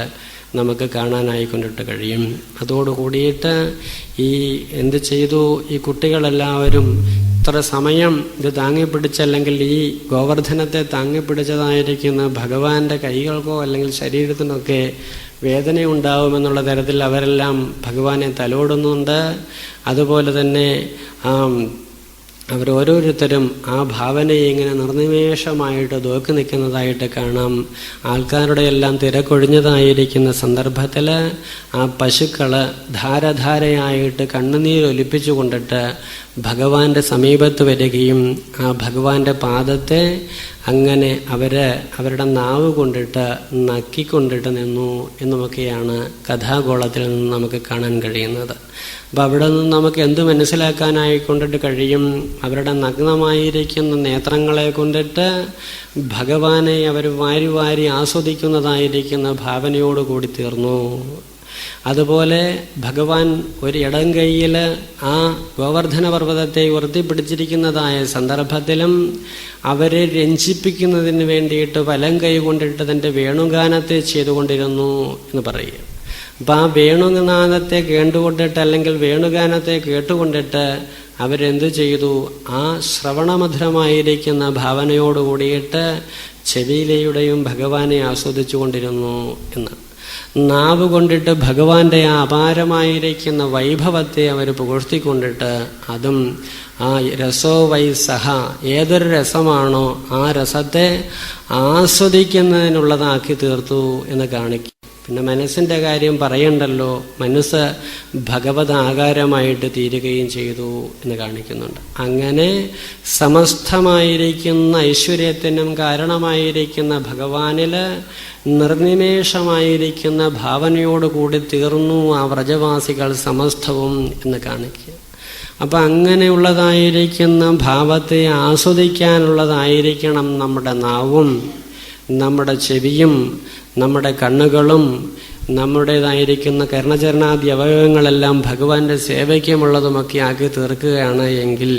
A: നമുക്ക് കാണാനായിക്കൊണ്ടിട്ട് കഴിയും. അതോടുകൂടിയിട്ട് എന്ത് ചെയ്തു, ഈ കുട്ടികളെല്ലാവരും ഇത്ര സമയം ഇത് താങ്ങിപ്പിടിച്ചല്ലെങ്കിൽ ഈ ഗോവർദ്ധനത്തെ താങ്ങിപ്പിടിച്ചതായിരിക്കുന്ന ഭഗവാന്റെ കൈകൾക്കോ അല്ലെങ്കിൽ ശരീരത്തിനൊക്കെ വേദനയുണ്ടാവുമെന്നുള്ള തരത്തിൽ അവരെല്ലാം ഭഗവാനെ തലോടുന്നുണ്ട്. അതുപോലെ തന്നെ അവരോരോരുത്തരും ആ ഭാവനയെ ഇങ്ങനെ നിർനിമേഷമായിട്ട് നോക്കി നിൽക്കുന്നതായിട്ട് കാണാം. ആൾക്കാരുടെ എല്ലാം തിരക്കൊഴിഞ്ഞതായിരിക്കുന്ന സന്ദർഭത്തിൽ ആ പശുക്കൾ ധാരധാരയായിട്ട് കണ്ണുനീരൊലിപ്പിച്ചു കൊണ്ടിട്ട് ഭഗവാന്റെ സമീപത്ത് വരികയും ആ ഭഗവാന്റെ പാദത്തെ അങ്ങനെ അവരുടെ നാവ് കൊണ്ടിട്ട് നക്കിക്കൊണ്ടിട്ട് നിന്നു എന്നുമൊക്കെയാണ് കഥാഗോളത്തിൽ നിന്ന് നമുക്ക് കാണാൻ കഴിയുന്നത്. അപ്പം അവിടെ നിന്ന് നമുക്ക് എന്ത് മനസ്സിലാക്കാനായിക്കൊണ്ടിട്ട് കഴിയും? അവരുടെ നഗ്നമായിരിക്കുന്ന നേത്രങ്ങളെ കൊണ്ടിട്ട് ഭഗവാനെ അവർ വാരി വാരി ആസ്വദിക്കുന്നതായിരിക്കുന്ന ഭാവനയോടുകൂടി തീർന്നു. അതുപോലെ ഭഗവാൻ ഒരു ഇടം കൈയിൽ ആ ഗോവർദ്ധന പർവ്വതത്തെ ഉയർത്തിപ്പിടിച്ചിരിക്കുന്നതായ സന്ദർഭത്തിലും അവരെ രഞ്ജിപ്പിക്കുന്നതിന് വേണ്ടിയിട്ട് വലം കൈ കൊണ്ടിട്ട് തൻ്റെ വേണുഗാനത്തെ ചെയ്തുകൊണ്ടിരുന്നു എന്ന് പറയുക. അപ്പം ആ വേണുഗാനത്തെ കേട്ടുകൊണ്ടിട്ട് അല്ലെങ്കിൽ വേണുഗാനത്തെ കേട്ടുകൊണ്ടിട്ട് അവരെന്തു ചെയ്തു? ആ ശ്രവണമധുരമായിരിക്കുന്ന ഭാവനയോടുകൂടിയിട്ട് ചെവിയിലെയുടെയും ഭഗവാനെ ആസ്വദിച്ചു കൊണ്ടിരുന്നു എന്ന്. നാവ് കൊണ്ടിട്ട് ഭഗവാന്റെ ആ അപാരമായിരിക്കുന്ന വൈഭവത്തെ അവർ പുകഴ്ത്തിക്കൊണ്ടിട്ട് അതും ആ രസോ വൈ സഹ, ഏതൊരു രസമാണോ ആ രസത്തെ ആസ്വദിക്കുന്നതിനുള്ളതാക്കി തീർത്തു എന്ന് കാണിക്കും. പിന്നെ മനസ്സിൻ്റെ കാര്യം പറയണ്ടല്ലോ, മനസ്സ് ഭഗവത് ആകാരമായിട്ട് തീരുകയും ചെയ്തു എന്ന് കാണിക്കുന്നുണ്ട്. അങ്ങനെ സമസ്തമായിരിക്കുന്ന ഐശ്വര്യത്തിനും കാരണമായിരിക്കുന്ന ഭഗവാനിൽ നിർനിമേഷമായിരിക്കുന്ന ഭാവനയോടുകൂടി തീർന്നു ആ വ്രജവാസികൾ സമസ്തവും എന്ന് കാണിക്കുക. അപ്പം അങ്ങനെയുള്ളതായിരിക്കുന്ന ഭാവത്തെ ആസ്വദിക്കാനുള്ളതായിരിക്കണം നമ്മുടെ നാവും, നമ്മുടെ ചെവിയും, നമ്മുടെ കണ്ണുകളും, നമ്മുടേതായിരിക്കുന്ന കർണചരണാദി അവയവങ്ങളെല്ലാം ഭഗവാന്റെ സേവയ്ക്കുമുള്ളതുമൊക്കെ ആക്കി തീർക്കുകയാണ് എങ്കിൽ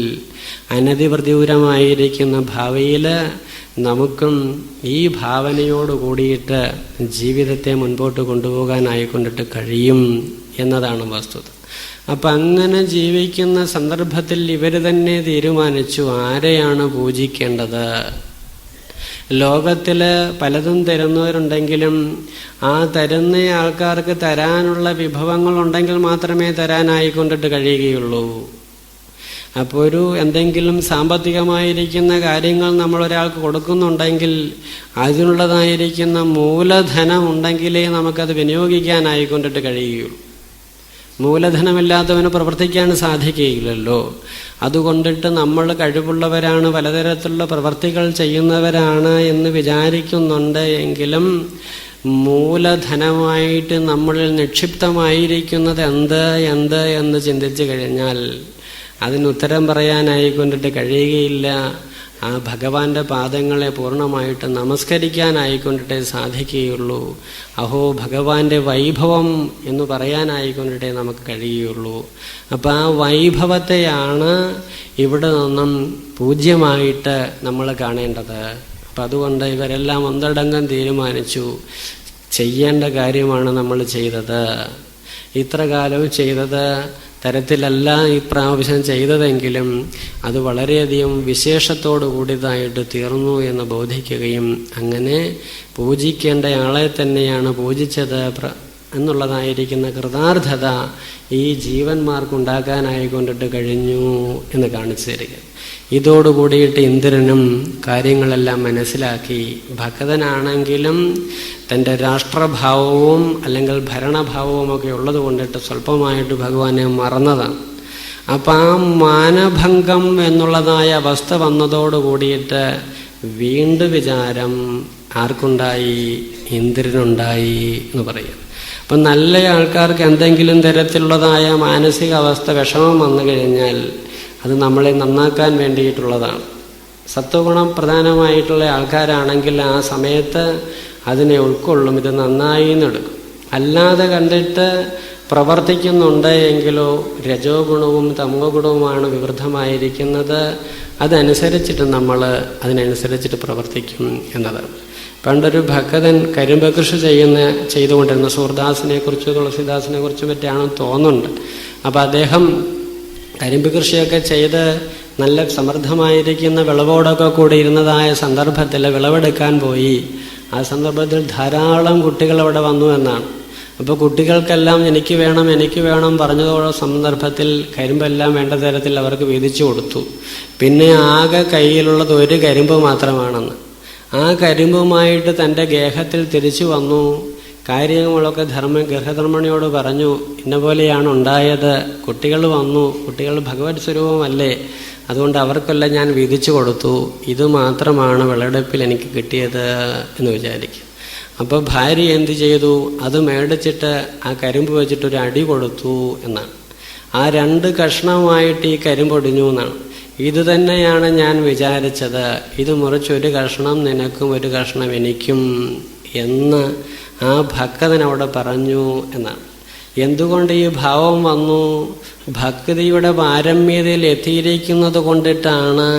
A: അനധിപ്രതികൂലമായിരിക്കുന്ന ഭാവിയിൽ നമുക്കും ഈ ഭാവനയോട് കൂടിയിട്ട് ജീവിതത്തെ മുൻപോട്ട് കൊണ്ടുപോകാനായിക്കൊണ്ടിട്ട് കഴിയും എന്നതാണ് വസ്തുത. അപ്പം അങ്ങനെ ജീവിക്കുന്ന സന്ദർഭത്തിൽ ഇവർ തന്നെ തീരുമാനിച്ചു ആരെയാണ് പൂജിക്കേണ്ടത്. ലോകത്തിൽ പലതും തരുന്നവരുണ്ടെങ്കിലും ആ തരുന്ന ആൾക്കാർക്ക് തരാനുള്ള വിഭവങ്ങളുണ്ടെങ്കിൽ മാത്രമേ തരാനായിക്കൊണ്ടിട്ട് കഴിയുകയുള്ളൂ. അപ്പോൾ എന്തെങ്കിലും സാമ്പത്തികമായിരിക്കുന്ന കാര്യങ്ങൾ നമ്മളൊരാൾക്ക് കൊടുക്കുന്നുണ്ടെങ്കിൽ അതിനുള്ളതായിരിക്കുന്ന മൂലധനം ഉണ്ടെങ്കിലേ നമുക്കത് വിനിയോഗിക്കാനായിക്കൊണ്ടിട്ട് കഴിയുകയുള്ളൂ. മൂലധനമില്ലാത്തവന് പ്രവർത്തിക്കാൻ സാധിക്കുകയില്ലല്ലോ. അതുകൊണ്ടിട്ട് നമ്മൾ കഴിവുള്ളവരാണ്, പലതരത്തിലുള്ള പ്രവർത്തികൾ ചെയ്യുന്നവരാണ് എന്ന് വിചാരിക്കുന്നുണ്ട് എങ്കിലും മൂലധനമായിട്ട് നമ്മളിൽ നിക്ഷിപ്തമായിരിക്കുന്നത് എന്ത് എന്ന് ചിന്തിച്ചു കഴിഞ്ഞാൽ അതിനുത്തരം പറയാനായിക്കൊണ്ടിട്ട് കഴിയുകയില്ല. ആ ഭഗവാന്റെ പാദങ്ങളെ പൂർണ്ണമായിട്ട് നമസ്കരിക്കാനായിക്കൊണ്ടിട്ടേ സാധിക്കുകയുള്ളൂ. അഹോ ഭഗവാന്റെ വൈഭവം എന്ന് പറയാനായിക്കൊണ്ടിട്ടേ നമുക്ക് കഴിയുകയുള്ളൂ. അപ്പം ആ വൈഭവത്തെയാണ് ഇവിടെ നിന്നും പൂജ്യമായിട്ട് നമ്മൾ കാണേണ്ടത്. അപ്പം അതുകൊണ്ട് ഇവരെല്ലാം ഒന്നടങ്കം തീരുമാനിച്ചു, ചെയ്യേണ്ട കാര്യമാണ് നമ്മൾ ചെയ്തത്. ഇത്ര കാലവും ചെയ്തത് തരത്തിലല്ല ഈ പ്രാവശ്യം ചെയ്തതെങ്കിലും അത് വളരെയധികം വിശേഷത്തോടു കൂടിയതായിട്ട് തീർന്നു എന്ന് ബോധിക്കുകയും അങ്ങനെ പൂജിക്കേണ്ട ആളെ തന്നെയാണ് പൂജിച്ചത് എന്നുള്ളതായിരിക്കുന്ന കൃതാർത്ഥത ഈ ജീവന്മാർക്കുണ്ടാക്കാനായിക്കൊണ്ടിട്ട് കഴിഞ്ഞു എന്ന് കാണിച്ചു തരിക. ഇതോടുകൂടിയിട്ട് ഇന്ദ്രനും കാര്യങ്ങളെല്ലാം മനസ്സിലാക്കി. ഭക്തനാണെങ്കിലും തൻ്റെ രാഷ്ട്രഭാവവും അല്ലെങ്കിൽ ഭരണഭാവവും ഒക്കെ ഉള്ളത് കൊണ്ടിട്ട് സ്വല്പമായിട്ട് ഭഗവാനെ മറന്നതാണ്. അപ്പം ആ മാനഭംഗം എന്നുള്ളതായ അവസ്ഥ വന്നതോടുകൂടിയിട്ട് വീണ്ടും വിചാരം ആർക്കുണ്ടായി? ഇന്ദ്രനുണ്ടായി എന്ന് പറയും. അപ്പം നല്ല ആൾക്കാർക്ക് എന്തെങ്കിലും തരത്തിലുള്ളതായ മാനസികാവസ്ഥ വിഷമം വന്നു കഴിഞ്ഞാൽ അത് നമ്മളെ നന്നാക്കാൻ വേണ്ടിയിട്ടുള്ളതാണ്. സത്വഗുണം പ്രധാനമായിട്ടുള്ള ആൾക്കാരാണെങ്കിൽ ആ സമയത്ത് അതിനെ ഉൾക്കൊള്ളും, ഇത് നന്നായി എന്നെടുക്കും. അല്ലാതെ കണ്ടിട്ട് പ്രവർത്തിക്കുന്നുണ്ട് എങ്കിലോ രജോ ഗുണവും തമോ ഗുണവുമാണ് വിവൃദ്ധമായിരിക്കുന്നത്. അതനുസരിച്ചിട്ട് നമ്മൾ അതിനനുസരിച്ചിട്ട് പ്രവർത്തിക്കും എന്നതാണ്. പണ്ടൊരു ഭക്തൻ കരിമ്പ് കൃഷി ചെയ്തുകൊണ്ടിരുന്ന സൂർദാസിനെ കുറിച്ച് തുളസിദാസിനെ കുറിച്ചും പറ്റിയാണെന്ന് തോന്നുന്നുണ്ട്. അപ്പം അദ്ദേഹം കരിമ്പ് കൃഷിയൊക്കെ ചെയ്ത് നല്ല സമൃദ്ധമായിരിക്കുന്ന വിളവോടൊക്കെ കൂടി ഇരുന്നതായ സന്ദർഭത്തിൽ വിളവെടുക്കാൻ പോയി. ആ സന്ദർഭത്തിൽ ധാരാളം കുട്ടികൾ അവിടെ വന്നു എന്നാണ്. അപ്പോൾ കുട്ടികൾക്കെല്ലാം എനിക്ക് വേണം പറഞ്ഞതോടെ സന്ദർഭത്തിൽ കരിമ്പെല്ലാം വേണ്ട തരത്തിൽ അവർക്ക് വീതിച്ചു കൊടുത്തു. പിന്നെ ആകെ കയ്യിലുള്ളത് ഒരു കരിമ്പ് മാത്രമാണെന്ന്. ആ കരിമ്പുമായിട്ട് തൻ്റെ ഗേഹത്തിൽ തിരിച്ചു വന്നു. കാര്യങ്ങളൊക്കെ ഗൃഹധർമ്മിണിയോട് പറഞ്ഞു, ഇന്ന പോലെയാണ് ഉണ്ടായത്, കുട്ടികൾ വന്നു, കുട്ടികൾ ഭഗവത് സ്വരൂപമല്ലേ, അതുകൊണ്ട് അവർക്കെല്ലാം ഞാൻ വീതിച്ചു കൊടുത്തു, ഇത് മാത്രമാണ് വിളവെടുപ്പിൽ എനിക്ക് കിട്ടിയത് എന്ന് വിചാരിക്കും. അപ്പോൾ ഭാര്യ എന്ത് ചെയ്തു? അത് മേടിച്ചിട്ട് ആ കരിമ്പ് വെച്ചിട്ടൊരു അടി കൊടുത്തു എന്നാണ്. ആ 2 കഷ്ണമായിട്ട് ഈ കരിമ്പൊടിഞ്ഞു എന്നാണ്. ഇത് തന്നെയാണ് ഞാൻ വിചാരിച്ചത്, ഇത് മുറിച്ചൊരു കഷ്ണം നിനക്കും ഒരു കഷ്ണം എനിക്കും എന്ന് ആ ഭക്തൻ അവിടെ പറഞ്ഞു എന്നാണ്. എന്തുകൊണ്ട് ഈ ഭാവം വന്നു? ഭക്തിയുടെ പാരമ്യതയിൽ എത്തിയിരിക്കുന്നത് കൊണ്ടിട്ടാണ്.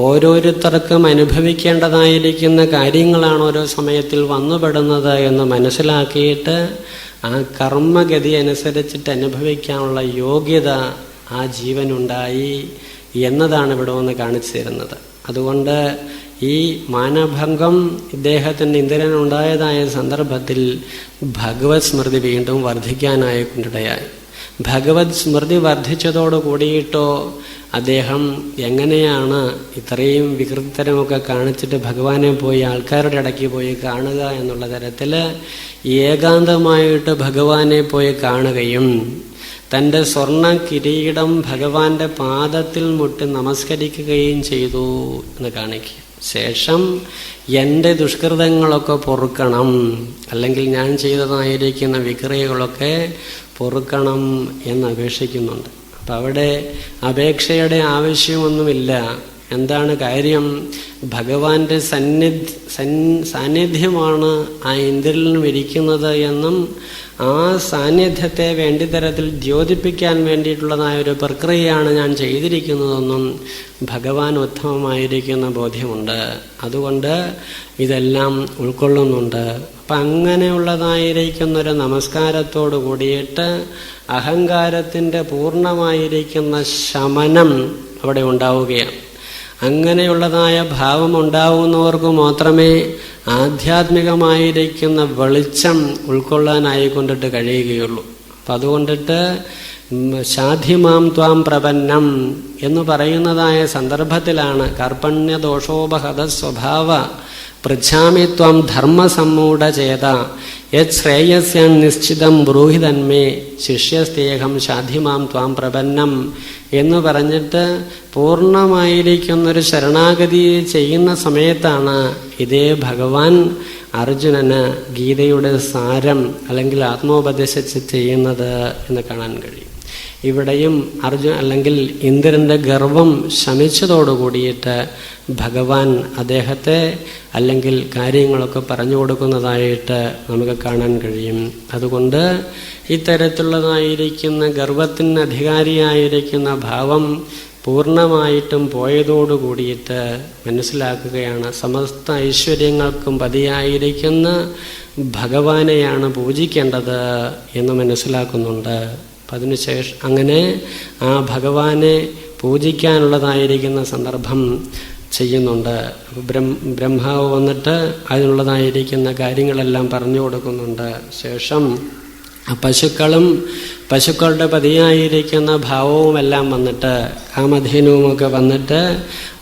A: ഓരോരുത്തർക്കും അനുഭവിക്കേണ്ടതായിരിക്കുന്ന കാര്യങ്ങളാണ് ഓരോ സമയത്തിൽ വന്നുപെടുന്നത് എന്ന് മനസ്സിലാക്കിയിട്ട് ആ കർമ്മഗതി അനുസരിച്ചിട്ട് അനുഭവിക്കാനുള്ള യോഗ്യത ആ ജീവനുണ്ടായി എന്നതാണ് ഇവിടെ ഒന്ന് കാണിച്ചു തരുന്നത്. അതുകൊണ്ട് ഈ മാനഭംഗം ഇദ്ദേഹത്തിൻ്റെ ഇന്ദ്രനുണ്ടായതായ സന്ദർഭത്തിൽ ഭഗവത് സ്മൃതി വീണ്ടും വർദ്ധിക്കാനായിക്കൊണ്ടിടയായി. ഭഗവത് സ്മൃതി വർദ്ധിച്ചതോട് കൂടിയിട്ടോ അദ്ദേഹം എങ്ങനെയാണ് ഇത്രയും വികൃതരമൊക്കെ കാണിച്ചിട്ട് ഭഗവാനെ പോയി ആൾക്കാരുടെ ഇടയ്ക്ക് പോയി കാണുക എന്നുള്ള തരത്തിൽ ഏകാന്തമായിട്ട് ഭഗവാനെ പോയി കാണുകയും തൻ്റെ സ്വർണ്ണ കിരീടം ഭഗവാന്റെ പാദത്തിൽ മുട്ടി നമസ്കരിക്കുകയും ചെയ്തു എന്ന് കാണിക്കുക. ശേഷം എൻ്റെ ദുഷ്കൃതങ്ങളൊക്കെ പൊറുക്കണം, അല്ലെങ്കിൽ ഞാൻ ചെയ്തതായിരിക്കുന്ന വിക്രിയകളൊക്കെ പൊറുക്കണം എന്ന് അപേക്ഷിക്കുന്നുണ്ട്. അപ്പം അവിടെ അപേക്ഷയുടെ ആവശ്യമൊന്നുമില്ല. എന്താണ് കാര്യം? ഭഗവാന്റെ സാന്നിധ്യമാണ് ആ ഇന്ദ്രനിലും ഇരിക്കുന്നത് എന്നും ആ സാന്നിധ്യത്തെ വേണ്ടി തരത്തിൽ ദ്യോതിപ്പിക്കാൻ വേണ്ടിയിട്ടുള്ളതായ ഒരു പ്രക്രിയയാണ് ഞാൻ ചെയ്തിരിക്കുന്നതെന്നും ഭഗവാൻ ഉത്തമമായിരിക്കുന്ന ബോധ്യമുണ്ട്. അതുകൊണ്ട് ഇതെല്ലാം ഉൾക്കൊള്ളുന്നുണ്ട്. അപ്പം അങ്ങനെയുള്ളതായിരിക്കുന്നൊരു നമസ്കാരത്തോടു കൂടിയിട്ട് അഹങ്കാരത്തിൻ്റെ പൂർണ്ണമായിരിക്കുന്ന ശമനം അവിടെ ഉണ്ടാവുകയാണ്. അങ്ങനെയുള്ളതായ ഭാവം ഉണ്ടാവുന്നവർക്ക് മാത്രമേ ആധ്യാത്മികമായിരിക്കുന്ന വെളിച്ചം ഉൾക്കൊള്ളാനായിക്കൊണ്ടിട്ട് കഴിയുകയുള്ളൂ. അപ്പം അതുകൊണ്ടിട്ട് ശാധിമാം ത്വാം പ്രപന്നം എന്ന് പറയുന്നതായ സന്ദർഭത്തിലാണ് കർപ്പണ്യദോഷോപഹത സ്വഭാവ പൃച്ഛാമി ത്വം ധർമ്മസമ്മൂഢചേത യത് ശ്രേയസ്യാൻ നിശ്ചിതം ബ്രൂഹിതന്മേ ശിഷ്യസ്തേഹം ശാധിമാം ത്വാം പ്രപന്നം എന്ന് പറഞ്ഞിട്ട് പൂർണ്ണമായിരിക്കുന്നൊരു ശരണാഗതി ചെയ്യുന്ന സമയത്താണ് ഇതേ ഭഗവാൻ അർജുനന് ഗീതയുടെ സാരം അല്ലെങ്കിൽ ആത്മോപദേശിച്ച് ചെയ്യുന്നത് എന്ന് കാണാൻ കഴിയും. ഇവിടെയും അല്ലെങ്കിൽ ഇന്ദ്രന്റെ ഗർവം ശമിച്ചതോടുകൂടിയിട്ട് ഭഗവാൻ അദ്ദേഹത്തെ അല്ലെങ്കിൽ കാര്യങ്ങളൊക്കെ പറഞ്ഞു കൊടുക്കുന്നതായിട്ട് നമുക്ക് കാണാൻ കഴിയും. അതുകൊണ്ട് ഇത്തരത്തിലുള്ളതായിരിക്കുന്ന ഗർവത്തിന് അധികാരിയായിരിക്കുന്ന ഭാവം പൂർണ്ണമായിട്ടും പോയതോടുകൂടിയിട്ട് മനസ്സിലാക്കുകയാണ് സമസ്ത ഐശ്വര്യങ്ങൾക്കും പതിയായിരിക്കുന്ന ഭഗവാനെയാണ് പൂജിക്കേണ്ടത് എന്ന് മനസ്സിലാക്കുന്നുണ്ട്. അപ്പം അതിനുശേഷം അങ്ങനെ ആ ഭഗവാനെ പൂജിക്കാനുള്ളതായിരിക്കുന്ന സന്ദർഭം ചെയ്യുന്നുണ്ട്. ബ്രഹ്മാവ് വന്നിട്ട് അതിനുള്ളതായിരിക്കുന്ന കാര്യങ്ങളെല്ലാം പറഞ്ഞു കൊടുക്കുന്നുണ്ട്. ശേഷം പശുക്കളുടെ പതിയായിരിക്കുന്ന ഭാവവുമെല്ലാം വന്നിട്ട് കാമധേനുവുമൊക്കെ വന്നിട്ട്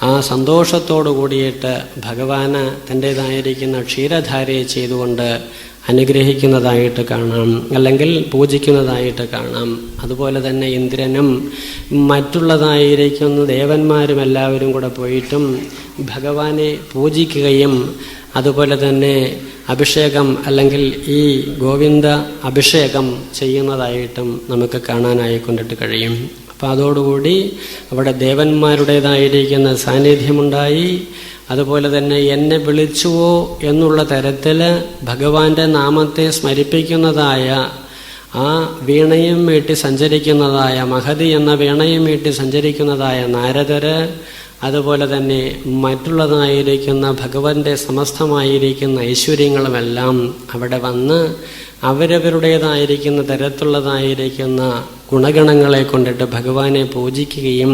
A: ആ സന്തോഷത്തോടു കൂടിയിട്ട് ഭഗവാന് തൻ്റേതായിരിക്കുന്ന ക്ഷീരധാരയെ ചെയ്തുകൊണ്ട് അനുഗ്രഹിക്കുന്നതായിട്ട് കാണാം, അല്ലെങ്കിൽ പൂജിക്കുന്നതായിട്ട് കാണാം. അതുപോലെ തന്നെ ഇന്ദ്രനും മറ്റുള്ളതായിരിക്കുന്ന ദേവന്മാരും എല്ലാവരും കൂടെ പോയിട്ടും ഭഗവാനെ പൂജിക്കുകയും അതുപോലെ തന്നെ അഭിഷേകം അല്ലെങ്കിൽ ഈ ഗോവിന്ദ അഭിഷേകം ചെയ്യുന്നതായിട്ടും നമുക്ക് കാണാനായിക്കൊണ്ടിട്ട് കഴിയും. അപ്പം അതോടുകൂടി അവിടെ ദേവന്മാരുടേതായിരിക്കുന്ന സാന്നിധ്യമുണ്ടായി. അതുപോലെ തന്നെ എന്നെ വിളിച്ചുവോ എന്നുള്ള തരത്തിൽ ഭഗവാന്റെ നാമത്തെ സ്മരിപ്പിക്കുന്നതായ ആ വീണയും മീട്ടി സഞ്ചരിക്കുന്നതായ മഹതി എന്ന വീണയും മീട്ടി സഞ്ചരിക്കുന്നതായ നാരദര്, അതുപോലെ തന്നെ മറ്റുള്ളതായിരിക്കുന്ന ഭഗവാന്റെ സമസ്തമായിരിക്കുന്ന ഐശ്വര്യങ്ങളുമെല്ലാം അവിടെ വന്ന് അവരവരുടേതായിരിക്കുന്ന തരത്തിലുള്ളതായിരിക്കുന്ന ഗുണഗണങ്ങളെ കൊണ്ടിട്ട് ഭഗവാനെ പൂജിക്കുകയും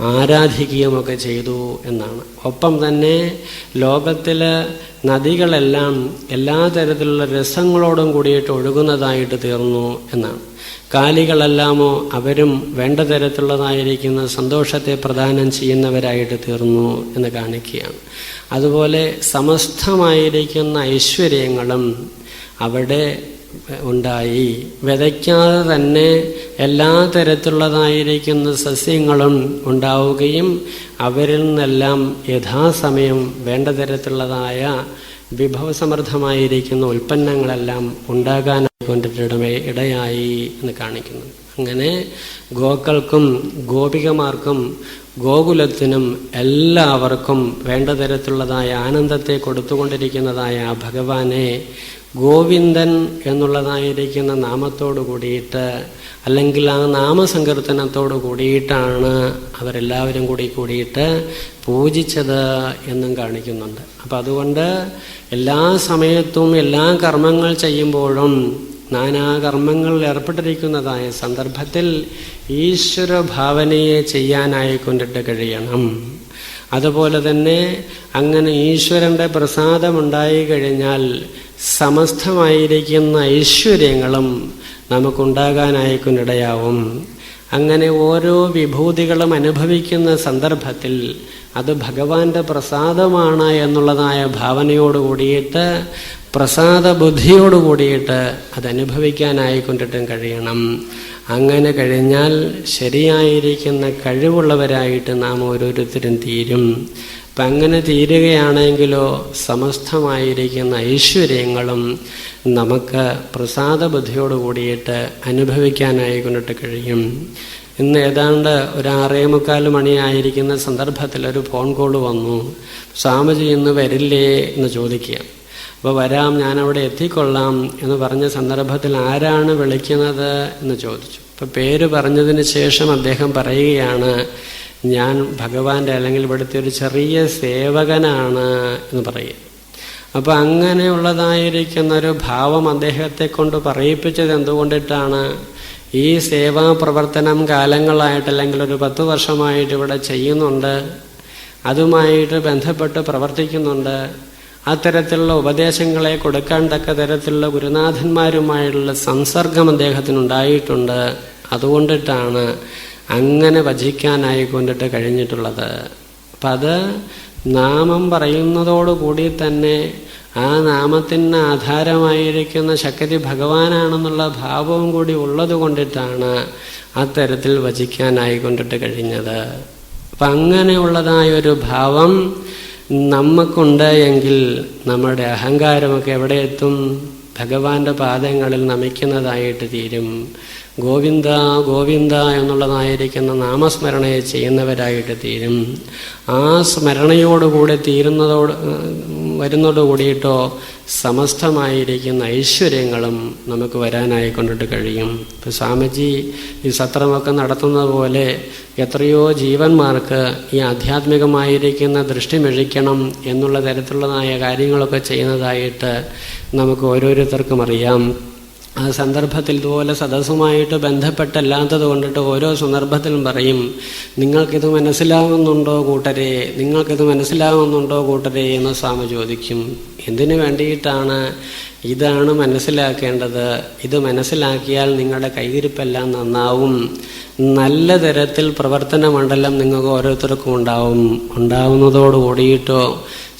A: ആരാധിക്കുകയുമൊക്കെ ചെയ്തു എന്നാണ്. ഒപ്പം തന്നെ ലോകത്തിൽ നദികളെല്ലാം എല്ലാ തരത്തിലുള്ള രസങ്ങളോടും കൂടിയിട്ട് ഒഴുകുന്നതായിട്ട് തീർന്നു എന്നാണ്. കാലികളെല്ലാമോ അവരും വേണ്ട തരത്തിലുള്ളതായിരിക്കുന്ന സന്തോഷത്തെ പ്രദാനം ചെയ്യുന്നവരായിട്ട് തീർന്നു എന്ന് കാണിക്കുകയാണ്. അതുപോലെ സമസ്തമായിരിക്കുന്ന ഐശ്വര്യങ്ങളും അവിടെ ഉണ്ടായി. വിതയ്ക്കാതെ തന്നെ എല്ലാ തരത്തിലുള്ളതായിരിക്കുന്ന സസ്യങ്ങളും ഉണ്ടാവുകയും അവരിൽ നിന്നെല്ലാം യഥാസമയം വേണ്ട തരത്തിലുള്ളതായ വിഭവസമൃദ്ധമായിരിക്കുന്ന ഉൽപ്പന്നങ്ങളെല്ലാം ഉണ്ടാകാനായിക്കൊണ്ടിട്ട് ഇടയായി എന്ന് കാണിക്കുന്നു. അങ്ങനെ ഗോക്കൾക്കും ഗോപികമാർക്കും ഗോകുലത്തിനും എല്ലാവർക്കും വേണ്ട തരത്തിലുള്ളതായ ആനന്ദത്തെ കൊടുത്തുകൊണ്ടിരിക്കുന്നതായ ആ ഭഗവാനെ ഗോവിന്ദൻ എന്നുള്ളതായിരിക്കുന്ന നാമത്തോടു കൂടിയിട്ട് അല്ലെങ്കിൽ ആ നാമസങ്കീർത്തനത്തോടു കൂടിയിട്ടാണ് അവരെല്ലാവരും കൂടിയിട്ട് പൂജിച്ചത് എന്നും കാണിക്കുന്നുണ്ട്. അപ്പം അതുകൊണ്ട് എല്ലാ സമയത്തും എല്ലാ കർമ്മങ്ങൾ ചെയ്യുമ്പോഴും നാനാകർമ്മങ്ങളിൽ ഏർപ്പെട്ടിരിക്കുന്നതായ സന്ദർഭത്തിൽ ഈശ്വര ഭാവനയെ ചെയ്യാനായിക്കൊണ്ടിട്ട് കഴിയണം. അതുപോലെ തന്നെ അങ്ങനെ ഈശ്വരൻ്റെ പ്രസാദമുണ്ടായി കഴിഞ്ഞാൽ സമസ്തമായിരിക്കുന്ന ഐശ്വര്യങ്ങളും നമുക്കുണ്ടാകാനായിക്കൊണ്ടിടയാവും. അങ്ങനെ ഓരോ വിഭൂതികളും അനുഭവിക്കുന്ന സന്ദർഭത്തിൽ അത് ഭഗവാന്റെ പ്രസാദമാണ് എന്നുള്ളതായ ഭാവനയോട് കൂടിയിട്ട് പ്രസാദ ബുദ്ധിയോട് കൂടിയിട്ട് അതനുഭവിക്കാനായിക്കൊണ്ടിട്ടും കഴിയണം. അങ്ങനെ കഴിഞ്ഞാൽ ശരിയായിരിക്കുന്ന കഴിവുള്ളവരായിട്ട് നാം ഓരോരുത്തരും തീരും. അപ്പം അങ്ങനെ തീരുകയാണെങ്കിലോ സമസ്തമായിരിക്കുന്ന ഐശ്വര്യങ്ങളും നമുക്ക് പ്രസാദ ബുദ്ധിയോട് കൂടിയിട്ട് അനുഭവിക്കാനായിക്കൊണ്ടിട്ട് കഴിയും. ഇന്ന് ഏതാണ്ട് ഒരു 6:45 മണിയായിരിക്കുന്ന സന്ദർഭത്തിൽ ഒരു ഫോൺ കോൾ വന്നു. സ്വാമിജി ഇന്ന് വരില്ലേ എന്ന് ചോദിക്കുക. അപ്പോൾ വരാം, ഞാനവിടെ എത്തിക്കൊള്ളാം എന്ന് പറഞ്ഞ സന്ദർഭത്തിൽ ആരാണ് വിളിക്കുന്നത് എന്ന് ചോദിച്ചു. അപ്പോൾ പേര് പറഞ്ഞതിന് ശേഷം അദ്ദേഹം പറയുകയാണ്, ഞാൻ ഭഗവാന്റെ അല്ലെങ്കിൽ ഇവിടുത്തെ ഒരു ചെറിയ സേവകനാണ് എന്ന് പറയുക. അപ്പോൾ അങ്ങനെയുള്ളതായിരിക്കുന്ന ഒരു ഭാവം അദ്ദേഹത്തെ കൊണ്ട് പറയിപ്പിച്ചത് എന്തുകൊണ്ടിട്ടാണ്? ഈ സേവാ പ്രവർത്തനം കാലങ്ങളായിട്ട് അല്ലെങ്കിൽ ഒരു 10 വർഷമായിട്ട് ഇവിടെ ചെയ്യുന്നുണ്ട്, അതുമായിട്ട് ബന്ധപ്പെട്ട് പ്രവർത്തിക്കുന്നുണ്ട്. അത്തരത്തിലുള്ള ഉപദേശങ്ങളെ കൊടുക്കാൻ തക്ക തരത്തിലുള്ള ഗുരുനാഥന്മാരുമായുള്ള സംസർഗം അദ്ദേഹത്തിനുണ്ടായിട്ടുണ്ട്. അതുകൊണ്ടിട്ടാണ് അങ്ങനെ ഭജിക്കാനായിക്കൊണ്ടിട്ട് കഴിഞ്ഞിട്ടുള്ളത്. അപ്പം അത് നാമം പറയുന്നതോടുകൂടി തന്നെ ആ നാമത്തിന് ആധാരമായിരിക്കുന്ന ശക്തി ഭഗവാനാണെന്നുള്ള ഭാവവും കൂടി ഉള്ളത് കൊണ്ടിട്ടാണ് അത്തരത്തിൽ ഭജിക്കാനായിക്കൊണ്ടിട്ട് കഴിഞ്ഞത്. അപ്പം അങ്ങനെയുള്ളതായൊരു ഭാവം നമുക്കുണ്ട് എങ്കിൽ നമ്മുടെ അഹങ്കാരമൊക്കെ എവിടെ എത്തും? ഭഗവാന്റെ പാദങ്ങളിൽ നമിക്കുന്നതായിട്ട് തീരും. ഗോവിന്ദ ഗോവിന്ദ എന്നുള്ളതായിരിക്കുന്ന നാമസ്മരണയെ ചെയ്യുന്നവരായിട്ട് തീരും. ആ സ്മരണയോടുകൂടി വരുന്നതോടുകൂടിയിട്ടോ സമസ്തമായിരിക്കുന്ന ഐശ്വര്യങ്ങളും നമുക്ക് വരാനായിക്കൊണ്ടിട്ട് കഴിയും. ഇപ്പം സ്വാമിജി ഈ സത്രമൊക്കെ നടത്തുന്നത് പോലെ എത്രയോ ജീവന്മാർക്ക് ഈ ആധ്യാത്മികമായിരിക്കുന്ന ദൃഷ്ടി മെഴിക്കണം എന്നുള്ള തരത്തിലുള്ളതായ കാര്യങ്ങളൊക്കെ ചെയ്യുന്നതായിട്ട് നമുക്ക് ഓരോരുത്തർക്കും അറിയാം. ആ സന്ദർഭത്തിൽ ഇതുപോലെ സദസ്സുമായിട്ട് ബന്ധപ്പെട്ടല്ലാത്തത് കൊണ്ടിട്ട് ഓരോ സന്ദർഭത്തിലും പറയും, നിങ്ങൾക്കിത് മനസ്സിലാവുന്നുണ്ടോ കൂട്ടരെ, നിങ്ങൾക്കിത് മനസ്സിലാവുന്നുണ്ടോ കൂട്ടരെ എന്ന് സ്വാമി ചോദിക്കും. എന്തിനു വേണ്ടിയിട്ടാണ്? ഇതാണ് മനസ്സിലാക്കേണ്ടത്. ഇത് മനസ്സിലാക്കിയാൽ നിങ്ങളുടെ കൈയിരിപ്പെല്ലാം നന്നാവും. നല്ല തരത്തിൽ പ്രവർത്തന മണ്ഡലം നിങ്ങൾക്ക് ഓരോരുത്തർക്കും ഉണ്ടാവുന്നതോടുകൂടിയിട്ടോ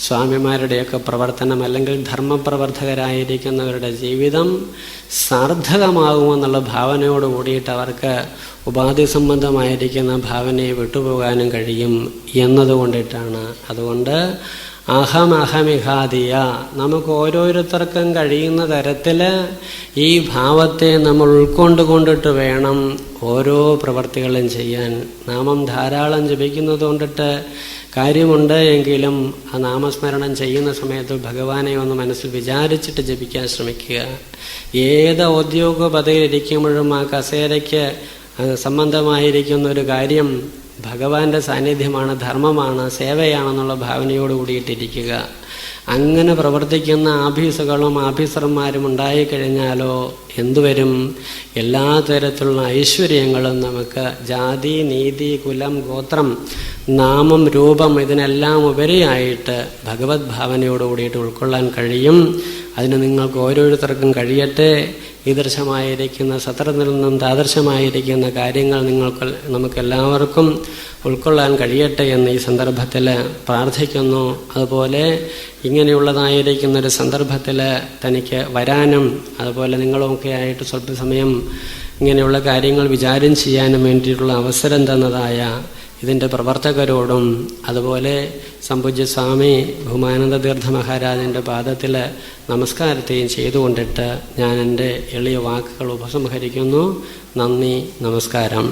A: സ്വാമിമാരുടെയൊക്കെ പ്രവർത്തനം അല്ലെങ്കിൽ ധർമ്മപ്രവർത്തകരായിരിക്കുന്നവരുടെ ജീവിതം സാർത്ഥകമാകുമെന്നുള്ള ഭാവനയോട് കൂടിയിട്ട് അവർക്ക് ഉപാധി സംബന്ധമായിരിക്കുന്ന ഭാവനയെ വിട്ടുപോകാനും കഴിയും എന്നതുകൊണ്ടിട്ടാണ്. അതുകൊണ്ട് അഹമിഹാദിയ, നമുക്ക് ഓരോരുത്തർക്കും കഴിയുന്ന തരത്തിൽ ഈ ഭാവത്തെ നമ്മൾ ഉൾക്കൊണ്ടുകൊണ്ടിട്ട് വേണം ഓരോ പ്രവർത്തികളും ചെയ്യാൻ. നാമം ധാരാളം ജപിക്കുന്നത് കൊണ്ടിട്ട് കാര്യമുണ്ട് എങ്കിലും ആ നാമസ്മരണം ചെയ്യുന്ന സമയത്ത് ഭഗവാനെ ഒന്ന് മനസ്സിൽ വിചാരിച്ചിട്ട് ജപിക്കാൻ ശ്രമിക്കുക. ഏത് ഔദ്യോഗിക പദവിയിലിരിക്കുമ്പോഴും ആ കസേരയ്ക്ക് സംബന്ധമായിരിക്കുന്ന ഒരു കാര്യം ഭഗവാന്റെ സാന്നിധ്യമാണ്, ധർമ്മമാണ്, സേവയാണെന്നുള്ള ഭാവനയോട് കൂടിയിട്ടിരിക്കുക. അങ്ങനെ പ്രവർത്തിക്കുന്ന ആഫീസുകളും ആഫീസർമാരും ഉണ്ടായിക്കഴിഞ്ഞാലോ എന്തുവരും? എല്ലാ തരത്തിലുള്ള ഐശ്വര്യങ്ങളും നമുക്ക് ജാതി, നീതി, കുലം, ഗോത്രം, നാമം, രൂപം ഇതിനെല്ലാം ഉപരിയായിട്ട് ഭഗവത് ഭാവനയോട് കൂടിയിട്ട് ഉൾക്കൊള്ളാൻ കഴിയും. അതിന് നിങ്ങൾക്ക് ഓരോരുത്തർക്കും കഴിയട്ടെ. ഈദർശമായിരിക്കുന്ന സത്രത്തിൽ നിന്നും താദർശമായിരിക്കുന്ന കാര്യങ്ങൾ നമുക്കെല്ലാവർക്കും ഉൾക്കൊള്ളാൻ കഴിയട്ടെ എന്ന് ഈ സന്ദർഭത്തിൽ പ്രാർത്ഥിക്കുന്നു. അതുപോലെ ഇങ്ങനെയുള്ളതായിരിക്കുന്നൊരു സന്ദർഭത്തിൽ തനിക്ക് വരാനും അതുപോലെ നിങ്ങളുമൊക്കെ ആയിട്ട് സ്വല്പ സമയം ഇങ്ങനെയുള്ള കാര്യങ്ങൾ വിചാരം ചെയ്യാനും വേണ്ടിയിട്ടുള്ള അവസരം തന്നതായ ഇതിൻ്റെ പ്രവർത്തകരോടും അതുപോലെ സംപൂജ്യ സ്വാമി ബഹുമാനന്ദ തീർത്ഥ മഹാരാജൻ്റെ പാദത്തിൽ നമസ്കാരത്തെയും ചെയ്തുകൊണ്ടിട്ട് ഞാൻ എൻ്റെ എളിയ വാക്കുകൾ ഉപസംഹരിക്കുന്നു. നന്ദി, നമസ്കാരം.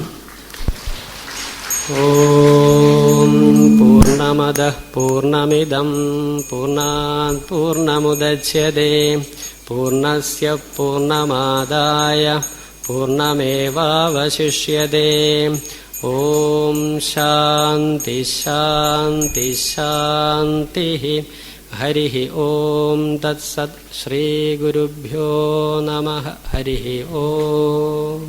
A: ഓം പൂർണ്ണമദഃ പൂർണ്ണമിദം പൂർണ്ണാത് പൂർണ്ണമുദച്യതേ പൂർണ്ണസ്യ പൂർണ്ണമാദായ പൂർണ്ണമേവാവശിഷ്യതേ. ഓം ശാന്തി ശാന്തി ശാന്തി. ഹരി ഓം തത്സത്. ശ്രീ ഗുരുഭ്യോ നമഃ. ഹരി ഓം.